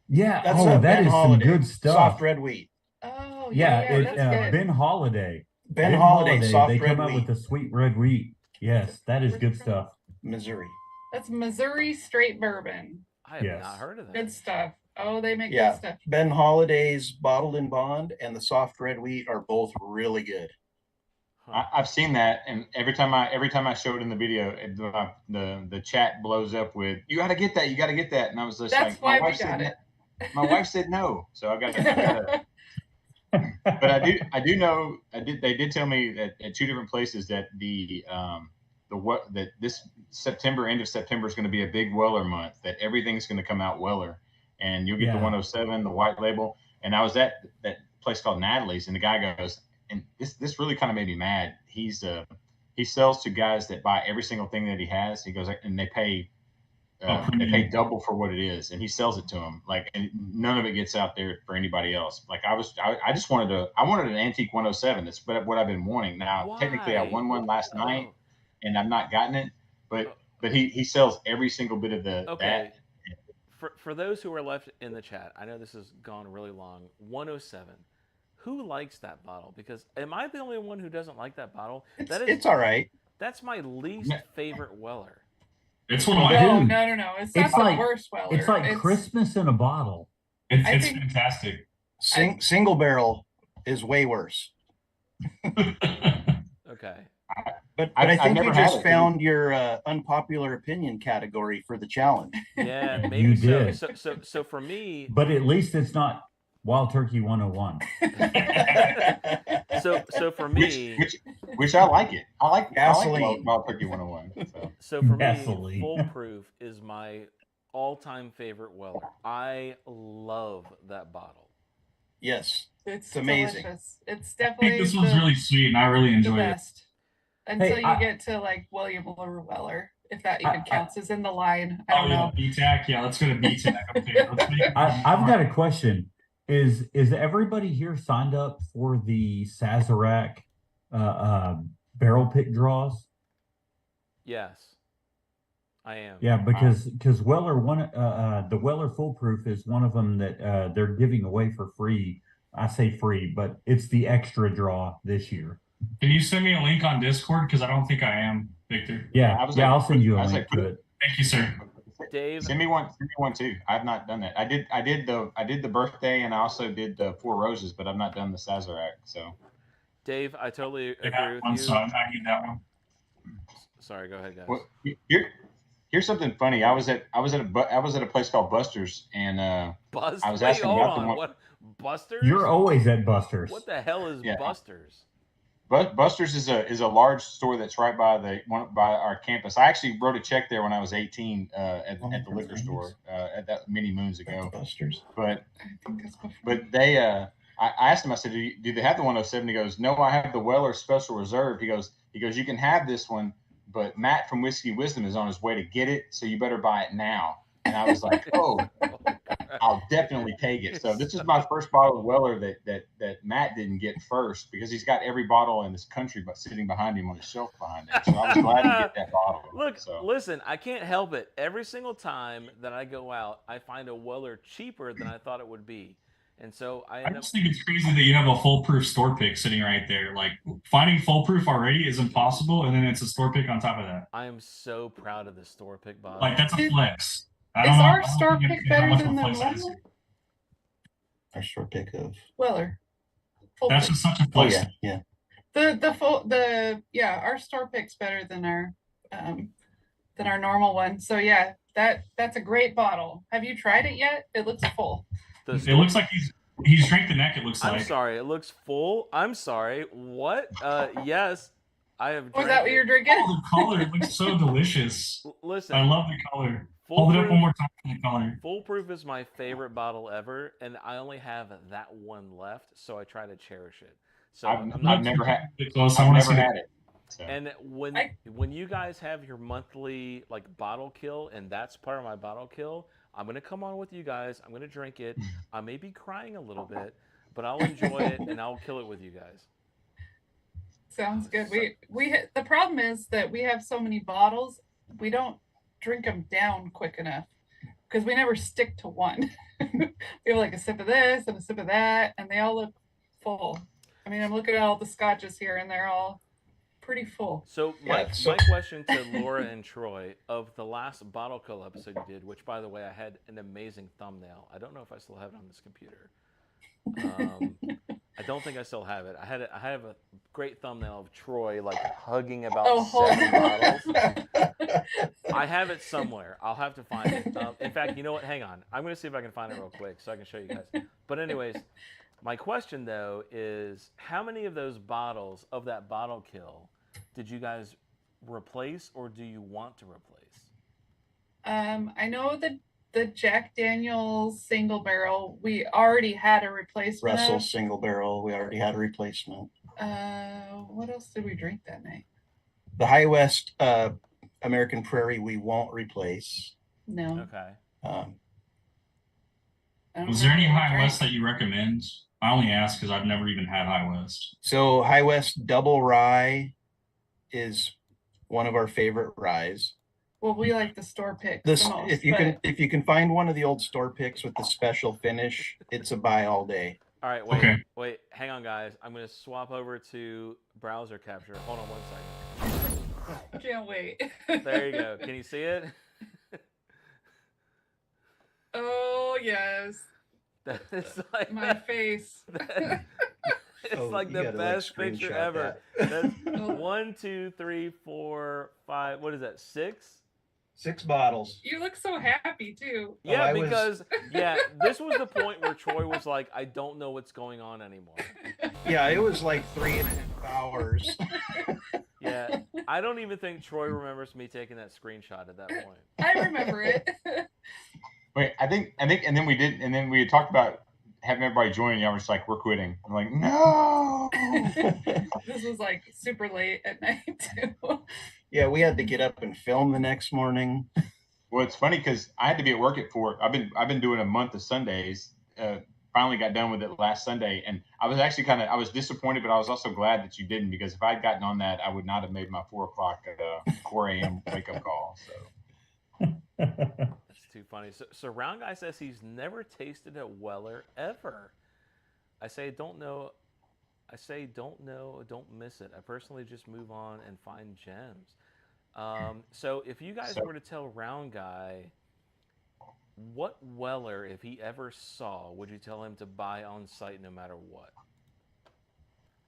yeah. That's that Ben is Holiday. some good stuff. Soft red wheat. Oh, Yeah, that's good. Ben Holiday. Ben Holiday, soft They red come out wheat. with the sweet red wheat. Yes, that is Where's good it from? stuff. Missouri. That's Missouri straight bourbon. I have Yes. not heard of that. Good stuff. Oh, they make Yeah. good stuff. Ben Holiday's Bottled in Bond and the soft red wheat are both really good. I've seen that, and every time I show it in the video, the chat blows up with, "You got to get that! You got to get that!" And I was just That's like, why "My we wife got said it." my wife said no, so I got to." But I do know they did tell me that at 2 different places that that this September, end of September, is going to be a big Weller month. That everything's going to come out Weller, and you'll get the 107, the white label. And I was at that place called Natalie's, and the guy goes, and this really kind of made me mad. He sells to guys that buy every single thing that he has. He goes, and they pay double for what it is, and he sells it to them. Like, and none of it gets out there for anybody else. Like I wanted an antique 107. That's what I've been wanting. Now, technically, I won one last night, and I've not gotten it. But he sells every single bit of that. For those who are left in the chat, I know this has gone really long. 107. Who likes that bottle? Because am I the only one who doesn't like that bottle? It's all right. That's my least favorite Weller. It's one of my No. It's not the worst Weller. It's like Christmas in a bottle. It's fantastic. Single barrel is way worse. Okay. But I think you just found your unpopular opinion category for the challenge. Yeah, maybe You so. did. So for me, But at least it's not Wild Turkey 101. so for me, which I like it. I like Gasoline. Wild Turkey 101. So for me, Gasoline. Foolproof is my all-time favorite Weller. I love that bottle. Yes. It's amazing. Delicious. It's I definitely think this one's really sweet, and I really the enjoyed it. best. Until Hey, you get to like William or Weller, if that even counts as in the line. I don't know. BTAC. Yeah, let's go to BTAC. I've got a question. Is everybody here signed up for the Sazerac barrel pick draws? Yes, I am. Yeah, because Weller the Weller Foolproof is one of them that they're giving away for free. I say free, but it's the extra draw this year. Can you send me a link on Discord? Because I don't think I am, Victor. Yeah, I'll send you a link to it. Thank you, sir. Dave, Send me one too. I've not done that. I did the birthday, and I also did the 4 Roses, but I've not done the Sazerac. So, Dave, I totally I agree with one, you. so I need that one. Sorry, go ahead, guys. well, here's something funny. I was at a place called Buster's, and I was Wait, asking hold about the on. one. What? Buster's? You're always at Buster's. What the hell is Yeah. Buster's? But Buster's is a large store that's right by our campus. I actually wrote a check there when I was 18 at the liquor store at that many moons ago. Buster's. But I think that's before. but they I asked him, I said, do they have the 107? He goes, no, I have the Weller Special Reserve. He goes, you can have this one, but Matt from Whiskey Wisdom is on his way to get it, so you better buy it now. And I was like, oh. I'll definitely take it. So this is my first bottle of Weller that Matt didn't get first because he's got every bottle in this country but sitting behind him on the shelf behind him. So I was glad to get that bottle. Look, So. listen, I can't help it. Every single time that I go out, I find a Weller cheaper than I thought it would be. And so I end up. just think it's crazy that you have a foolproof store pick sitting right there. Like finding foolproof already is impossible, and then it's a store pick on top of that. I am so proud of the store pick bottle. Like that's a flex. Is our store pick better than the Weller? Our store pick of Weller. Full That's pick. just such a oh flex. yeah. Our store pick's better than our normal one. So yeah, that's a great bottle. Have you tried it yet? It looks full. It looks like he's drank the neck. It looks like. I'm sorry, it looks full. I'm sorry. What? Yes, I have. Was that what you're drinking? Oh, the color looks so delicious. Listen, I love the color. Hold it up one more time for the color. Foolproof is my favorite bottle ever, and I only have that one left, so I try to cherish it. So I've never had it. So. And when you guys have your monthly like bottle kill, and that's part of my bottle kill, I'm gonna come on with you guys. I'm gonna drink it. I may be crying a little bit, but I'll enjoy it and I'll kill it with you guys. Sounds good. The problem is that we have so many bottles, we don't drink them down quick enough because we never stick to one. We have like a sip of this and a sip of that, and they all look full. I mean, I'm looking at all the scotches here, and they're all pretty full. So my question to Laura and Troy, of the last bottle kill episode you did, which by the way I had an amazing thumbnail. I don't know if I still have it on this computer. I don't think I still have it. I have a great thumbnail of Troy like hugging about 7 bottles. I have it somewhere. I'll have to find it. In fact, you know what? Hang on. I'm going to see if I can find it real quick so I can show you guys. But anyways, my question though is, how many of those bottles of that bottle kill did you guys replace, or do you want to replace? I know that the Jack Daniel's single barrel, we already had a replacement. Russell's single barrel, we already had a replacement. What else did we drink that night? The High West American Prairie, we won't replace. No. Okay. Was there any High West that you recommend? I only ask because I've never even had High West. So High West Double Rye is one of our favorite ryes. Well, we like the store picks. If you can find one of the old store picks with the special finish, it's a buy all day. All right, wait, hang on, guys. I'm gonna swap over to browser capture. Hold on 1 second. Can't wait. There you go. Can you see it? Oh yes. It's like my face. It's like the best picture ever. That's 1, 2, 3, 4, 5. What is that? 6? 6 bottles. You look so happy too. Yeah, because this was the point where Troy was like, I don't know what's going on anymore. Yeah, it was like 3.5 hours. Yeah, I don't even think Troy remembers me taking that screenshot at that point. I remember it. Wait, I think, and then we had talked about having everybody join, and I was like, we're quitting. I'm like, no. This was like super late at night too. Yeah, we had to get up and film the next morning. Well, it's funny because I had to be at work at 4. I've been doing a month of Sundays. Finally got done with it last Sunday, and I was actually I was disappointed, but I was also glad that you didn't, because if I'd gotten on that, I would not have made my 4 a.m. wake up call. So. That's too funny. So Round Guy says he's never tasted a Weller ever. I say don't know. Don't miss it. I personally just move on and find gems. So if you guys were to tell Round Guy what Weller, if he ever saw, would you tell him to buy on site no matter what?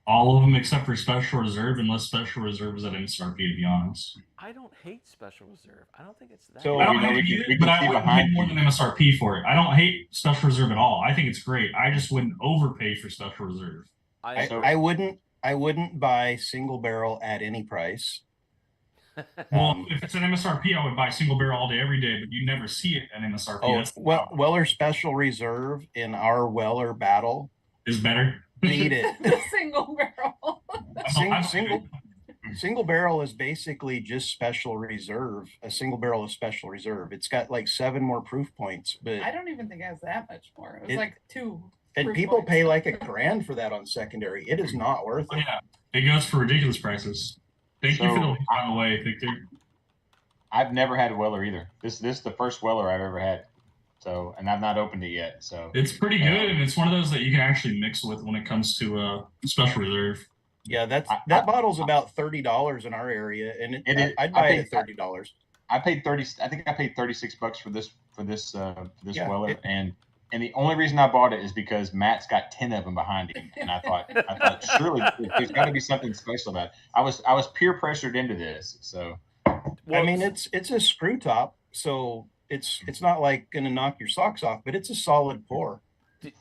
All of them except for Special Reserve, unless Special Reserve is at MSRP, to be honest. I don't hate Special Reserve. I don't think it's that. So I don't hate it either, but I wouldn't pay more than MSRP for it. I don't hate Special Reserve at all. I think it's great. I just wouldn't overpay for Special Reserve. I wouldn't buy single barrel at any price. Well, if it's an MSRP, I would buy single barrel all day, every day, but you never see it at MSRP. Weller Special Reserve in our Weller battle is better. Beat it. Single barrel. Single. Single barrel is basically just special reserve. A single barrel is special reserve. It's got like 7 more proof points, but I don't even think it has that much more. It was like 2. and proof people points. pay like $1,000 for that on secondary. It is not worth Oh, it. yeah, it goes for ridiculous prices. Thank you for the link, by the way, Victor. I've never had a Weller either. This is the first Weller I've ever had. So, and I've not opened it yet. So It's pretty good, and it's one of those that you can actually mix with when it comes to special reserve. Yeah, that bottle's about $30 in our area, and I'd buy it at $30. I paid 30. I think I paid $36 for this Yeah, Weller, and the only reason I bought it is because Matt's got 10 of them behind him, and I thought surely there's got to be something special about it. I was peer pressured into this, so. Well, I mean, it's a screw top, so it's not like going to knock your socks off, but it's a solid pour.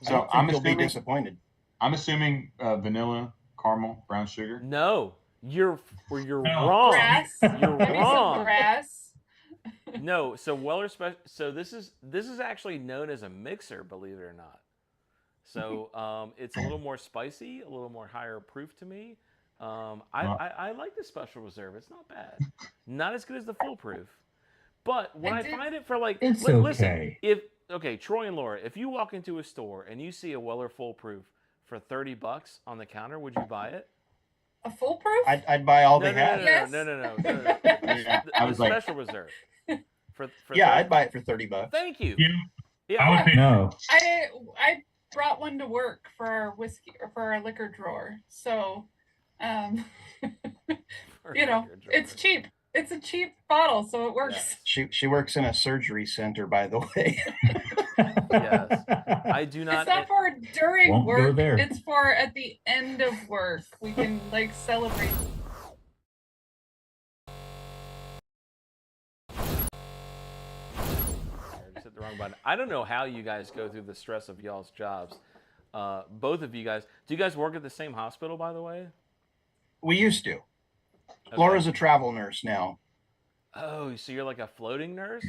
So you'll be disappointed. I'm assuming vanilla, caramel, brown sugar. No, you're wrong. Grass. You're Maybe wrong. some grass. No, so Weller special. So this is actually known as a mixer, believe it or not. So it's a little more spicy, a little more higher proof to me. I like the special reserve. It's not bad. Not as good as the full proof. But when I find it for like, It's listen, okay. Troy and Laura, if you walk into a store and you see a Weller full proof for $30 on the counter, would you buy it? A full proof? I'd buy all they have. No. I was like, special reserve. For yeah, I'd buy it for $30. Thank you. Yeah, I would pay. No. I brought one to work for our whiskey or for our liquor drawer. So, you know, it's cheap. It's a cheap bottle, so it works. She works in a surgery center, by the way. Yes. I do not. It's not for during Won't go work. there. It's for at the end of work. We can like celebrate. I just hit the wrong button. I don't know how you guys go through the stress of y'all's jobs. Both of you guys. Do you guys work at the same hospital, by the way? We used to. Okay. Laura's a travel nurse now. Oh, so you're like a floating nurse?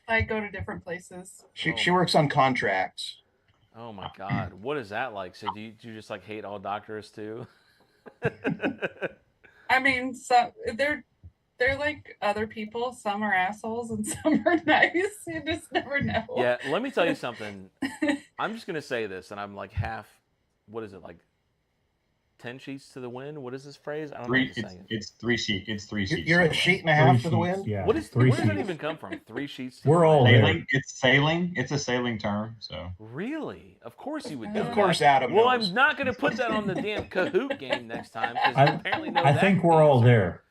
I go to different places. She works on contracts. Oh my God, what is that like? So do you just like hate all doctors too? I mean, some they're like other people. Some are assholes and some are nice. You just never know. Yeah, let me tell you something. I'm just gonna say this, and I'm like half. What is it like? 10 sheets to the wind. What is this phrase? I don't know. It's 3 sheets. It's 3 sheets. You're a sheet and a half to the wind. Yeah. Where does that even come from? 3 sheets. To We're the all wind? there. Sailing. It's sailing. It's a sailing term. So Really? Of course you would. Do Of course, that. Adam Well, knows. I'm not going to put that on the damn Kahoot game next time because apparently no. I think we're all there.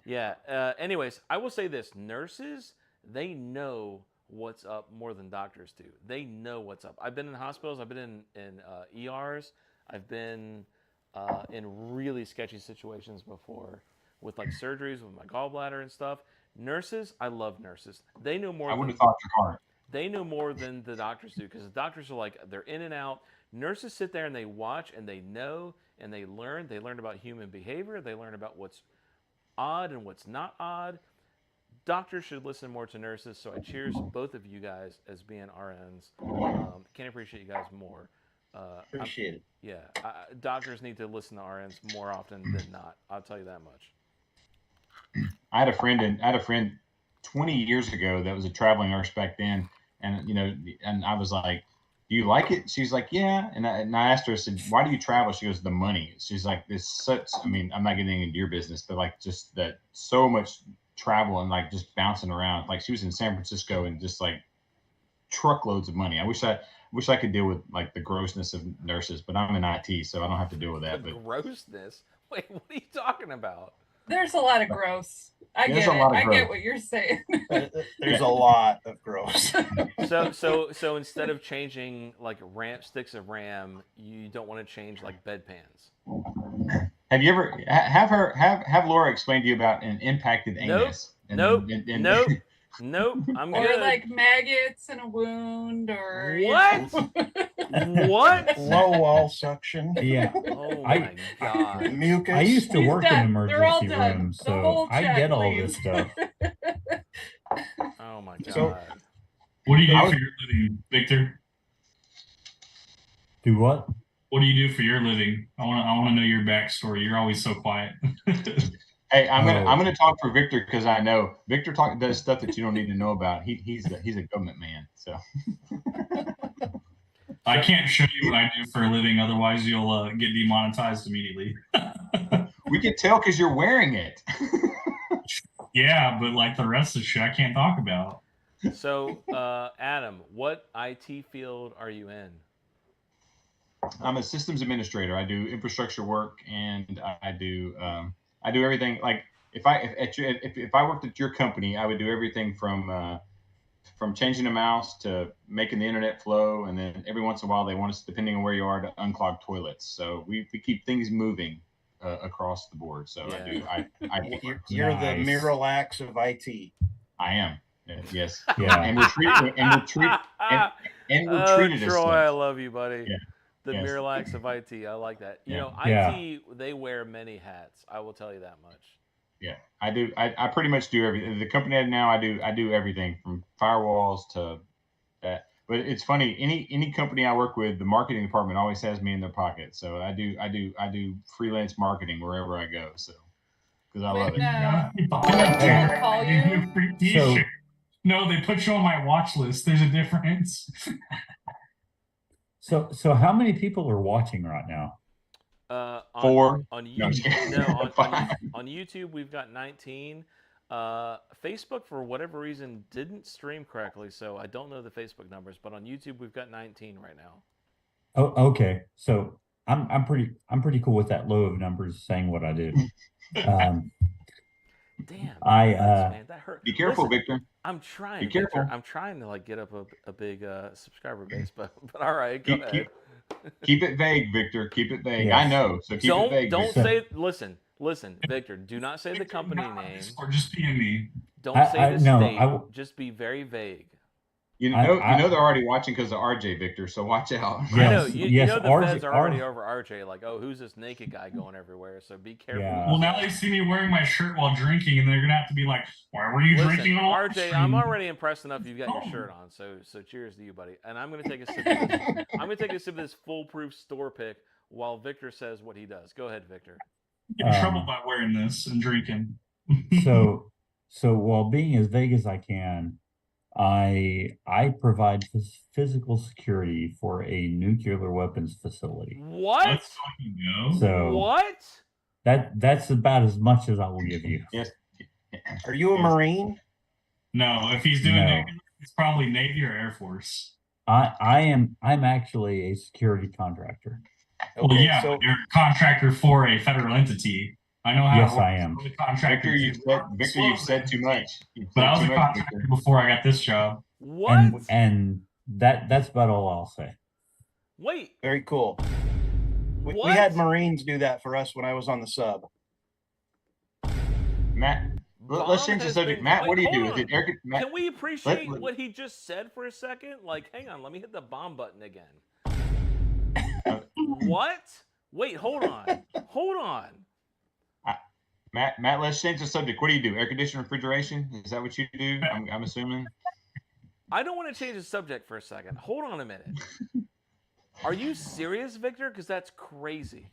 Yeah. Anyways, I will say this: nurses, they know what's up more than doctors do. They know what's up. I've been in hospitals. I've been in ERs. I've been in really sketchy situations before with like surgeries with my gallbladder and stuff. Nurses, I love nurses. They know more. I would have thought your heart. They know more than the doctors do because the doctors are like, they're in and out. Nurses sit there and they watch and they know and they learn. They learn about human behavior. They learn about what's odd and what's not odd. Doctors should listen more to nurses. So I cheers both of you guys as being RNs. Can't appreciate you guys more. Appreciate it. Yeah, doctors need to listen to RNs more often than not. I'll tell you that much. I had a friend 20 years ago that was a traveling nurse back then, and I was like, "Do you like it?" She's like, "Yeah." And I asked her, I said, "Why do you travel?" She goes, "The money." She's like, "This such." I mean, I'm not getting into your business, but like just that so much travel and like just bouncing around. Like she was in San Francisco and just like truckloads of money. I wish I could deal with like the grossness of nurses, but I'm in IT, so I don't have to deal with that. The But grossness? Wait, what are you talking about? There's a lot of gross. I There's get a it. lot of I gross. get what you're saying. There's a lot of gross. So instead of changing like sticks of RAM, you don't want to change like bedpans. have you ever have Laura explain to you about an impacted anus? Nope. Nope. I'm or good. like maggots in a wound, or What? What? Low wall suction. Yeah. Oh my God. Mucus. I used to He's work in done. They're all emergency done. rooms, The so whole I check, get all please. this stuff. Oh my God. So- What do you do for your living, Victor? Do what? What do you do for your living? I want to know your backstory. You're always so quiet. Hey, I'm gonna talk for Victor because I know Victor does stuff that you don't need to know about. He's a government man, so. I can't show you what I do for a living, otherwise you'll get demonetized immediately. We can tell because you're wearing it. Yeah, but like the rest of the shit, I can't talk about. So, Adam, what IT field are you in? I'm a systems administrator. I do infrastructure work, and I do everything. Like if I worked at your company, I would do everything from changing a mouse to making the internet flow, and then every once in a while they want us, depending on where you are, to unclog toilets. So we keep things moving across the board. So Yeah. You're Nice. the Miralax of IT. I am. Yes. Yeah. And we're treated as Troy, I such. love you, buddy. Yeah. The Yes. Miralax of IT. I like that. You Yeah. know, Yeah. IT, they wear many hats. I will tell you that much. Yeah, I do. I pretty much do everything. The company I now I do everything from firewalls to that. But it's funny. Any company I work with, the marketing department always has me in their pocket. So I do freelance marketing wherever I go. So because I love it. People call Give you you. a free t-shirt. No, they put you on my watch list. There's a difference. So how many people are watching right now? Four. On No, I'm just YouTube, kidding. no, Five. on YouTube we've got 19. Facebook for whatever reason didn't stream correctly, so I don't know the Facebook numbers. But on YouTube we've got 19 right now. Oh, okay. So I'm pretty cool with that low of numbers saying what I do. Damn, man, that hurt. Be careful, Listen, Victor. I'm trying. Be careful. Victor, I'm trying to like get up a big subscriber base, but all right, go ahead. Keep it vague, Victor. Keep it vague. Yes. I know. So keep it vague. Don't Victor. say. Listen, Victor. Do not say the company name. Or just PM me. Don't say I- the no, state. I w- Just be very vague. You know they're already watching because of RJ, Victor. So watch out. I know. Yes, You yes, know the RJ feds are already over RJ. Like, oh, who's this naked guy going everywhere? So be careful. Yeah. Well, now they see me wearing my shirt while drinking, and they're gonna have to be like, "Why were you drinking on live RJ, stream?" I'm already impressed enough you've got your shirt on. So cheers to you, buddy. And I'm gonna take a sip of this. I'm gonna take a sip of this foolproof store pick while Victor says what he does. Go ahead, Victor. Get in trouble by wearing this and drinking. So while being as vague as I can, I provide physical security for a nuclear weapons facility. What? Let's fucking go. So What? that's about as much as I will give you. Yes. Are you a Marine? No, if he's doing No. it, it's probably Navy or Air Force. I'm actually a security contractor. Well, yeah, so but you're a contractor for a federal entity. I know how. Yes, it works. I am. I'm a contractor Victor, you've said too much. But I was a contractor before I got this job. What? And that's about all I'll say. Wait. very cool. We What? had Marines do that for us when I was on the sub. Matt, let's change the subject. Matt, what do you do? Is it Eric? Matt, Can we appreciate let- what he just said for a second? Like, hang on, let me hit the bomb button again. What? Wait, hold on. Hold on. Matt, let's change the subject. What do you do? Air conditioning, refrigeration? Is that what you do? I'm assuming. I don't want to change the subject for a second. Hold on a minute. Are you serious, Victor? Because that's crazy.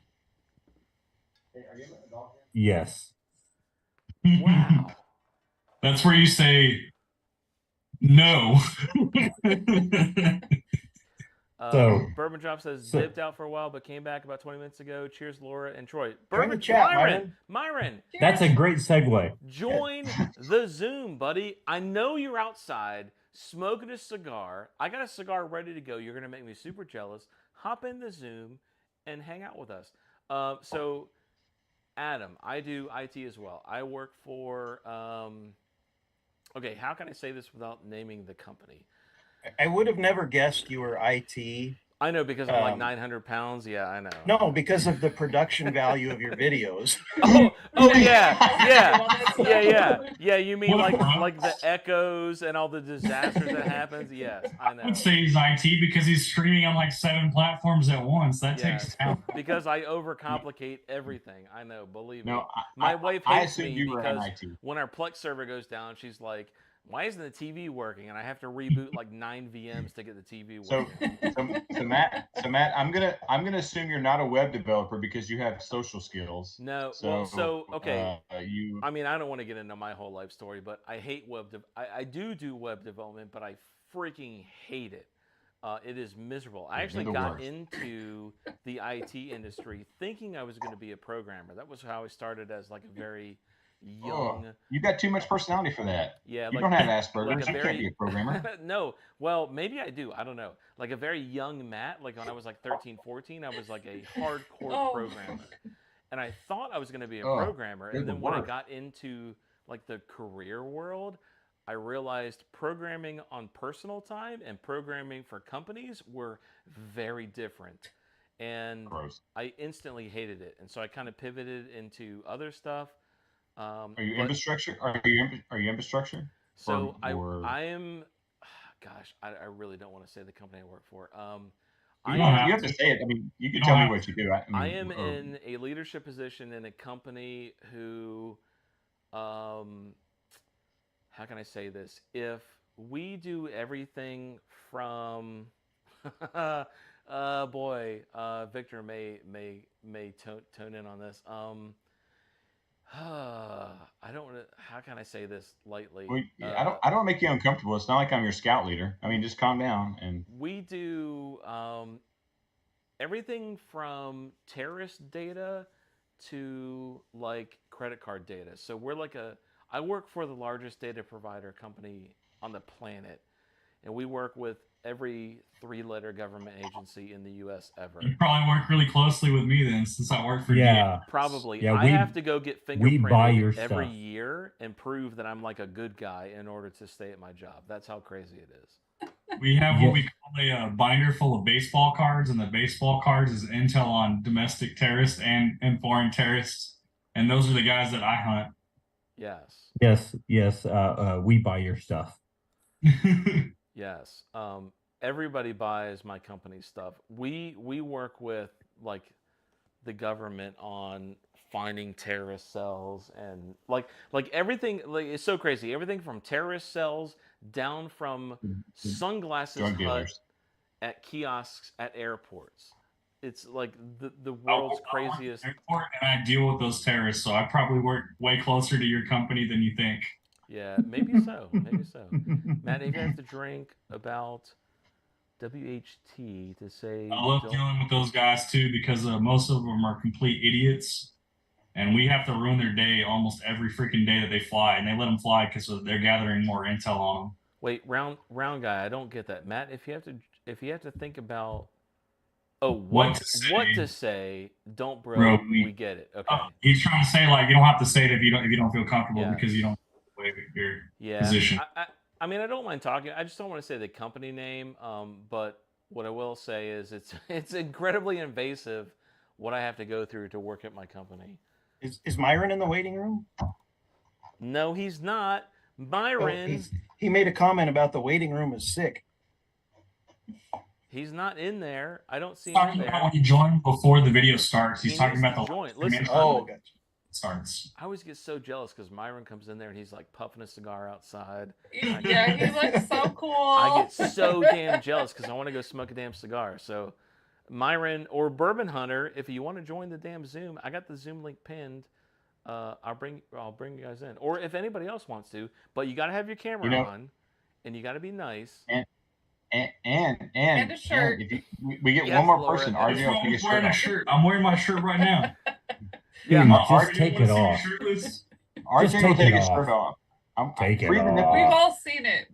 Yes. Wow. That's where you say no. Bourbon Drop says dipped out for a while, but came back about 20 minutes ago. Cheers, Laura and Troy. Join the chat, Myron, That's a great segue. join the Zoom, buddy. I know you're outside smoking a cigar. I got a cigar ready to go. You're gonna make me super jealous. Hop in the Zoom and hang out with us. So, Adam, I do IT as well. I work for. Okay, how can I say this without naming the company? I would have never guessed you were IT. I know because I'm like 900 pounds. Yeah, I know. No, because of the production value of your videos. Oh yeah. You mean like the echoes and all the disasters that happens? Yes, I know. I would say he's IT because he's streaming on like 7 platforms at once. That Yes, takes talent. because I overcomplicate everything. I know, believe me. No, My wife I hates assumed me you were in because IT. when our Plex server goes down, she's like, why isn't the TV working? And I have to reboot like 9 VMs to get the TV So, working. so Matt, I'm gonna assume you're not a web developer because you have social skills. No, So, okay. you. I mean, I don't want to get into my whole life story, but I hate I do web development, but I freaking hate it. It is miserable. I actually got into the IT industry thinking I was going to be a programmer. That was how I started as like a very young. You got too much personality for that. Yeah, you like, don't have Asperger's. Like you can't be a programmer. No, well, maybe I do. I don't know. Like a very young Matt, like when I was like 13, 14, I was like a hardcore programmer. And I thought I was going to be a programmer. And then when I got into like the career world, I realized programming on personal time and programming for companies were very different. And I instantly hated it. And so I kind of pivoted into other stuff. Are you infrastructure? Are you infrastructure? So I am, gosh, I really don't want to say the company I work for. You have to say it. I mean, you can tell me what you do. I am in a leadership position in a company who, how can I say this? If we do everything from, Victor may tone in on this. I don't want to. How can I say this lightly? Well, I don't make you uncomfortable. It's not like I'm your scout leader. I mean, just calm down. And we do everything from terrorist data to like credit card data. So we're like I work for the largest data provider company on the planet, and we work with every 3-letter government agency in the U.S. ever. You probably work really closely with me then, since I work for you. Probably. Yeah, I have to go get fingerprinted every stuff. year and prove that I'm like a good guy in order to stay at my job. That's how crazy it is. We have what we call a binder full of baseball cards, and the baseball cards is intel on domestic terrorists and foreign terrorists, and those are the guys that I hunt. Yes. Yes. We buy your stuff. Yes. Everybody buys my company's stuff. We work with like the government on finding terrorist cells and like everything. Like it's so crazy. Everything from terrorist cells down from sunglasses hut at kiosks at airports. It's like the world's craziest. Airport, and I deal with those terrorists, so I probably work way closer to your company than you think. Yeah, maybe so. Maybe so. Matt, if you have to drink about WHT to say. I love dealing with those guys too because most of them are complete idiots, and we have to ruin their day almost every freaking day that they fly, and they let them fly because they're gathering more intel on them. Wait, round guy, I don't get that, Matt. If you have to think about. Oh, what to say? Don't bro. We get it. Okay. He's trying to say like you don't have to say it if you don't feel comfortable because you don't waive your position. I mean, I don't mind talking. I just don't want to say the company name. But what I will say is it's incredibly invasive what I have to go through to work at my company. Is Myron in the waiting room? No, he's not. Myron. He made a comment about the waiting room is sick. He's not in there. I don't see him talking there. about when you join before the video starts. He's talking about the join. Listen, gotcha. Starts. I always get so jealous because Myron comes in there and he's like puffing a cigar outside. Yeah, he looks so cool. I get so damn jealous because I want to go smoke a damn cigar. So, Myron or Bourbon Hunter, if you want to join the damn Zoom, I got the Zoom link pinned. I'll bring you guys in, or if anybody else wants to. But you got to have your camera on, and you got to be nice. And a shirt. If we get one more person. RJ will take his wearing a shirt. I'm wearing my shirt right now. Just take it off. RJ will take his shirt off. Take it off. We've all seen it.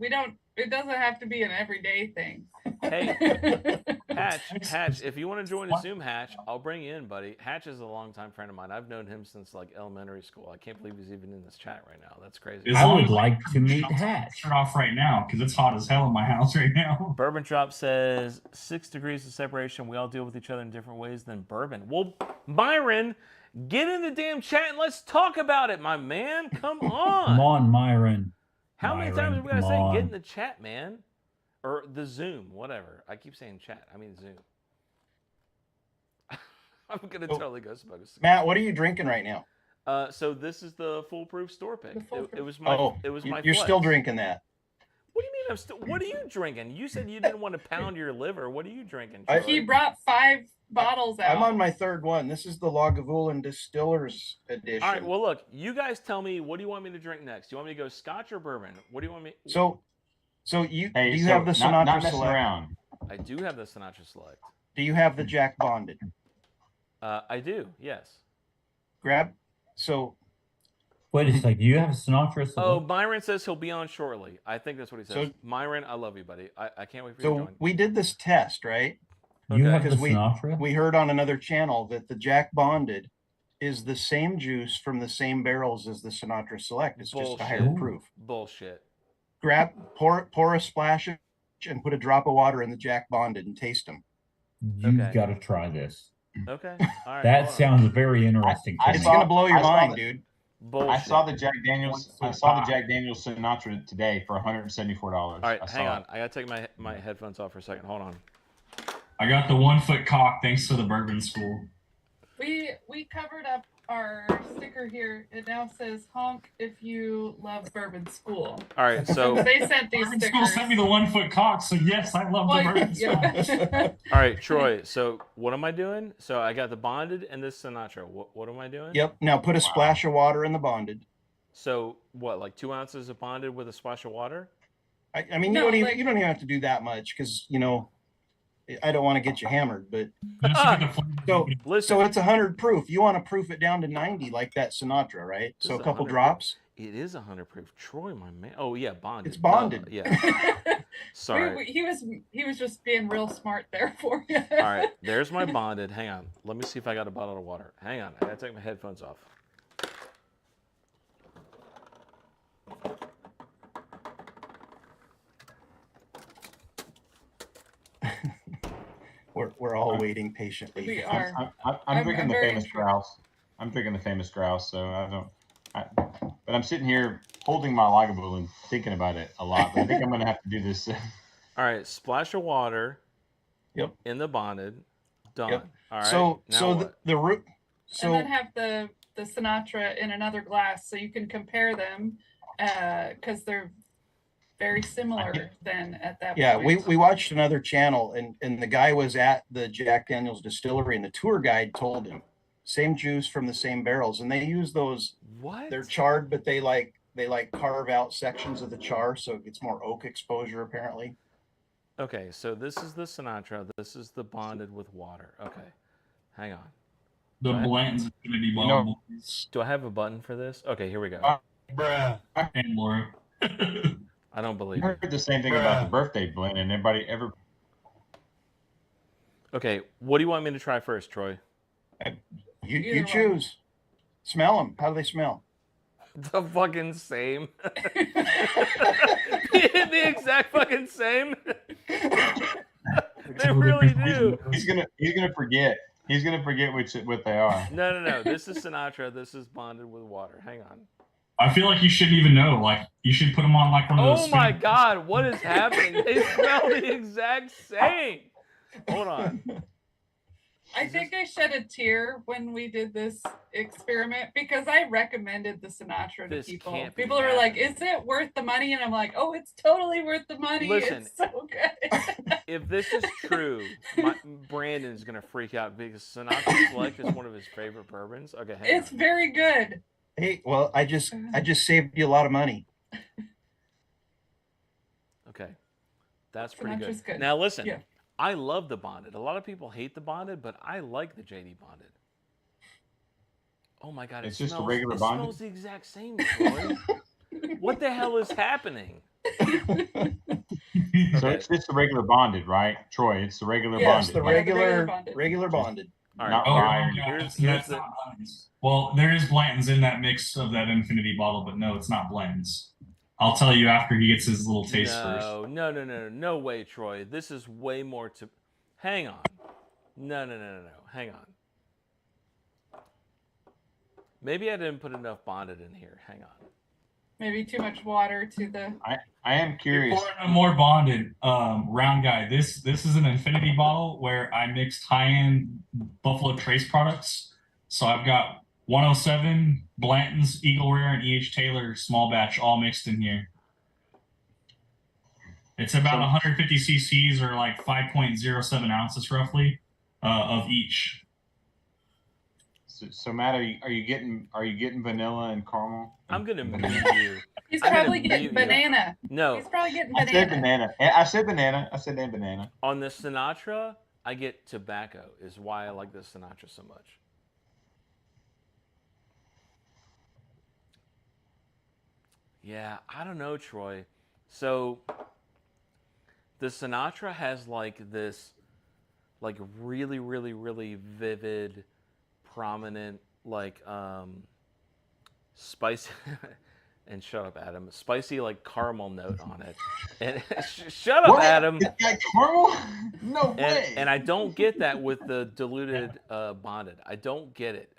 It doesn't have to be an everyday thing. Hey, Hatch, if you want to join the Zoom, Hatch, I'll bring you in, buddy. Hatch is a longtime friend of mine. I've known him since like elementary school. I can't believe he's even in this chat right now. That's crazy. I would like to meet Hatch. Turn off right now because it's hot as hell in my house right now. Bourbon Drop says 6 degrees of separation. We all deal with each other in different ways than bourbon. Well, Byron, get in the damn chat and let's talk about it, my man. Come on. Come on, Myron. How many times have we got to say get in the chat, man? Or the Zoom, whatever. I keep saying chat. I mean Zoom. I'm going to totally go smoke a cigar. Matt, what are you drinking right now? So this is the foolproof store pick. The foolproof. It was my. Oh, It was my. you're still flex. drinking that. What do you mean? I'm still. What are you drinking? You said you didn't want to pound your liver. What are you drinking? I- Troy? He brought 5 bottles out. I'm on my third one. This is the Lagavulin Distillers edition. All right. Well, look. You guys tell me. What do you want me to drink next? Do you want me to go Scotch or bourbon? What do you want me? So you Hey, do you so have the not Sinatra messing Select? around. I do have the Sinatra Select. Do you have the Jack Bonded? I do. Yes. Grab. So Wait a second. You have Sinatra Select? Oh, Myron says he'll be on shortly. I think that's what he says. So- Myron, I love you, buddy. I can't wait for you to so join. we did this test, right? you okay. have the Because Sinatra? we heard on another channel that the Jack Bonded is the same juice from the same barrels as the Sinatra Select. It's just a higher Bullshit. proof. Bullshit. Grab, pour a splash and put a drop of water in the Jack Bonded and taste them. You've Okay. got to try this. Okay. All right. That hold on. sounds very interesting to I me. It's saw- gonna blow your I saw mind, the- dude. Bullshit. I saw the Jack Daniels. I saw the Jack Daniels Sinatra today for $174. All right, I hang saw on. it. I gotta take my headphones off for a second. Hold on. I got the 1 foot cock thanks to the bourbon school. We covered up our sticker here. It now says honk if you love Bourbon School. All right, so They sent these Bourbon school stickers. sent me the 1 foot cock, so yes, I love the Well, bourbon school. yeah. all right, Troy. So what am I doing? So I got the Bonded and this Sinatra. What am I doing? Yep. Now put a splash of water in the Bonded. So what? Like 2 ounces of Bonded with a splash of water? I mean, No, you like- don't even have to do that much because I don't want to get you hammered, but Just to get the flavor. so Listen, so it's 100 proof. You want to proof it down to 90 like that Sinatra, right? This So is a couple 100 drops. it is 100 proof. Troy, my man. Oh yeah, Bonded. It's bonded. Duh, yeah. Sorry. He was just being real smart there for you. All right, there's my Bonded. Hang on. Let me see if I got a bottle of water. Hang on. I gotta take my headphones off. We're all waiting patiently. We are. I'm drinking I'm the very famous interested. grouse. I'm drinking the famous grouse, so but I'm sitting here holding my Lagavulin and thinking about it a lot. But I think I'm going to have to do this. All right, splash of water. Yep. In the Bonded. Done. Yep. All right. So now so what? the root. And So then have the Sinatra in another glass so you can compare them because they're very similar then at that yeah, point. we watched another channel and the guy was at the Jack Daniels distillery and the tour guide told him same juice from the same barrels and they use those. What? They're charred, but they carve out sections of the char so it gets more oak exposure apparently. Okay, so this is the Sinatra. This is the Bonded with water. Okay, hang on. The Right. Blanton's Infinity You know- Bottle. Do I have a button for this? Okay, here we go. Bruh. And Laura. I don't I believe it. heard the same thing about the birthday blend, and everybody Okay, what do you want me to try first, Troy? You Either one. choose. Smell them. How do they smell? The fucking same. The exact fucking same. They really do. he's gonna forget. He's gonna forget what they are. No. This is Sinatra. This is Bonded with water. Hang on. I feel like you shouldn't even know. Like, you should put them on like one of those. Oh my God, what is happening? They smell the exact same. Hold on. I think I shed a tear when we did this experiment because I recommended the Sinatra to This people. can't be People are like, happening. "Is it worth the money?" And I'm like, "Oh, it's totally worth the money. Listen. It's so good." If this is true, Brandon's gonna freak out because Sinatra Select is one of his favorite bourbons. Okay, hang It's on. very good. Hey, well, I just saved you a lot of money. Okay, that's pretty Sinatra's good. good. Now listen, Yeah. I love the Bonded. A lot of people hate the Bonded, but I like the JD Bonded. Oh my God, It's it just a smells, regular it Bonded? smells the exact same, Troy. What the hell is happening? So it's just the regular bonded, right, Troy? It's the regular Yes, bonded. the right? regular bonded. All right, Not Oh, rye. no, Here's- that's, here's that's the- not Blanton's. Well, there is Blanton's in that mix of that Infinity bottle, but no, it's not Blanton's. I'll tell you after he gets his little taste first. No way, Troy. This is way more to. Hang on. No. Hang on. Maybe I didn't put enough Bonded in here. Hang on. Maybe too much water to the. I am curious. For a more bonded round guy, this is an Infinity bottle where I mixed high-end Buffalo Trace products. So I've got 107 Blanton's, Eagle Rare, and E.H. Taylor small batch all mixed in here. It's about 150 cc's or like 5.07 ounces roughly of each. So Matt, are you getting vanilla and caramel? I'm gonna mute you. He's I'm probably gonna getting mute you. banana. No, He's probably getting I said banana. banana. I said banana. I said banana. on the Sinatra, I get tobacco. Is why I like the Sinatra so much. Yeah, I don't know, Troy. So the Sinatra has like this, like really, really, really vivid, prominent, like spicy. And shut up, Adam. Spicy like caramel note on it. And shut up, What? Adam. It's got caramel? No way. And I don't get that with the diluted bonded. I don't get it.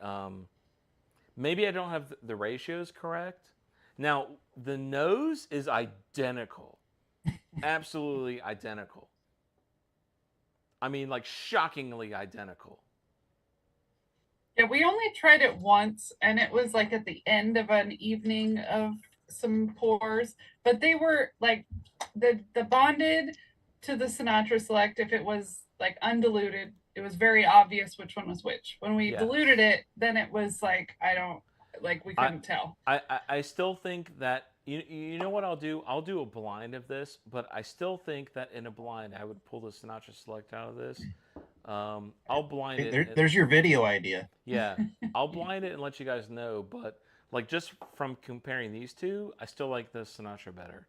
Maybe I don't have the ratios correct. Now the nose is identical, absolutely identical. I mean, like shockingly identical. Yeah, we only tried it once, and it was like at the end of an evening of some pours. But they were like the bonded to the Sinatra Select. If it was like undiluted, it was very obvious which one was which. When we diluted it, then it was like we couldn't tell. I still think that you know what I'll do? I'll do a blind of this, but I still think that in a blind I would pull the Sinatra Select out of this. I'll blind it. There's your video idea. Yeah, I'll blind it and let you guys know. But like just from comparing these two, I still like the Sinatra better.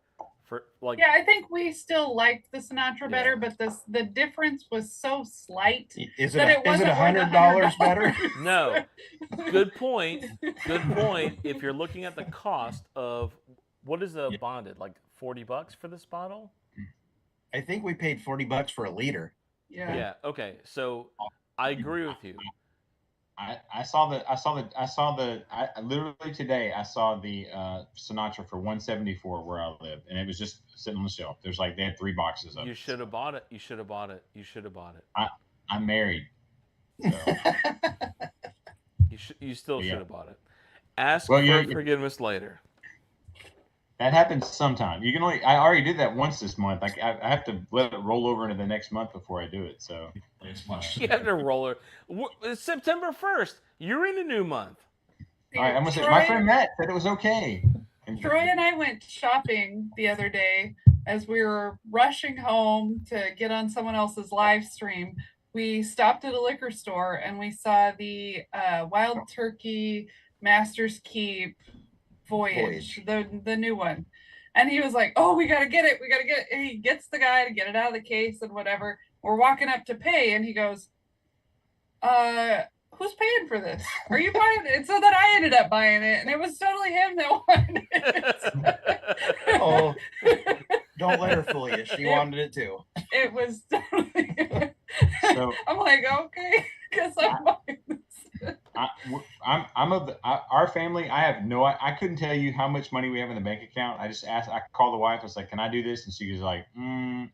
Yeah, I think we still liked the Sinatra better, but the difference was so slight is that it wasn't $100 better? No. Good point. Good point. If you're looking at the cost of what is a bonded, like $40 for this bottle? I think we paid $40 for a liter. Yeah. Yeah. Okay. So I agree with you. I literally today I saw the Sinatra for $174 where I live, and it was just sitting on the shelf. There's like they had 3 boxes of it. You should have bought it. You should have bought it. You should have bought it. I'm married. So. You still should have bought it. Ask for forgiveness later. That happens sometime. You can only. I already did that once this month. I have to let it roll over into the next month before I do it. So it's much. You have to roll it. It's September 1st. You're in a new month. All right, I'm gonna say my friend Matt said it was okay. Troy and I went shopping the other day as we were rushing home to get on someone else's live stream. We stopped at a liquor store and we saw the Wild Turkey Master's Keep Voyage. The new one. And he was like, oh, we got to get it. And he gets the guy to get it out of the case and whatever. We're walking up to pay and he goes, who's paying for this? Are you buying it? So that I ended up buying it, and it was totally him that wanted it. Oh, don't let her fool you. She wanted it too. It was totally. So, I'm like, okay, because I'm buying this. Our family. I couldn't tell you how much money we have in the bank account. I just asked. I called the wife. I was like, "Can I do this?" And she was like,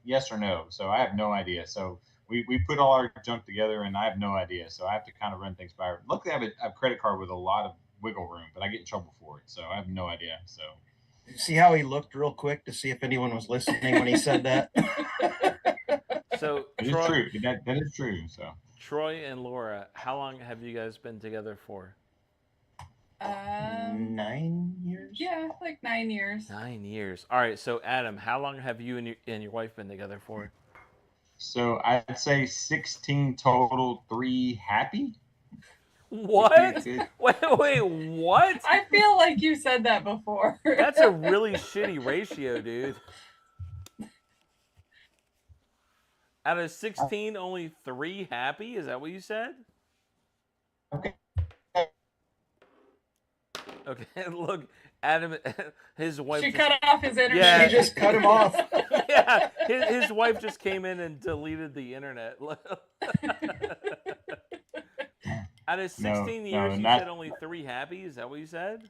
"Yes or no." So I have no idea. So we put all our junk together, and I have no idea. So I have to kind of run things by her. Luckily, I have a credit card with a lot of wiggle room, but I get in trouble for it. So I have no idea. So see how he looked real quick to see if anyone was listening when he said that. So it is true. That is true. So. Troy and Laura, how long have you guys been together for? 9 years. Yeah, like 9 years. 9 years. All right. So Adam, how long have you and your wife been together for? So I'd say 16 total, 3 happy. What? Wait, what? I feel like you said that before. That's a really shitty ratio, dude. Out of 16, only 3 happy? Is that what you said? Okay. Okay, look, Adam, his wife. She cut off his internet. Yeah. She just cut him off. Yeah, his wife just came in and deleted the internet. Out of 16 years, you said only 3 happy? Is that what you said?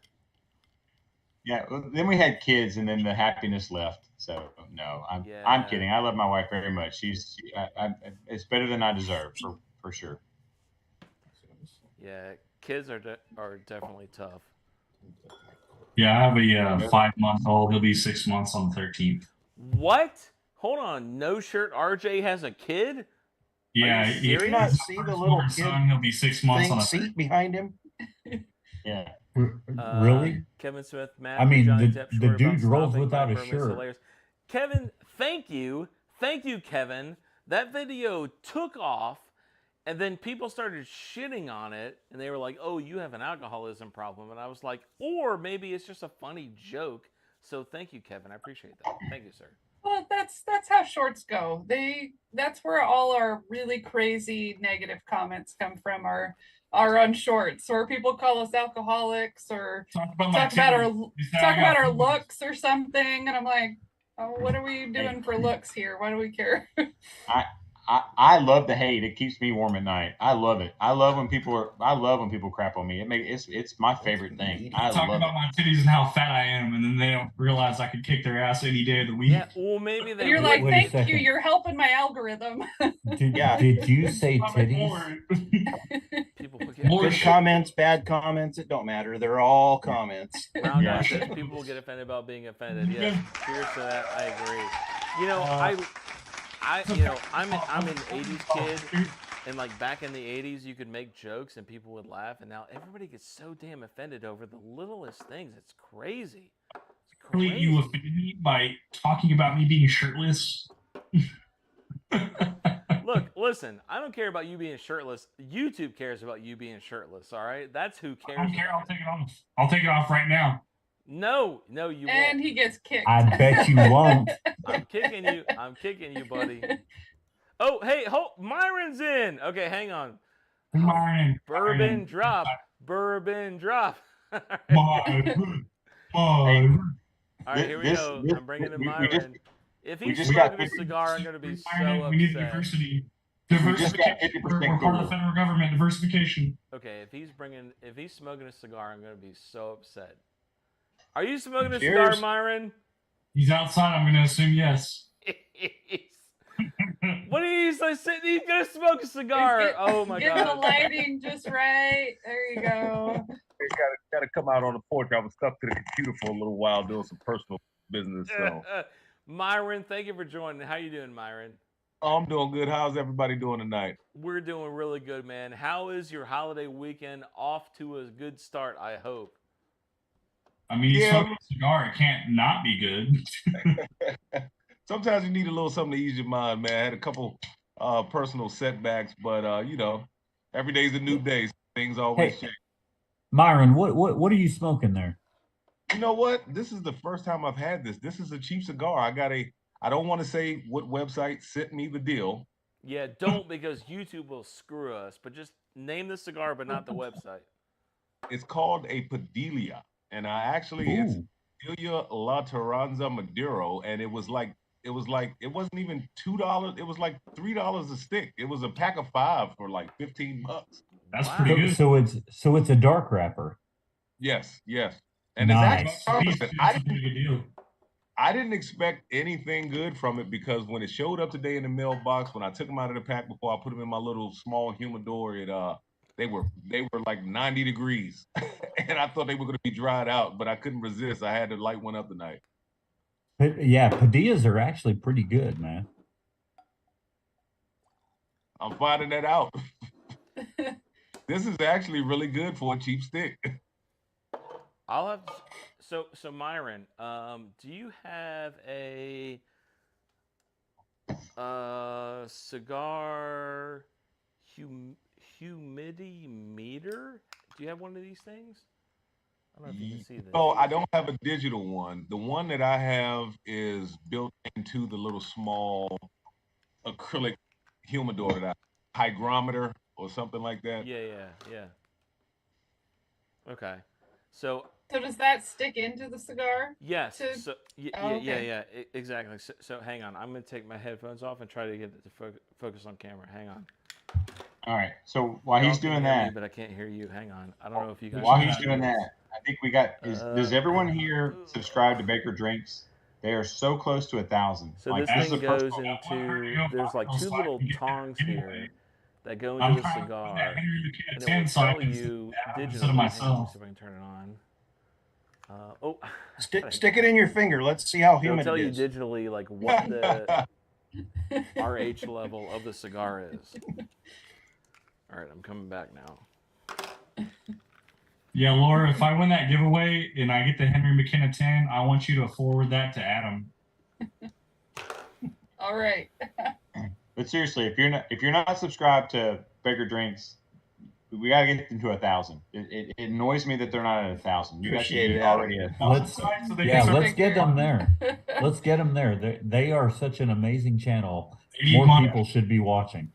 Yeah, well, then we had kids, and then the happiness left. So no, I'm kidding. I love my wife very much. It's better than I deserve for sure. Yeah, Kids are definitely tough. Yeah, I have a 5-month-old. He'll be 6 months on the 13th. What? Hold on. No shirt. RJ has a kid. Yeah, you serious? Do you not see the little kid son, he'll be 6 months on thing the seat behind him? Yeah. Really? Kevin Smith, Matt. I mean, Johnny the Depp short dude about rolls stopping without by a Bourbon is shirt. hilarious. Kevin, thank you, Kevin. That video took off, and then people started shitting on it, and they were like, "Oh, you have an alcoholism problem," and I was like, "Or maybe it's just a funny joke." So thank you, Kevin. I appreciate that. Thank you, sir. Well, that's how shorts go. That's where all our really crazy negative comments come from. Are on shorts, where people call us alcoholics or talk about our looks or something, and I'm like, oh, what are we doing for looks here? Why do we care? I love the hate. It keeps me warm at night. I love it. I love when people crap on me. It's my favorite thing. I talk love about it. my titties and how fat I am, and then they don't realize I could kick their ass any day of the week. Yeah, well, maybe they. You're like, Wait a thank you. second. You're helping my algorithm. Did you say titties? People Good comments, bad comments, it don't matter. They're all comments. Round out says people will get offended about being offended. Yes, cheers to that. I agree. You know, I'm an '80s kid, and like back in the '80s, you could make jokes and people would laugh, and now everybody gets so damn offended over the littlest things. It's crazy. Really, you offended me by talking about me being shirtless. Look, listen, I don't care about you being shirtless. YouTube cares about you being shirtless, all right? That's who cares. I don't care. I'll take it off. I'll take it off right now. No, you won't. And he gets kicked. I bet you won't. I'm kicking you, buddy. Oh, hey, Myron's in. Okay, hang on. Myron. Bourbon drop. All right, here we go. I'm bringing in Myron. If he's smoking a cigar, I'm going to be so upset. We need diversity. Diversification. We're part of the federal government. Diversification. Okay, if he's smoking a cigar, I'm going to be so upset. Are you smoking a cigar, Myron? He's outside. I'm going to assume yes. What are you so sitting? He's going to smoke a cigar. Oh my God. Get the lighting just right. There you go. Got to come out on the porch. I was stuck to the computer for a little while doing some personal business. So, Myron, thank you for joining. How you doing, Myron? oh, I'm doing good. How's everybody doing tonight? We're doing really good, man. How is your holiday weekend? Off to a good start, I hope. I mean, you smoke a cigar, it can't not be good. Sometimes you need a little something to ease your mind, man. I had a couple personal setbacks, but you know, every day's a new day. So things always change. Myron, what are you smoking there? You know what? This is the first time I've had this. This is a cheap cigar. I don't want to say what website sent me the deal. Yeah, don't, because YouTube will screw us. But just name the cigar, but not the website. It's called a Padilla, and it's Padilla La Terranza Maduro, and it wasn't even $2. It was like $3 a stick. It was a pack of 5 for like $15. That's pretty good. So it's a dark wrapper. Yes. And nice. it's actually I didn't expect anything good from it, because when it showed up today in the mailbox, when I took them out of the pack before I put them in my little small humidor, they were like 90 degrees, and I thought they were going to be dried out, but I couldn't resist. I had to light one up tonight. Yeah, Padillas are actually pretty good, man. I'm finding that out. This is actually really good for a cheap stick. I'll have so Myron, do you have a cigar humidity meter? Do you have one of these things? I don't know if you can see this. No, I don't have a digital one. The one that I have is built into the little small acrylic humidor that hygrometer or something like that. Yeah. Okay. So does that stick into the cigar? Yes. Okay. Exactly. So hang on. I'm going to take my headphones off and try to get it to focus on camera. Hang on. All right. So while he's doing that, but I can't hear you. Hang on. I don't know if you guys. While he's doing that, I think we got. Does everyone here subscribe to Baker Drinks? They are so close to 1,000. So this thing goes into. There's like 2 little tongs here, that go I'm into the trying to find that cigar, Henry and McKenna it 10 will so I tell can you instead of digitally. Hang on, let me myself. see if I can turn it on. Oh, Stick it in your finger. Let's see how it'll humid tell it you is. digitally like what the RH level of the cigar is. All right, I'm coming back now. Yeah, Laura, if I win that giveaway and I get the Henry McKenna 10, I want you to forward that to Adam. All right. But seriously, if you're not subscribed to Baker Drinks, we gotta get them to 1,000. It annoys me that they're not at 1,000. You guys should Appreciate be it, already Adam. at 1,000. Let's So they yeah, can let's start- get them there. Let's get them there. They are such an amazing channel. They need More money. people should be watching.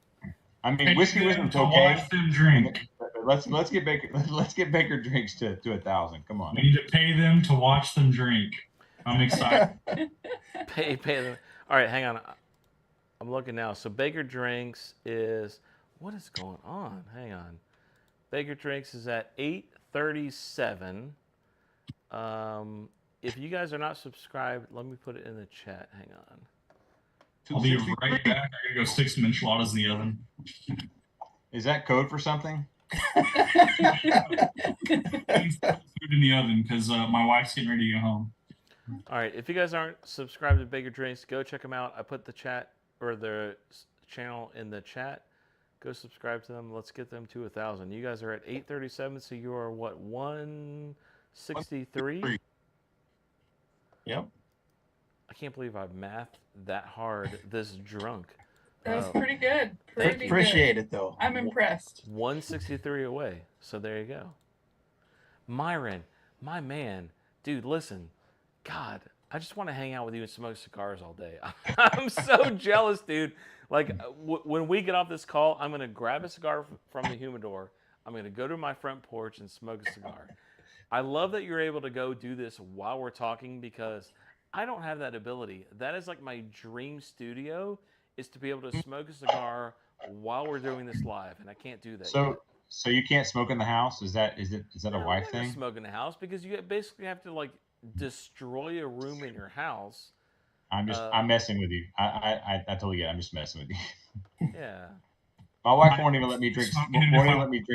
I mean, Pay Whiskey them Wisdom's to okay. watch them drink. Let's get Baker Drinks to 1,000. Come on. We need to pay them to watch them drink. I'm excited. Pay them. All right, hang on. I'm looking now. So Baker Drinks is, what is going on? Hang on. Baker Drinks is at 8:37. If you guys are not subscribed, let me put it in the chat. Hang on. I'll be right back. I gotta go stick some enchiladas in the oven. Is that code for something? Food in the oven because my wife's getting ready to go home. All right, if you guys aren't subscribed to Baker Drinks, go check them out. I put the chat or the channel in the chat. Go subscribe to them. Let's get them to 1,000. You guys are at 837, so you are what, 163? Yep. I can't believe I've mathed that hard this drunk. That was pretty good. Pretty Appreciate good. it though. I'm impressed. 163 away. So there you go. Myron, my man, dude, listen. God, I just want to hang out with you and smoke cigars all day. I'm so jealous, dude. Like, when we get off this call, I'm going to grab a cigar from the humidor. I'm going to go to my front porch and smoke a cigar. I love that you're able to go do this while we're talking because I don't have that ability. That is like my dream studio, is to be able to smoke a cigar while we're doing this live, and I can't do that yet. So you can't smoke in the house? Is that a wife I'm thing? not smoke in the house because you basically have to like destroy a room in your house. I'm messing with you. I totally get it. I'm just messing with you. Yeah. My wife won't even let me drink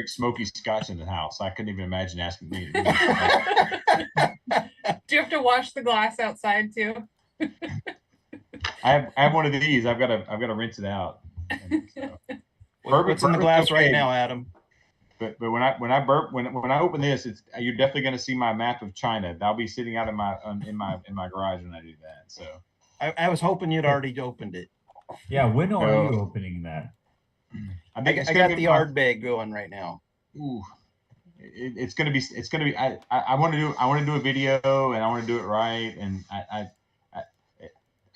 smoky scotch in the house. I couldn't even imagine asking me to do that. Do you have to wash the glass outside too? I have one of these. I've got to rinse it out. So. What's in the glass right now, Adam? But when I open this, you're definitely going to see my map of China. That'll be sitting out in my garage when I do that. So I was hoping you'd already opened it. Yeah, when are you opening that? I think I got the art bag going right now. Ooh, it's gonna be. I want to do a video and I want to do it right. And I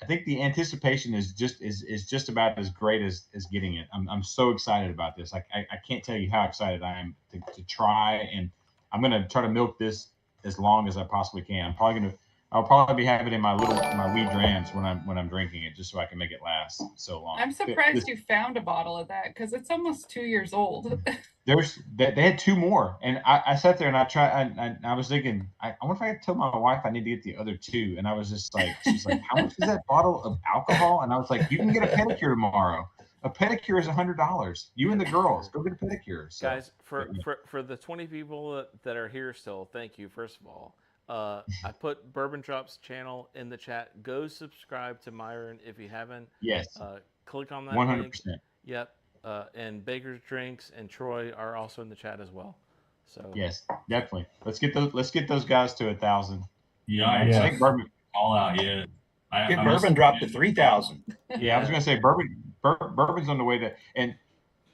think the anticipation is just about as great as getting it. I'm so excited about this. I can't tell you how excited I am to try, and I'm gonna try to milk this as long as I possibly can. I'll probably be having it in my wee drams when I'm drinking it, just so I can make it last so long. I'm surprised you found a bottle of that because it's almost 2 years old. They had two more, and I sat there and I was thinking, I wonder if I could tell my wife I need to get the other two, and I was just like, she's like, how much is that bottle of alcohol? And I was like, you can get a pedicure tomorrow. A pedicure is $100. You and the girls go get a pedicure. So, guys, for the 20 people that are here still, thank you. First of all. I put Bourbon Drop's channel in the chat. Go subscribe to Myron if you haven't. Yes. Click on that 100%. link. Yep. And Baker's Drinks and Troy are also in the chat as well. So yes, definitely. Let's get those guys to 1,000. Yeah, I think Bourbon all out. Yeah. Get Bourbon dropped to 3,000. Yeah, I was gonna say Bourbon's on the way to, and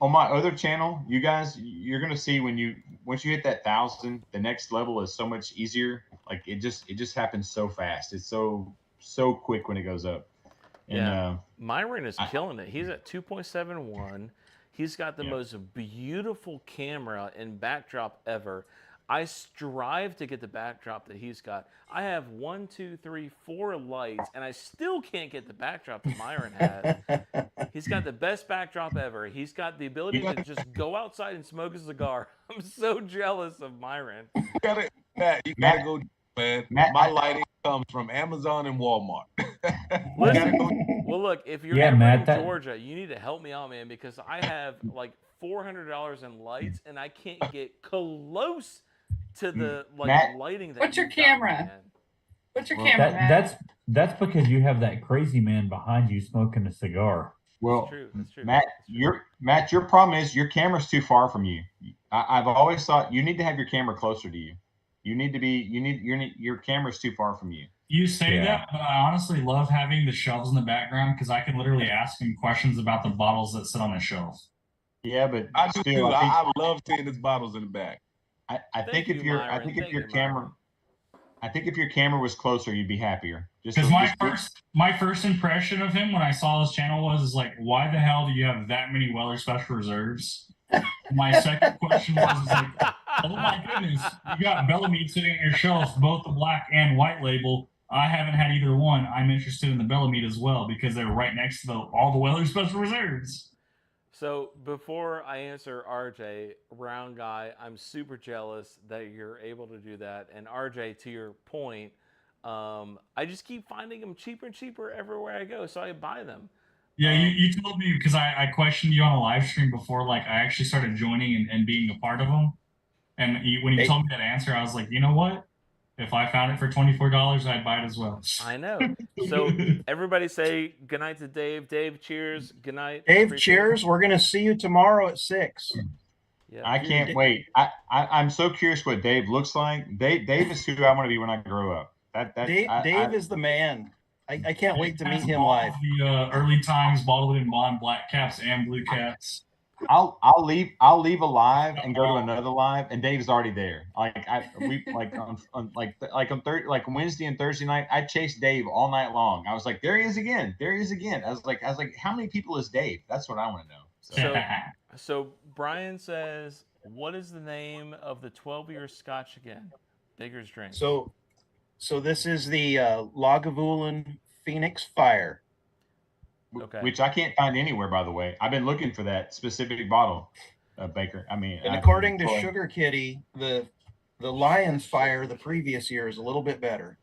on my other channel, you guys, you're gonna see once you hit that 1,000, the next level is so much easier. Like it just happens so fast. It's so quick when it goes up. And, yeah, Myron is killing it. He's at 2.71. He's got the most beautiful camera and backdrop ever. I strive to get the backdrop that he's got. I have 1, 2, 3, 4 lights, and I still can't get the backdrop that Myron has. He's got the best backdrop ever. He's got the ability to just go outside and smoke a cigar. I'm so jealous of Myron. You gotta go, man. My lighting comes from Amazon and Walmart. Listen, well, look, if you're Yeah, ever Matt, in that- Georgia, you need to help me out, man, because I have like $400 in lights, and I can't get close to the Matt, lighting that What's your you've got, camera? man. What's your Well, camera, Matt? That's because you have that crazy man behind you smoking a cigar. well, true. That's true. Matt, That's true. your problem is your camera's too far from you. I've always thought you need to have your camera closer to you. Your camera's too far from you. You say Yeah. that, but I honestly love having the shelves in the background because I can literally ask him questions about the bottles that sit on the shelf. Yeah, but I do still, too. I think, I love seeing his bottles in the back. I Thank think if you, your Myron. I think if Thank your you, camera Myron. I think if your camera was closer, you'd be happier. Because my first impression of him when I saw his channel was like, why the hell do you have that many Weller Special Reserves? My second question was like, oh my goodness, you got Bellamy sitting on your shelf, both the black and white label. I haven't had either one. I'm interested in the Bellamy as well because they're right next to all the Weller Special Reserves. So before I answer RJ, round guy, I'm super jealous that you're able to do that. And RJ, to your point, I just keep finding them cheaper and cheaper everywhere I go, so I buy them. Yeah, you told me because I questioned you on a live stream before, like I actually started joining and being a part of them. And when you told me that answer, I was like, you know what? If I found it for $24, I'd buy it as well. I know. So everybody say goodnight to Dave. Dave, cheers. Good night. Dave, Appreciate cheers. it. We're going to see you tomorrow at 6. Yeah. I can't wait. I'm so curious what Dave looks like. Dave is who I want to be when I grow up. Dave is the man. I can't wait to meet him all live. The early times bottled in bond black caps and blue caps. I'll leave a live and go to another live, and Dave's already there. Like on Wednesday and Thursday night, I chased Dave all night long. I was like, there he is again. There he is again. I was like, how many people is Dave? That's what I want to know. So Brian says, what is the name of the 12-year Scotch again? Digger's drink. So this is the Lagavulin Phoenix Fire. Okay. Which I can't find anywhere, by the way. I've been looking for that specific bottle, Baker. I mean, And according to Sugar Kitty, the Lion's Fire the previous year is a little bit better.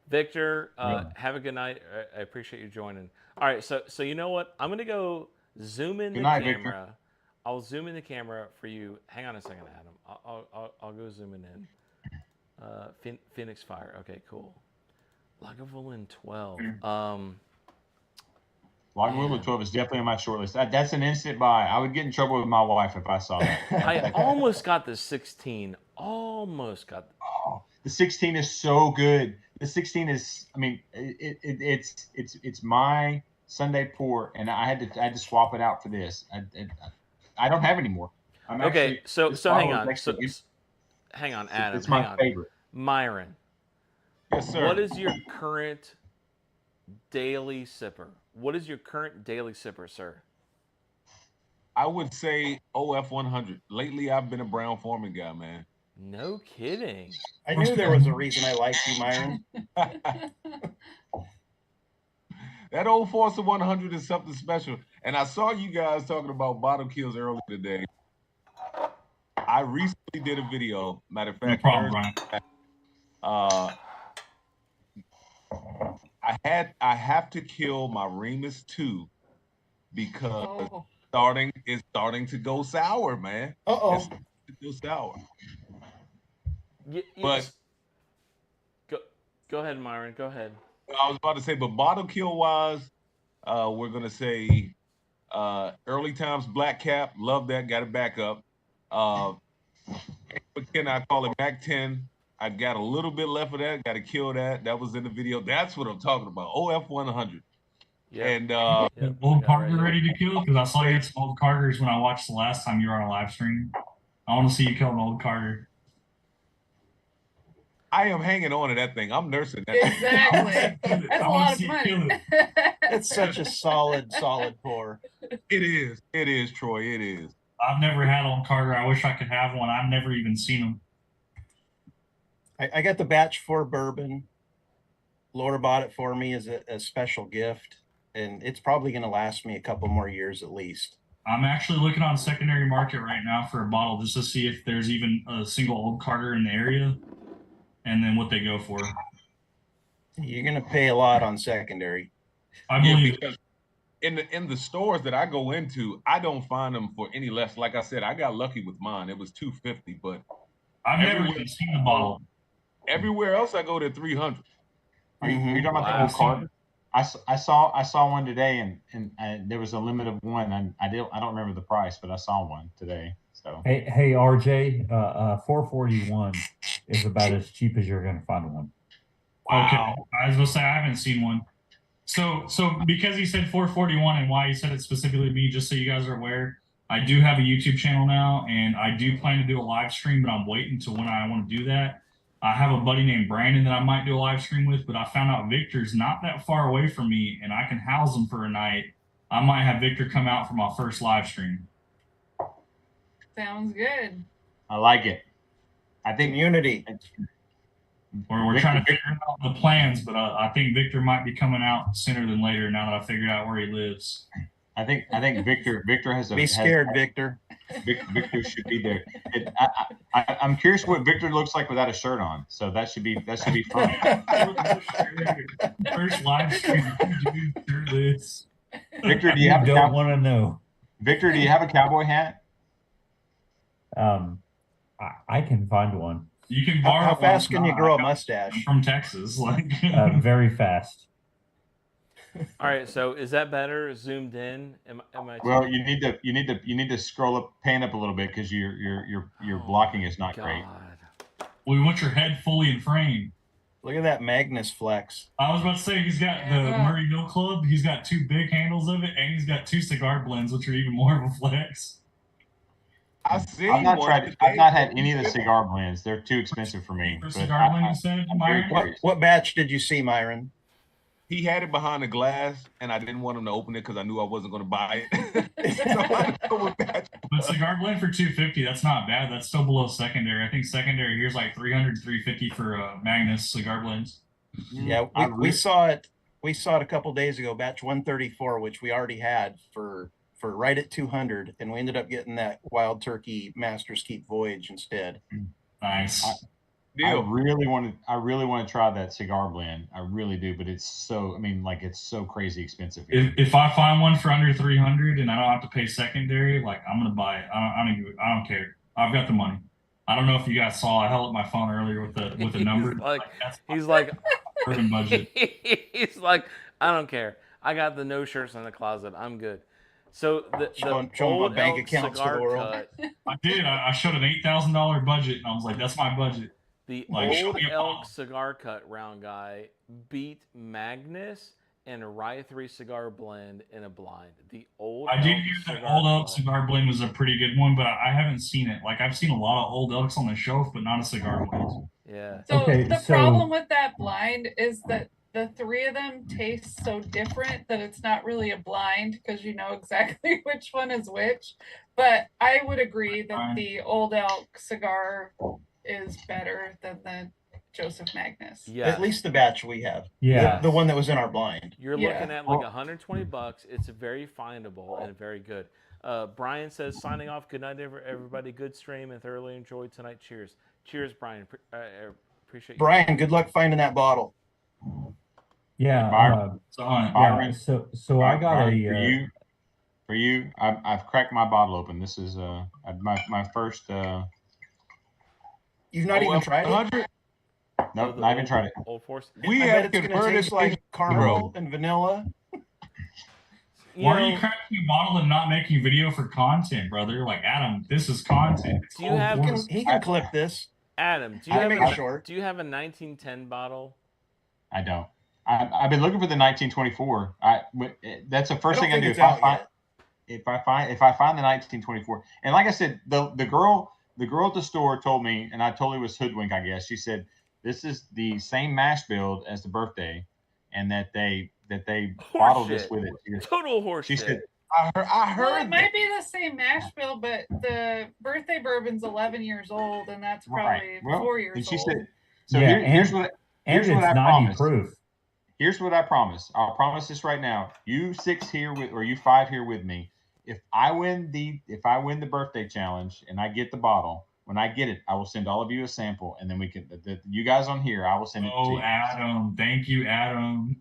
Victor, have a good night. I appreciate you joining. All right, so you know what? I'm gonna go zoom in the camera. Victor. I'll zoom in the camera for you. Hang on a second, Adam. I'll go zooming in. Phoenix Fire. Okay, cool. Lagavulin 12. Lagavulin 12 is definitely on my short list. That's an instant buy. I would get in trouble with my wife if I saw that. I almost got the 16. Almost got. The 16 is so good. The 16 is, I mean, it's my Sunday pour, and I had to swap it out for this. I don't have any more. Okay, so hang on. Hang on, Adam. It's my favorite. Myron. Yes, sir. What is your current daily sipper? What is your current daily sipper, sir? I would say OF 100. Lately, I've been a Brown Foreman guy, man. No kidding. I knew there was a reason I liked you, Myron. That old Forster 100 is something special. And I saw you guys talking about bottle kills earlier today. I recently did a video. Matter of fact, No problem, Brian. I have to kill my Remus 2 because it's starting to go sour, man. It's starting to go sour. But go ahead, Myron. Go ahead. I was about to say, but bottle kill wise, we're gonna say early times Black Cap, love that, got it back up. Again, I call it Mac 10. I got a little bit left of that, got to kill that. That was in the video. That's what I'm talking about. OF 100. Yeah. And old Carter ready to kill? Because I saw you had some old Carters when I watched the last time you were on a live stream. I want to see you kill an old Carter. I am hanging on to that thing. I'm nursing that Exactly. thing. That's a lot of money. It's such a solid pour. It is, Troy. It is. I've never had old Carter. I wish I could have one. I've never even seen them. I got the batch 4 bourbon. Laura bought it for me as a special gift, and it's probably going to last me a couple more years at least. I'm actually looking on secondary market right now for a bottle just to see if there's even a single old Carter in the area and then what they go for. You're gonna pay a lot on secondary. I Yeah, believe because in the stores that I go into, I don't find them for any less. Like I said, I got lucky with mine. It was $250, but I've never everywhere even seen the bottle. everywhere else I go, they're $300. Are you talking about Wow. the old card? I saw one today, and there was a limit of one, and I don't remember the price, but I saw one today. So Hey, RJ, 441 is about as cheap as you're gonna find one. Okay, I was gonna say I haven't seen one. So because he said 441 and why he said it specifically to me, just so you guys are aware, I do have a YouTube channel now, and I do plan to do a live stream, but I'm waiting to when I want to do that. I have a buddy named Brandon that I might do a live stream with, but I found out Victor's not that far away from me, and I can house him for a night. I might have Victor come out for my first live stream. Sounds good. I like it. I think Community. We're trying to figure out the plans, but I think Victor might be coming out sooner than later now that I figured out where he lives. I think Victor has a Be scared, Victor. Victor should be there. I'm curious what Victor looks like without a shirt on. So that should be fun. First live stream, dude, shirtless. Victor, do you have don't want to know? Victor, do you have a cowboy hat? I can find one. You can borrow. How fast can you grow a mustache? I'm from Texas, like very fast. All right, so is that better zoomed in? Am I Well, you need to scroll up, pan up a little bit because your blocking is not great. We want your head fully in frame. Look at that Magnus flex. I was about to say he's got the Murray Mill Club. He's got 2 big handles of it, and he's got 2 cigar blends, which are even more of a flex. I've not had any of the cigar blends. They're too expensive for me. For cigar blend, you said, Myron? What batch did you see, Myron? He had it behind the glass, and I didn't want him to open it because I knew I wasn't going to buy it. But cigar blend for $250, that's not bad. That's still below secondary. I think secondary here's like $300, $350 for Magnus cigar blends. Yeah, we saw it. We saw it a couple days ago, batch 134, which we already had for right at 200, and we ended up getting that Wild Turkey Masters Keep Voyage instead. Nice. I really want to try that cigar blend. I really do, but it's so, it's so crazy expensive here. If I find one for under 300 and I don't have to pay secondary, like I'm gonna buy it. I don't care. I've got the money. I don't know if you guys saw. I held up my phone earlier with a number. He's like, urban budget. He's like, I don't care. I got the no shirts in the closet. I'm good. So the old bank elk accounts to cigar the world. cut. I did. I showed an $8,000 budget, and I was like, "That's my budget." The Like, old elk cigar cut round guy beat Magnus and a Rye 3 cigar blend in a blind. The old I did elk hear that cigar old elk cut. cigar blend was a pretty good one, but I haven't seen it. Like I've seen a lot of old elks on the shelf, but not a cigar blend. Yeah. So the problem with that blind is that the 3 of them taste so different that it's not really a blind because you know exactly which one is which. But I would agree that the old elk cigar is better than the Joseph Magnus. Yeah. At least the batch we have. Yeah. The one that was in our blind. You're looking at like $120. It's very findable and very good. Brian says, signing off. Good night, everybody. Good stream and thoroughly enjoyed tonight. Cheers. Cheers, Brian. Appreciate you. Brian, good luck finding that bottle. Yeah. Byron, so I got for you. I've cracked my bottle open. This is my first. You've not even tried it? Nope, not even tried it. Old Force. I bet it's going to taste like caramel and vanilla. Why are you cracking a bottle and not making a video for content, brother? Like, Adam, this is content. Do you have? He can clip this. Adam, do you have a 1910 bottle? I don't. I've been looking for the 1924. That's the first thing I do. If I find the 1924, and like I said, the girl at the store told me, and I totally was hoodwinked, I guess. She said this is the same mash build as the birthday, and that they bottled this with it. Total horseshit. She said, I heard well, it might be the same mash bill, but the birthday bourbon's 11 years old, and that's probably 4 years and she old. said, so here's what I promise. Proof. Here's what I promise. I'll promise this right now. You 6 here or you 5 here with me. If I win the birthday challenge and I get the bottle, when I get it, I will send all of you a sample, and then we can you guys on here. I will send it to you. Oh, Adam, thank you, Adam.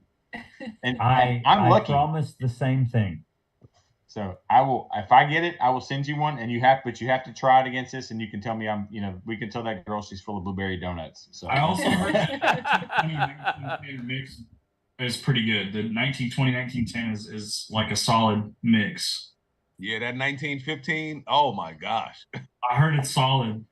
And I lucky. promise the same thing. So I will, if I get it, I will send you one, and you have to try it against this, and you can tell me we can tell that girl she's full of blueberry donuts. So I also heard that mix is pretty good. The 1920, 1910 is like a solid mix. Yeah, that 1915. Oh my gosh. I heard it's solid.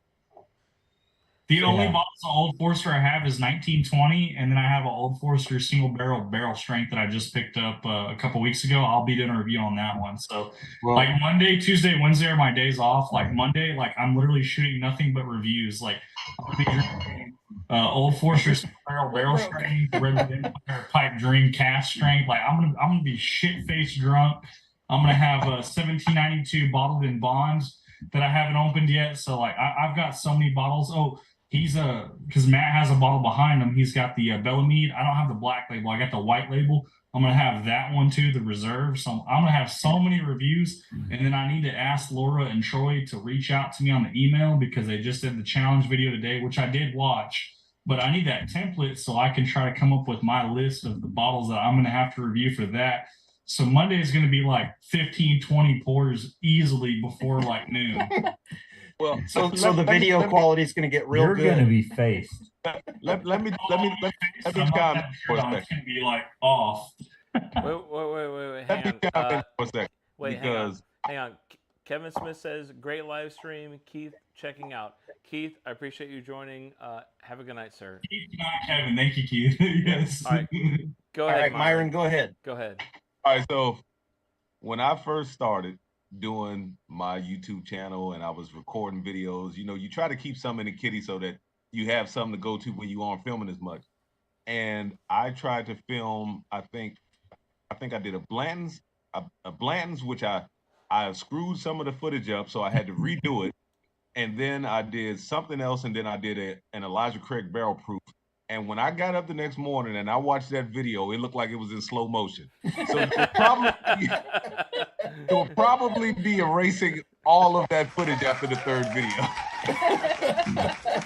The only bottles of Old Forester I have is 1920, and then I have an Old Forester single barrel strength that I just picked up a couple weeks ago. I'll be doing a review on that one. So, like Monday, Tuesday, Wednesday are my days off. Like Monday, like I'm literally shooting nothing but reviews. Like I'm gonna be drinking Old Forester single barrel strength, Red Empire Pipe Dream cast strength. Like I'm gonna be shit faced drunk. I'm gonna have a 1792 bottled in bonds that I haven't opened yet. So like I've got so many bottles. Oh. He's because Matt has a bottle behind him. He's got the Bellamide. I don't have the black label. I got the white label. I'm gonna have that one too, the reserve. So I'm gonna have so many reviews, and then I need to ask Laura and Troy to reach out to me on the email because they just did the challenge video today, which I did watch. But I need that template so I can try to come up with my list of the bottles that I'm gonna have to review for that. So Monday is gonna be like 15, 20 pours easily before like noon. Well, so the video quality is going to get real You're good. You're going to be faced. Let me comment for a second. It's going to be like off. Wait. Hang on. For a second. Wait, hang on. Kevin Smith says, great live stream. Keith checking out. Keith, I appreciate you joining. Have a good night, sir. Keith, not Kevin. Thank you, Keith. Yes. All right. Go ahead, All right, Myron, go ahead. Go ahead. All right, so when I first started doing my YouTube channel and I was recording videos, you try to keep some in the kitty so that you have something to go to when you aren't filming as much. And I tried to film, I think I did a Blanton's, which I screwed some of the footage up, so I had to redo it. And then I did something else, and then I did an Elijah Craig barrel proof. And when I got up the next morning and I watched that video, it looked like it was in slow motion. So you'll probably be erasing all of that footage after the third video.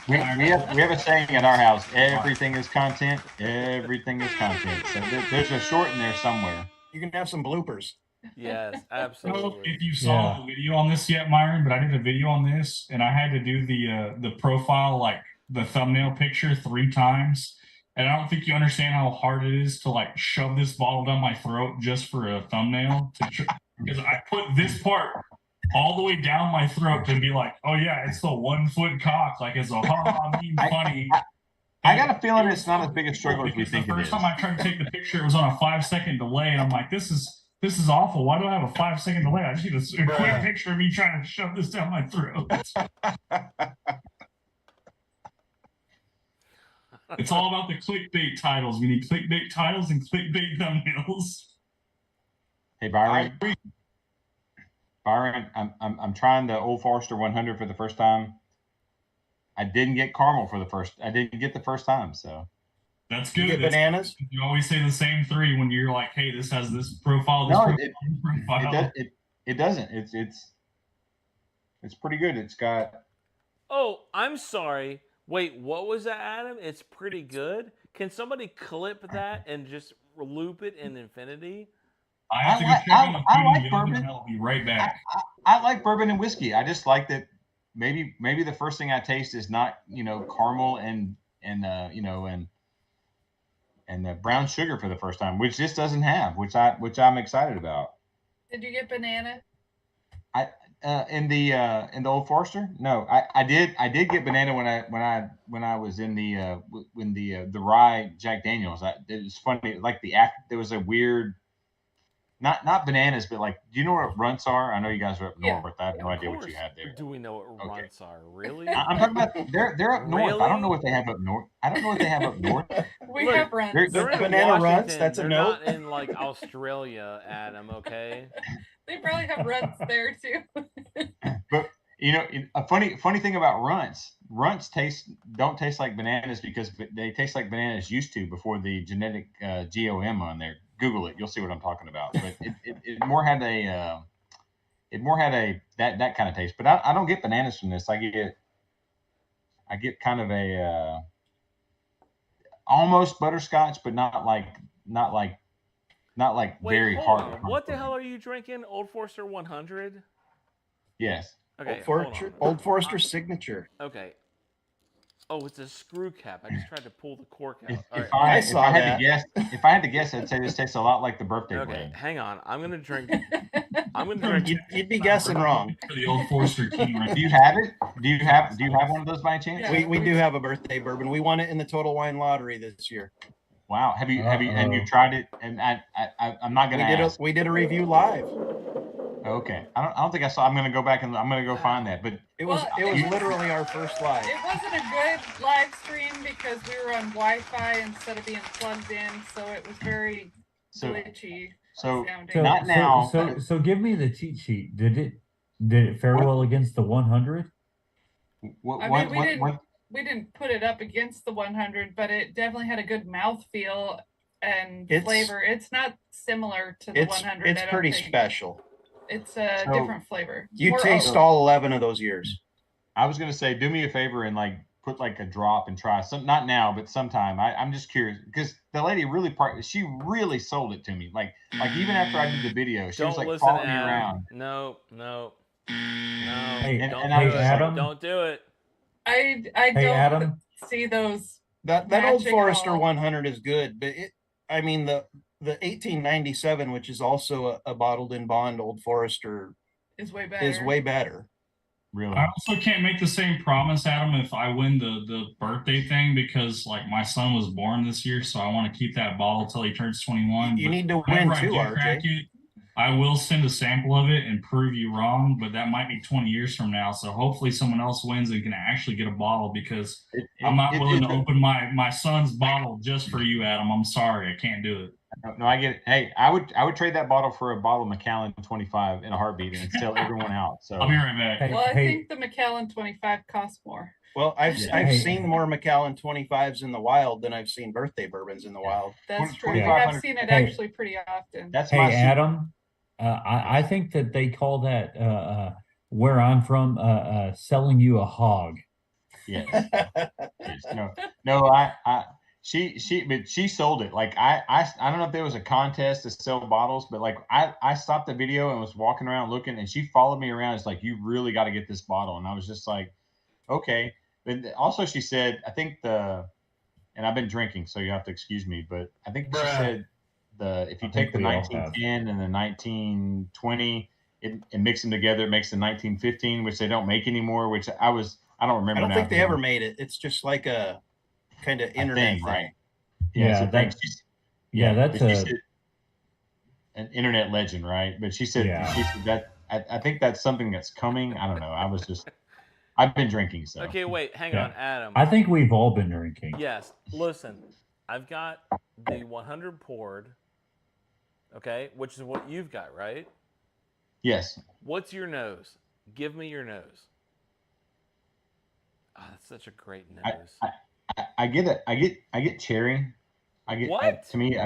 we have a saying at our house: everything is content. Everything is content. So there's a short in there somewhere. You can have some bloopers. Yes, I don't absolutely. know if you saw the video on this yet, Myron, but I did a video on this, and I had to do the profile, like the thumbnail picture 3 times. And I don't think you understand how hard it is to like shove this bottle down my throat just for a thumbnail. Because I put this part all the way down my throat to be like, oh yeah, it's the 1 foot cock, like it's a funny. I got a feeling it's not as big a struggle as we think it is. The first time I tried to take the picture, it was on a 5-second delay, and I'm like, this is awful. Why do I have a 5-second delay? I just need a quick picture of me trying to shove this down my throat. It's all about the clickbait titles. We need clickbait titles and clickbait thumbnails. Hey Byron, I'm trying the Old Forester 100 for the first time. I didn't get caramel I didn't get the first time, so. That's good. You get bananas? You always say the same 3 when you're like, hey, this has this profile, profile. It doesn't. It's pretty good. It's got. Oh, I'm sorry. Wait, what was that, Adam? It's pretty good. Can somebody clip that and just loop it in infinity? I like bourbon. I'll be right back. I like bourbon and whiskey. I just like that. Maybe the first thing I taste is not caramel and brown sugar for the first time, which this doesn't have, which I'm excited about. Did you get banana? In the Old Forester? No, I did get banana when I was in the rye Jack Daniels. It was funny, like there was a weird, not bananas, but like, do you know what runts are? I know you guys are up north, but I have no idea what you had there. Do we know what runts are? Really? I'm talking about they're up north. Really? I don't know what they have up north. We have runts. They're banana runts. That's a note. Not in like Australia, Adam. Okay. They probably have runts there too. But a funny thing about runts don't taste like bananas because they taste like bananas used to before the genetic GOM on there. Google it, you'll see what I'm talking about. But it more had a that kind of taste. But I don't get bananas from this. I get get kind of a almost butterscotch, but not like Wait, very hold hard. on. What the hell are you drinking? Old Forester 100? Yes. Okay, Old Forester signature. Okay. Oh, it's a screw cap. I just tried to pull the cork out. If All right. I had to guess, I'd say this tastes a lot like the birthday Okay, blend. hang on. I'm gonna drink. You'd be guessing wrong. For the Old Forester King. Right? Do you have it? Do you have one of those by chance? Yeah. We do have a birthday bourbon. We won it in the Total Wine Lottery this year. Wow. Have you tried it? And I'm not gonna ask. We did a review live. Okay. I don't think I saw. I'm gonna go back and I'm gonna go find that. But it was literally our first live. It wasn't a good live stream because we were on Wi-Fi instead of being plugged in, so it was very glitchy. So sounding. So give me the cheat sheet. Did it fare well against the 100? We didn't put it up against the 100, but it definitely had a good mouthfeel and flavor. It's not similar to the 100. It's pretty special. It's a different flavor. You taste all 11 of those years. I was gonna say, do me a favor and put a drop and try some. Not now, but sometime. I'm just curious because the lady she really sold it to me. Like even after I did the video, she was following me around. No. Hey, Adam, don't do it. I don't see those. That Old Forester 100 is good, but the 1897, which is also a bottled in bond Old Forester, is way better. Really? I also can't make the same promise, Adam, if I win the birthday thing because my son was born this year, so I want to keep that bottle till he turns 21. You need to win too, RJ. I will send a sample of it and prove you wrong, but that might be 20 years from now. So hopefully someone else wins and can actually get a bottle because I'm not willing to open my son's bottle just for you, Adam. I'm sorry, I can't do it. No, I get it. Hey, I would trade that bottle for a bottle of Macallan 25 in a heartbeat and sell everyone out. So I'll be right back. I think the Macallan 25 costs more. Well, I've seen more Macallan 25s in the wild than I've seen birthday bourbons in the wild. That's true. I've seen it actually pretty often. That's Adam. I think that they call that where I'm from selling you a hog. Yes. No. She sold it. I don't know if there was a contest to sell bottles, but I stopped the video and was walking around looking, and she followed me around. It's like, you really got to get this bottle, and I was just like, okay. But also she said, I think and I've been drinking, so you have to excuse me, but I think she said if you take the 1910 and the 1920 and mix them together, it makes the 1915, which they don't make anymore. Which I don't remember. I don't think they ever made it. It's just like a kind of internet thing, right? Yeah, that's an internet legend, right? But she said that I think that's something that's coming. I don't know. I've been drinking, so. Okay, wait, hang on, Adam. I think we've all been drinking. Yes, listen, I've got the 100 poured, okay, which is what you've got, right? Yes. What's your nose? Give me your nose. Oh, that's such a great nose. I get it. I get cherry. I get what? To me,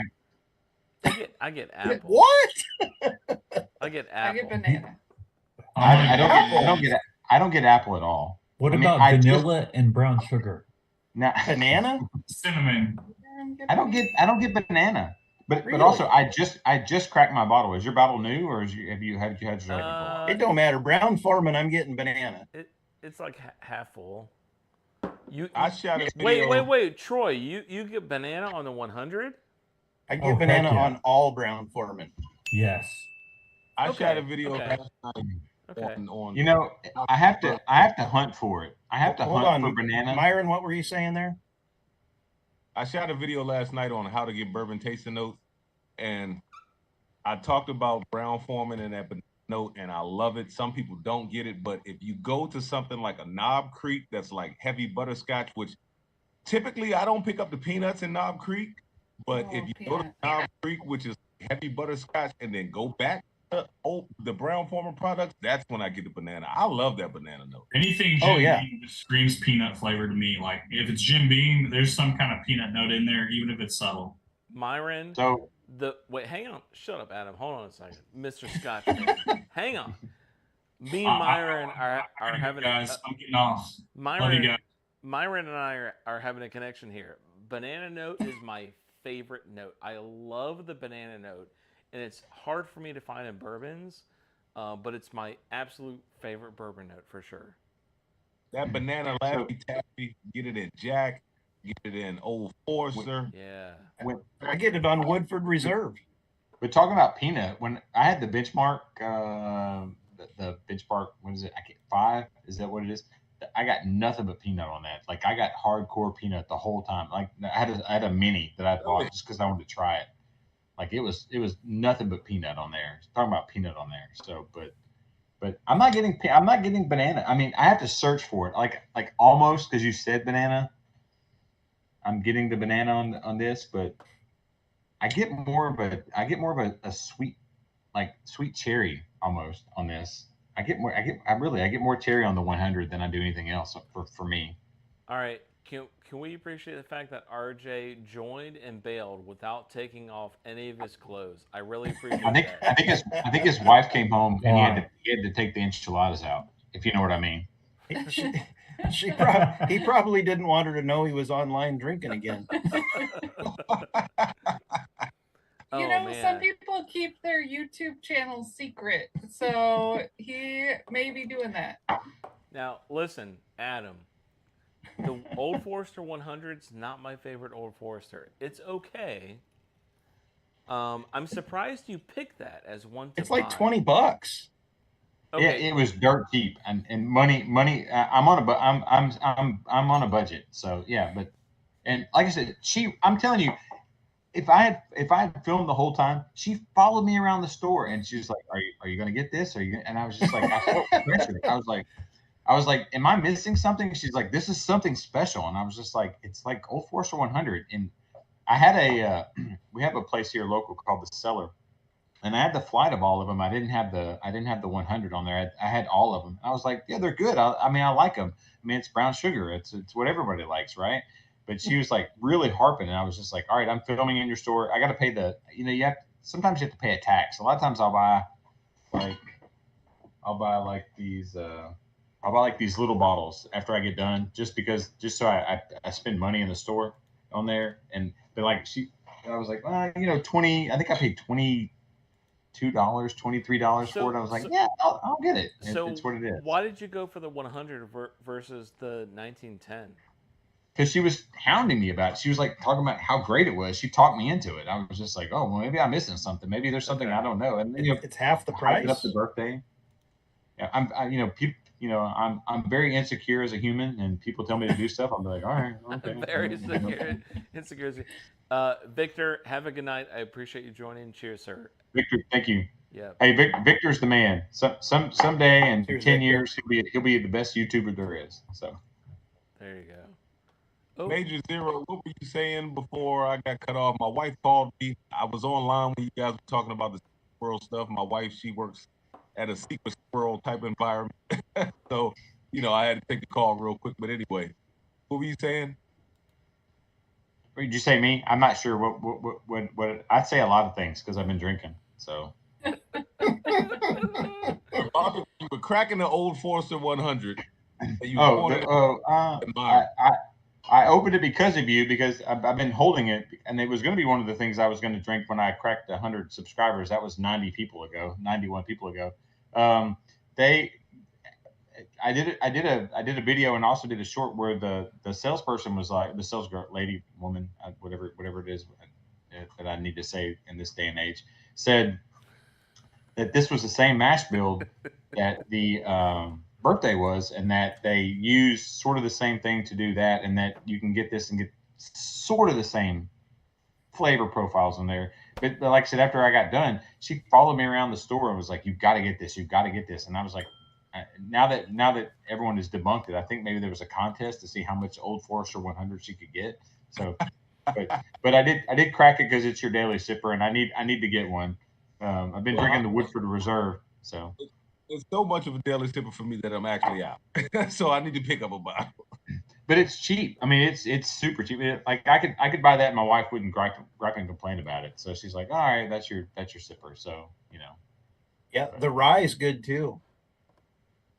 I get apple. What? I get apple. I get banana. I don't get apple at all. What about vanilla and brown sugar? Now, banana, cinnamon. I don't get banana. But also I just cracked my bottle. Is your bottle new, or have you had yours before? It don't matter. Brown Foreman, I'm getting banana. It's like half full. I shot a video. Wait, Troy, you get banana on the 100? I get banana on all Brown Foreman. Yes. I shot a video last night on. I have to hunt for it. I have to hunt for banana. Myron, what were you saying there? I shot a video last night on how to get bourbon tasting notes, and I talked about Brown Foreman and that note, and I love it. Some people don't get it, but if you go to something like a Knob Creek that's like heavy butterscotch, which typically I don't pick up the peanuts in Knob Creek, but if you go to Knob Creek, which is heavy butterscotch, and then go back to the Brown Foreman products, that's when I get the banana. I love that banana note. Anything Jim Beam just screams peanut flavor to me. Like if it's Jim Beam, there's some kind of peanut note in there, even if it's subtle. Myron. So wait, hang on. Shut up, Adam. Hold on a second, Mr. Scotch. Hang on. Me and Myron are having guys. I'm getting off. Myron and I are having a connection here. Banana note is my favorite note. I love the banana note, and it's hard for me to find in bourbons, but it's my absolute favorite bourbon note for sure. That banana Laffy Taffy, get it in Jack, get it in Old Forester. Yeah. I get it on Woodford Reserve. But talking about peanut, when I had the benchmark, the benchmark, what is it? 5? Is that what it is? I got nothing but peanut on that. Like I got hardcore peanut the whole time. Like I had a mini that I bought just because I wanted to try it. Like it was nothing but peanut on there. Talking about peanut on there. So, but I'm not getting banana. I mean, I have to search for it. Like almost because you said banana. I'm getting the banana on this, but I get more of a sweet, like sweet cherry almost on this. I get more cherry on the 100 than I do anything else for me. All right. Can we appreciate the fact that RJ joined and bailed without taking off any of his clothes? I really appreciate that. I think his wife came home and he had to take the enchiladas out, if you know what I mean. He probably didn't want her to know he was online drinking again. You know, some people keep their YouTube channels secret, so he may be doing that. Now, listen, Adam. The Old Forester 100's not my favorite Old Forester. It's okay. I'm surprised you picked that as one to It's like buy. $20. Okay. Yeah, it was dirt cheap, and money. I'm on a budget, so yeah. But and like I said, I'm telling you, if I had filmed the whole time, she followed me around the store, and she was like, "Are you gonna get this? And I was just like, I felt pressure. I was like, am I missing something? She's like, this is something special, and I was just like, it's like Old Forester 100. And I had we have a place here local called the Cellar. And I had the flight of all of them. I didn't have the 100 on there. I had all of them. I was like, yeah, they're good. I mean, I like them. I mean, it's brown sugar. It's what everybody likes, right? But she was like really harping, and I was just like, all right, I'm filming in your store. I got to pay sometimes you have to pay a tax. A lot of times I'll buy these little bottles after I get done, just so I spend money in the store on there. But like I was like, well, 20. I think I paid $22, $23 for it. I was like, yeah, I'll get it. It's what it is. Why did you go for the 100 versus the 1910? Because she was hounding me about it. She was like talking about how great it was. She talked me into it. I was just like, oh, well, maybe I'm missing something. Maybe there's something I don't know. And then, it's half the price. Up the birthday. Yeah, I'm very insecure as a human, and people tell me to do stuff. I'm like, all right, okay. Very insecure. Victor, have a good night. I appreciate you joining. Cheers, sir. Victor, thank you. Yeah. Hey, Victor's the man. Someday in 10 years, he'll be the best YouTuber there is. So. There you go. Oh. Major Zero, what were you saying before I got cut off? My wife called me. I was online when you guys were talking about the world stuff. My wife, she works at a secret squirrel type environment. So, I had to take the call real quick. But anyway, what were you saying? Did you say me? I'm not sure what I'd say a lot of things because I've been drinking. So. Bobby, you were cracking the Old Forester 100. I opened it because of you, because I've been holding it, and it was going to be one of the things I was going to drink when I cracked 100 subscribers. That was 91 people ago. I did a video and also did a short where the salesperson was like, the sales girl, lady, woman, whatever it is that I need to say in this day and age, said that this was the same mash build that the birthday was, and that they use sort of the same thing to do that, and that you can get this and get sort of the same flavor profiles in there. But like I said, after I got done, she followed me around the store and was like, you've got to get this, and I was like, now that everyone has debunked it, I think maybe there was a contest to see how much Old Forester 100 she could get. So but I did crack it because it's your daily sipper, and I need to get one. I've been drinking the Woodford Reserve, so it's so much of a daily sipper for me that I'm actually out. So I need to pick up a bottle. But it's cheap. I mean, it's super cheap. Like I could buy that, and my wife wouldn't gripe and complain about it. So she's like, all right, that's your sipper. So Yeah, the rye is good too.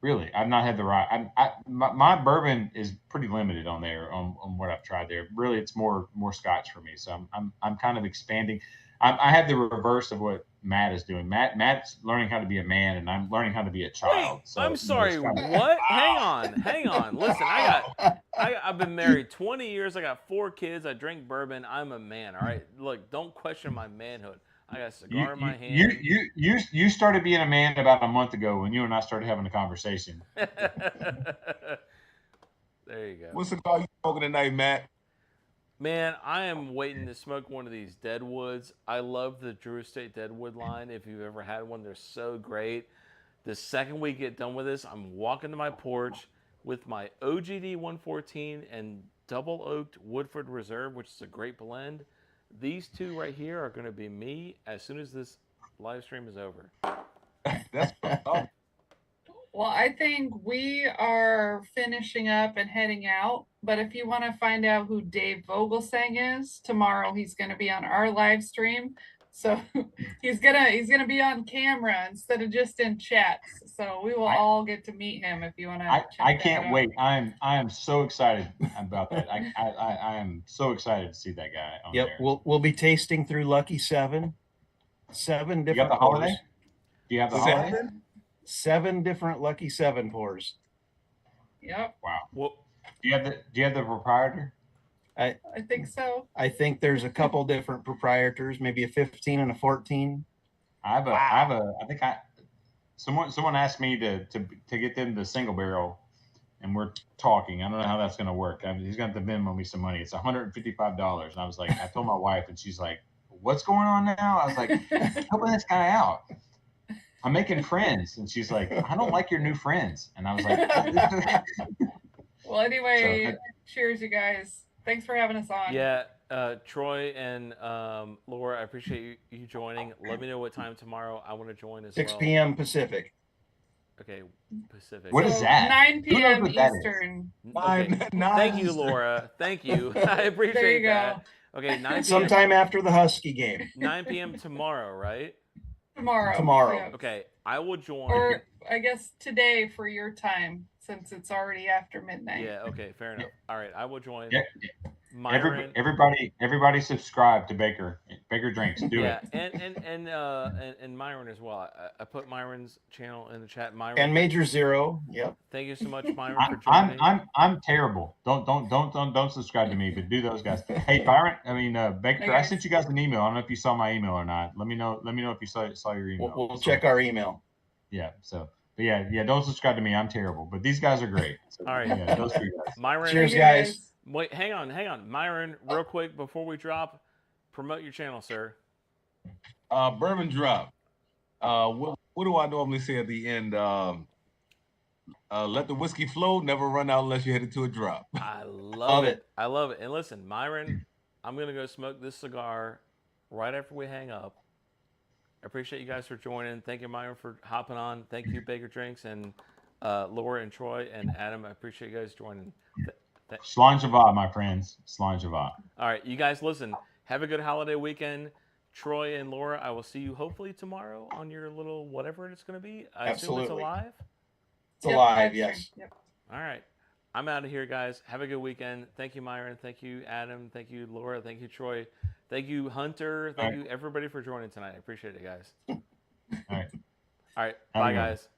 Really, I've not had the right. My bourbon is pretty limited on there on what I've tried there. Really, it's more Scotch for me. So I'm kind of expanding. I have the reverse of what Matt is doing. Matt's learning how to be a man, and I'm learning how to be a child. Wait, So I'm sorry. What? Hang on. Listen, I've been married 20 years. I got 4 kids. I drink bourbon. I'm a man. All right. Look, don't question my manhood. I got a cigar in my hand. You started being a man about a month ago when you and I started having a conversation. There you go. What cigar you smoking tonight, Matt? Man, I am waiting to smoke one of these Deadwoods. I love the Drew Estate Deadwood line. If you've ever had one, they're so great. The second we get done with this, I'm walking to my porch with my OGD 114 and double oaked Woodford Reserve, which is a great blend. These 2 right here are going to be me as soon as this live stream is over. That's Well, I think we are finishing up and heading out. But if you want to find out who Dave Vogelsang is, tomorrow he's going to be on our live stream. So he's gonna be on camera instead of just in chats. So we will all get to meet him if you want to. I can't wait. I am so excited about that. I am so excited to see that guy on Yep, there. we'll be tasting through Lucky 7. 7 different. You got the holiday? pours. Do you have the holiday? 7 different Lucky 7 pours. Yep. Wow. Well, Do you have the proprietor? I think so. I think there's a couple different proprietors, maybe a 15 and a 14. Someone asked me to get them the single barrel, and we're talking. I don't know how that's going to work. He's going to Venmo me some money. It's $155, and I was like, I told my wife, and she's like, "What's going on now?" I was like, "Helping this guy out. I'm making friends," and she's like, "I don't like your new friends," and I was like, Well, anyway, cheers, you guys. Thanks for having us on. yeah, Troy and Laura, I appreciate you joining. Let me know what time tomorrow. I want to join as 6 well. p.m. Pacific. Okay, Pacific. What is that? 9 Who knows p.m. what that is? Eastern. Okay. Thank you, Laura. Thank you. I appreciate There you that. go. Okay, 9 p.m. Sometime after the Husky game. 9 p.m. tomorrow, right? Tomorrow. Yeah. Okay, I will join. Or I guess today for your time, since it's already after midnight. Yeah, okay, fair enough. All right, I will join. Yeah. Myron. Everybody subscribe to Baker Drinks. Do Yeah, it. and Myron as well. I put Myron's channel in the chat. Myron And Major Zero. Yep. Thank you so much, Myron, for joining. I'm terrible. Don't subscribe to me, but do those guys. Hey, Byron. Baker. I sent you guys an email. I don't know if you saw my email or not. Let me know if you saw your email. We'll check our email. Yeah. So. But yeah. Don't subscribe to me. I'm terrible. But these guys are great. So, All right. Yeah, those 3 guys. Myron. Cheers, guys. Wait, hang on. Myron, real quick before we drop, promote your channel, sir. Bourbon drop. What do I normally say at the end? Let the whiskey flow, never run out unless you're headed to a drop. I love it. I love it. And listen, Myron, I'm going to go smoke this cigar right after we hang up. I appreciate you guys for joining. Thank you, Myron, for hopping on. Thank you, Baker Drinks, and Laura and Troy and Adam. I appreciate you guys joining. Slan Java, my friends. Slan Java. All right, you guys, listen. Have a good holiday weekend. Troy and Laura, I will see you hopefully tomorrow on your little whatever it's going to be. I assume it's alive. It's alive, yes. Yep. All right. I'm out of here, guys. Have a good weekend. Thank you, Myron. Thank you, Adam. Thank you, Laura. Thank you, Troy. Thank you, Hunter. Thank you, everybody, for joining tonight. I appreciate it, guys. All right. All right. Bye, guys.